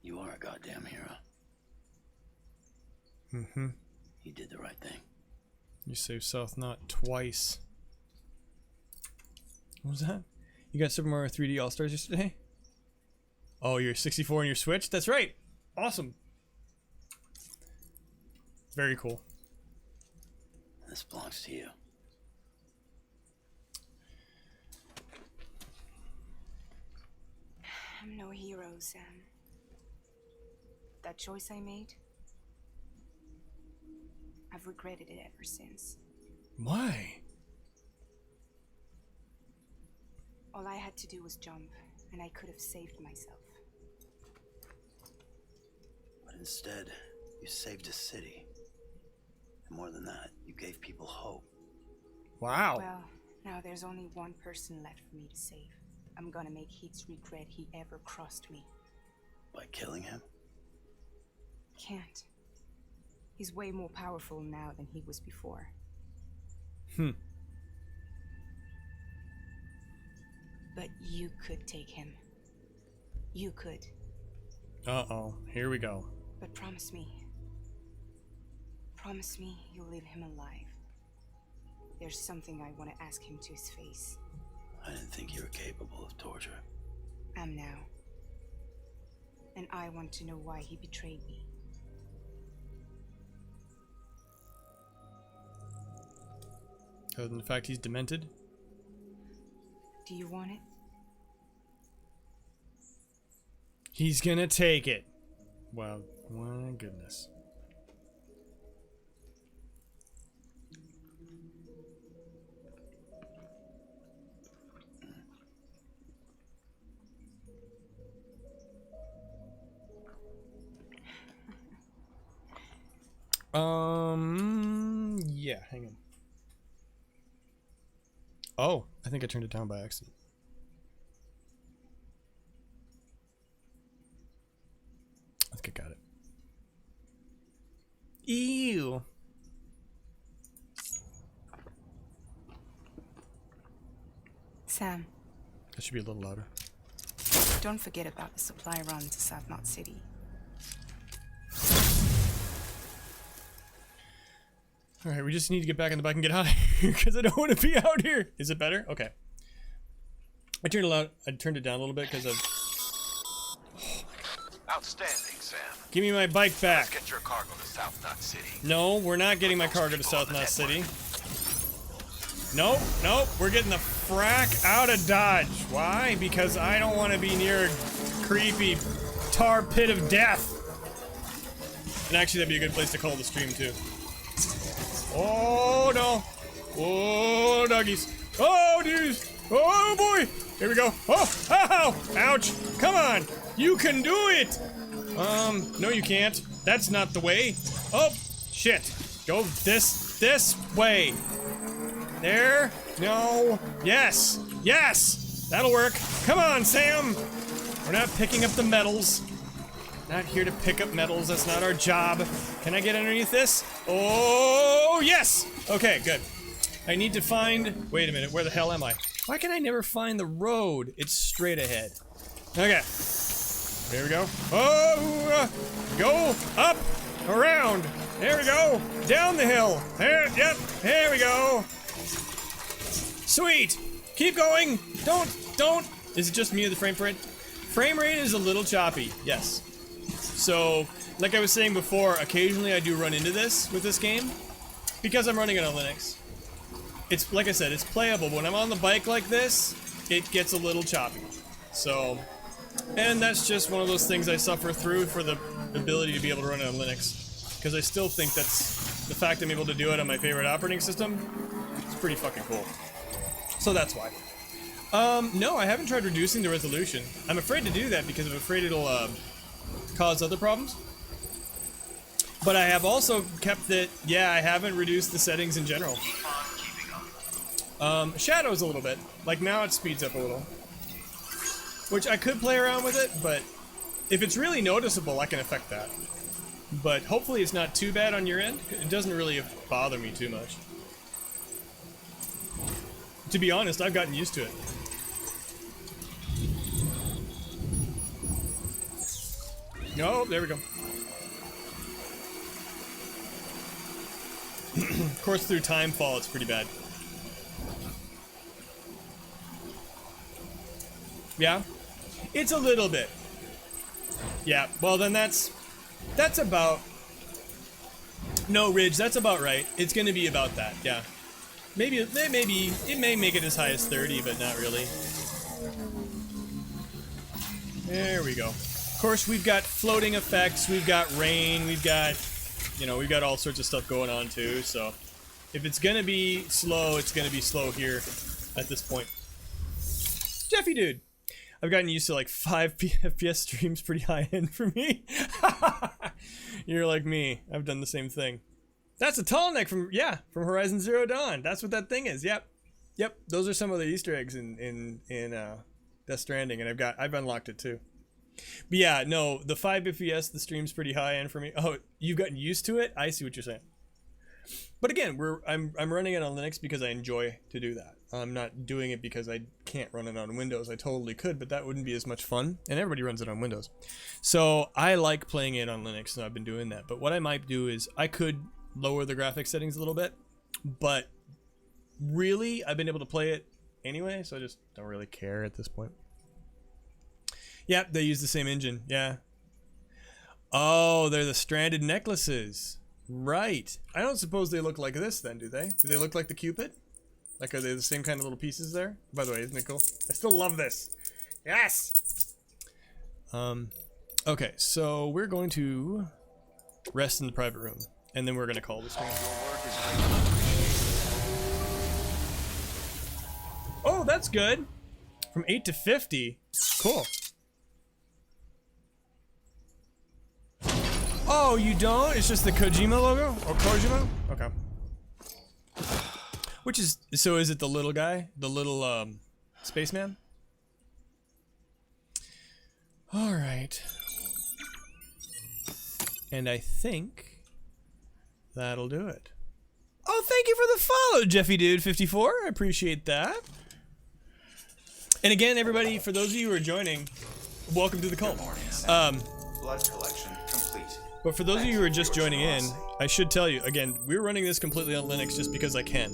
You are a goddamn hero. Mm-hmm. You did the right thing. You saved South Knot twice. What was that? You got Super Mario 3D All-Stars yesterday? Oh, you're 64 on your Switch? That's right! Awesome. Very cool. This belongs to you. I'm no hero, Sam. That choice I made, I've regretted it ever since. Why? All I had to do was jump, and I could have saved myself. But instead, you saved a city. And more than that, you gave people hope. Wow. Well, now there's only one person left for me to save. I'm gonna make Heats regret he ever crossed me. By killing him? Can't. He's way more powerful now than he was before. But you could take him. You could. Uh-oh. Here we go. But promise me. Promise me you'll leave him alive. There's something I want to ask him to his face. I didn't think you were capable of torture. I'm now. And I want to know why he betrayed me. Other than the fact he's demented? Do you want it? He's gonna take it. Wow. My goodness. Yeah, hang on. Oh, I think I turned it down by accident. I think I got it. Ew. Sam, That should be a little louder. don't forget about the supply run to South Knot City. Alright, we just need to get back in the bike and get out of here because I don't want to be out here. Is it better? Okay. I turned it down a little bit because of... Outstanding, Sam. Give me my bike back. Let's get your cargo to South Knot City. No, we're not getting my cargo to South Knot City. Nope, nope, we're getting the frack out of Dodge. Why? Because I don't want to be near a creepy tar pit of death. And actually, that'd be a good place to call the stream, too. Oh, no. Oh, doggies. Oh, dudes. Oh, boy. Here we go. Oh, ow, ouch. Come on. You can do it. No, you can't. That's not the way. Oh, shit. Go this way. There. No. Yes. Yes. That'll work. Come on, Sam. We're not picking up the medals. Not here to pick up medals. That's not our job. Can I get underneath this? Oh, yes. Okay, good. I need to find... Wait a minute. Where the hell am I? Why can I never find the road? It's straight ahead. Okay. Here we go. Oh, go up, around. There we go. Down the hill. There, yep. There we go. Sweet. Keep going. Don't. Is it just me or the frame rate? Frame rate is a little choppy. Yes. So, like I was saying before, occasionally I do run into this with this game because I'm running it on Linux. It's, like I said, it's playable, but when I'm on the bike like this, it gets a little choppy. So, and that's just one of those things I suffer through for the ability to be able to run it on Linux. Because I still think that's, the fact I'm able to do it on my favorite operating system, it's pretty fucking cool. So that's why. No, I haven't tried reducing the resolution. I'm afraid to do that because I'm afraid it'll, cause other problems. But I have also kept it, yeah, I haven't reduced the settings in general. Shadows a little bit. Like now it speeds up a little. Which I could play around with it, but if it's really noticeable, I can affect that. But hopefully it's not too bad on your end. It doesn't really bother me too much. To be honest, I've gotten used to it. Oh, there we go. Of course, through Timefall, it's pretty bad. Yeah? It's a little bit. Yeah, well then that's about... No, Ridge, that's about right. It's gonna be about that, yeah. Maybe, it may make it as high as 30, but not really. There we go. Of course, we've got floating effects, we've got rain, we've got, you know, we've got all sorts of stuff going on too, so if it's gonna be slow, it's gonna be slow here at this point. Jeffy dude, I've gotten used to like 5 FPS streams pretty high end for me. You're like me, I've done the same thing. That's a tall neck from, yeah, from Horizon Zero Dawn. That's what that thing is, yep. Yep, those are some of the Easter eggs in Death Stranding, and I've unlocked it too. But yeah, no, the 5 FPS, the stream's pretty high end for me. Oh, you've gotten used to it? I see what you're saying. But again, I'm running it on Linux because I enjoy to do that. I'm not doing it because I can't run it on Windows. I totally could, but that wouldn't be as much fun. And everybody runs it on Windows. So I like playing it on Linux, and I've been doing that. But what I might do is I could lower the graphics settings a little bit, but really, I've been able to play it anyway, so I just don't really care at this point. Yep, they use the same engine, yeah. Oh, they're the stranded necklaces. Right. I don't suppose they look like this then, do they? Do they look like the Cupid? Like, are they the same kind of little pieces there? By the way, isn't it cool? I still love this. Yes! Okay, so we're going to rest in the private room, and then we're going to call this one. Oh, that's good. From 8 to 50. Cool. Oh, you don't? It's just the Kojima logo? Or Kojima? Okay. Which is, so is it the little guy? The little, spaceman? Alright. And I think that'll do it. Oh, thank you for the follow, Jeffy Dude 54. I appreciate that. And again, everybody, for those of you who are joining, welcome to the cult. Blood collection complete. But for those of you who are just joining in, I should tell you, again, we're running this completely on Linux just because I can.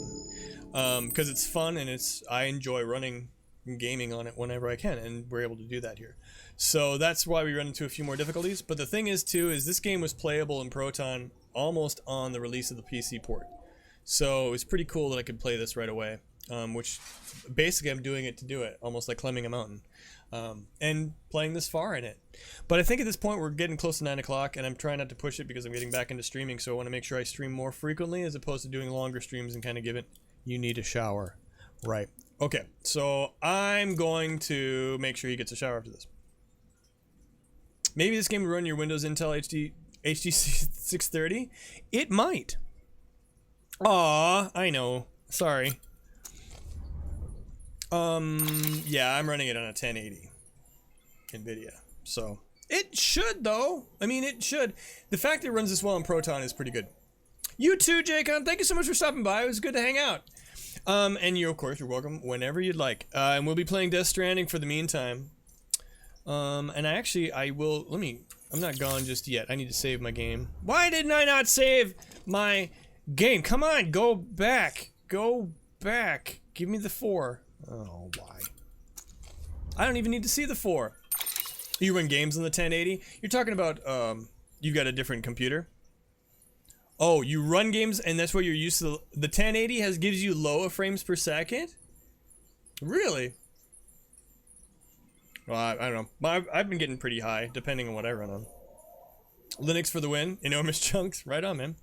Because it's fun and I enjoy running gaming on it whenever I can, and we're able to do that here. So that's why we run into a few more difficulties. But the thing is, too, is this game was playable in Proton almost on the release of the PC port. So it's pretty cool that I could play this right away. which basically I'm doing it to do it, almost like climbing a mountain, and playing this far in it. But I think at this point we're getting close to 9 o'clock, and I'm trying not to push it because I'm getting back into streaming, so I want to make sure I stream more frequently as opposed to doing longer streams and kind of give it, you need a shower. Right. Okay, so I'm going to make sure he gets a shower after this. Maybe this game will run your Windows Intel HD 630? It might. Aw, I know. Sorry. Yeah, I'm running it on a 1080 NVIDIA. So, it should though. I mean, it should. The fact that it runs this well on Proton is pretty good. You too, Jaycon. Thank you so much for stopping by. It was good to hang out. And you, of course, you're welcome whenever you'd like. And we'll be playing Death Stranding for the meantime. And I will, I'm not gone just yet. I need to save my game. Why didn't I not save my game? Come on, go back. Go back. Give me the 4. Oh, why? I don't even need to see the 4. You run games on the 1080? You're talking about, you've got a different computer? Oh, you run games and that's what you're used to. The 1080 gives you lower frames per second? Really? Well, I don't know. I've been getting pretty high, depending on what I run on. Linux for the win. Enormous chunks. Right on, man.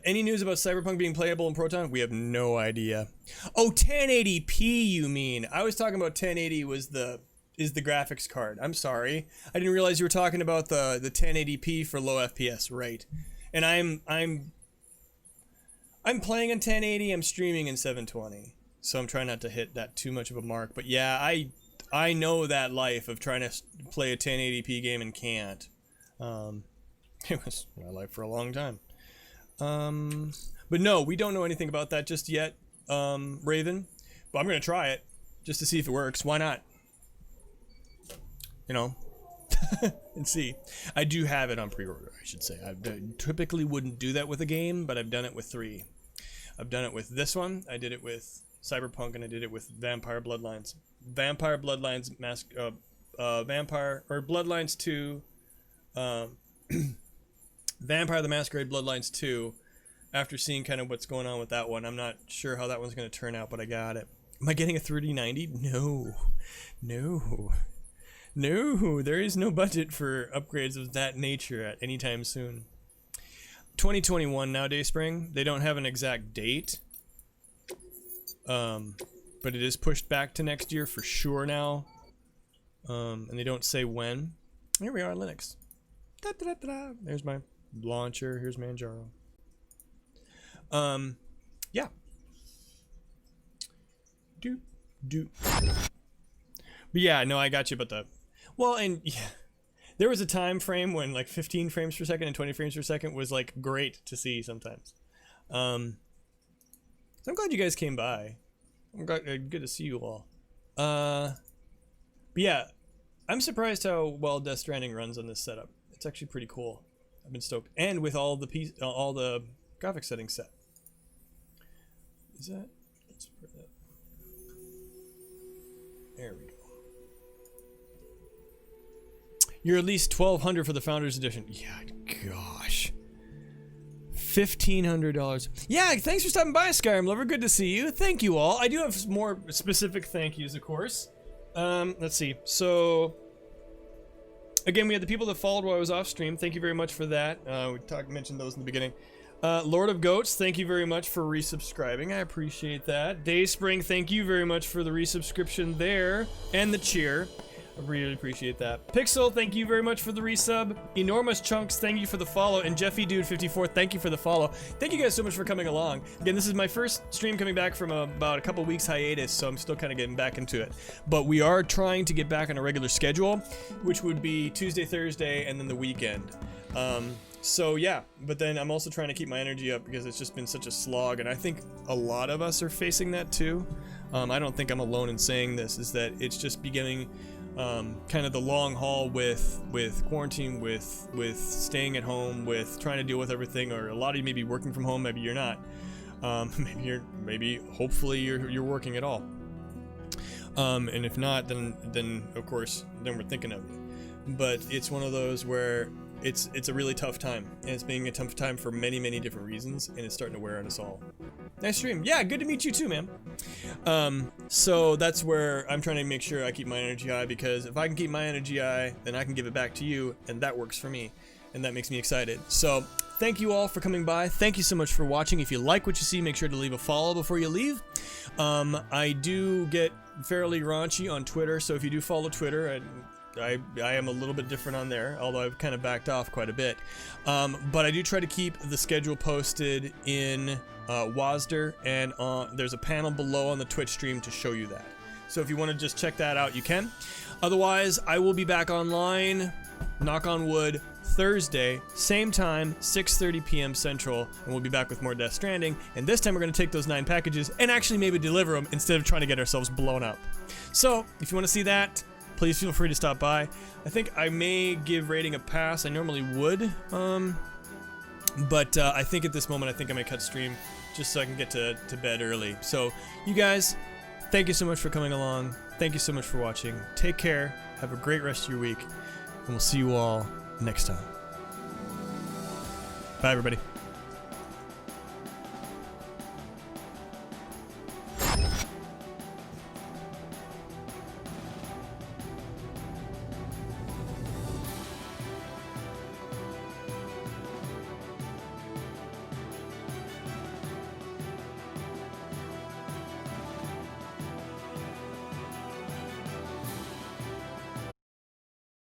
Any news about Cyberpunk being playable in Proton? We have no idea. Oh, 1080p you mean. I was talking about 1080 is the graphics card. I'm sorry. I didn't realize you were talking about the 1080p for low FPS, right. And I'm playing in 1080, I'm streaming in 720. So I'm trying not to hit that too much of a mark. But yeah, I know that life of trying to play a 1080p game and can't. It was my life for a long time. But no, we don't know anything about that just yet, Raven. But I'm gonna try it just to see if it works. Why not? You know, and see. I do have it on pre-order, I should say. I typically wouldn't do that with a game, but I've done it with 3. I've done it with this one. I did it with Cyberpunk, and I did it with Vampire Bloodlines. Vampire Bloodlines Bloodlines 2. Vampire the Masquerade Bloodlines 2. After seeing kind of what's going on with that one, I'm not sure how that one's going to turn out, but I got it. Am I getting a 3090? No. No. No, there is no budget for upgrades of that nature at any time soon. 2021 now, Dayspring. They don't have an exact date. But it is pushed back to next year for sure now. And they don't say when. Here we are on Linux. Da, da, da, da. There's my launcher. Here's Manjaro. Yeah. But yeah, no, I got you about the... Well, and yeah, there was a time frame when like 15 frames per second and 20 frames per second was like great to see sometimes. So I'm glad you guys came by. I'm glad, good to see you all. But yeah, I'm surprised how well Death Stranding runs on this setup. It's actually pretty cool. I've been stoked, and with all the graphics settings set. Is that? Let's put that. There we go. You're at least $1,200 for the Founders Edition. Yeah, gosh. $1,500. Yeah, thanks for stopping by, Skyrim Lover. Good to see you. Thank you all. I do have more specific thank yous, of course. Let's see. So, again, we had the people that followed while I was off stream. Thank you very much for that. We mentioned those in the beginning. Lord of Goats, thank you very much for resubscribing. I appreciate that. Dayspring, thank you very much for the resubscription there and the cheer. I really appreciate that. Pixel, thank you very much for the resub. Enormous Chunks, thank you for the follow. And Jeffy Dude 54, thank you for the follow. Thank you guys so much for coming along. Again, this is my first stream coming back from about a couple weeks hiatus, so I'm still kind of getting back into it. But we are trying to get back on a regular schedule, which would be Tuesday, Thursday, and then the weekend. So yeah, but then I'm also trying to keep my energy up because it's just been such a slog, and I think a lot of us are facing that too. I don't think I'm alone in saying this, is that it's just beginning kind of the long haul with quarantine, with staying at home, with trying to deal with everything, or a lot of you may be working from home, maybe you're not. Hopefully you're working at all. And if not, then of course, then we're thinking of you. But it's one of those where it's a really tough time, and it's being a tough time for many different reasons, and it's starting to wear on us all. Nice stream. Yeah, good to meet you too, man. So that's where I'm trying to make sure I keep my energy high, because if I can keep my energy high, then I can give it back to you, and that works for me, and that makes me excited. So thank you all for coming by. Thank you so much for watching. If you like what you see, make sure to leave a follow before you leave. I do get fairly raunchy on Twitter, so if you do follow Twitter, I am a little bit different on there, although I've kind of backed off quite a bit. But I do try to keep the schedule posted in WASD, and there's a panel below on the Twitch stream to show you that. So if you want to just check that out, you can. Otherwise, I will be back online, knock on wood, Thursday, same time, 6:30 p.m. Central, and we'll be back with more Death Stranding. And this time we're going to take those 9 packages and actually maybe deliver them instead of trying to get ourselves blown up. So if you want to see that, please feel free to stop by. I think I may give rating a pass. I normally would, but I think at this moment I think I may cut stream just so I can get to bed early. So you guys, thank you so much for coming along. Thank you so much for watching. Take care. Have a great rest of your week, and we'll see you all next time. Bye, everybody.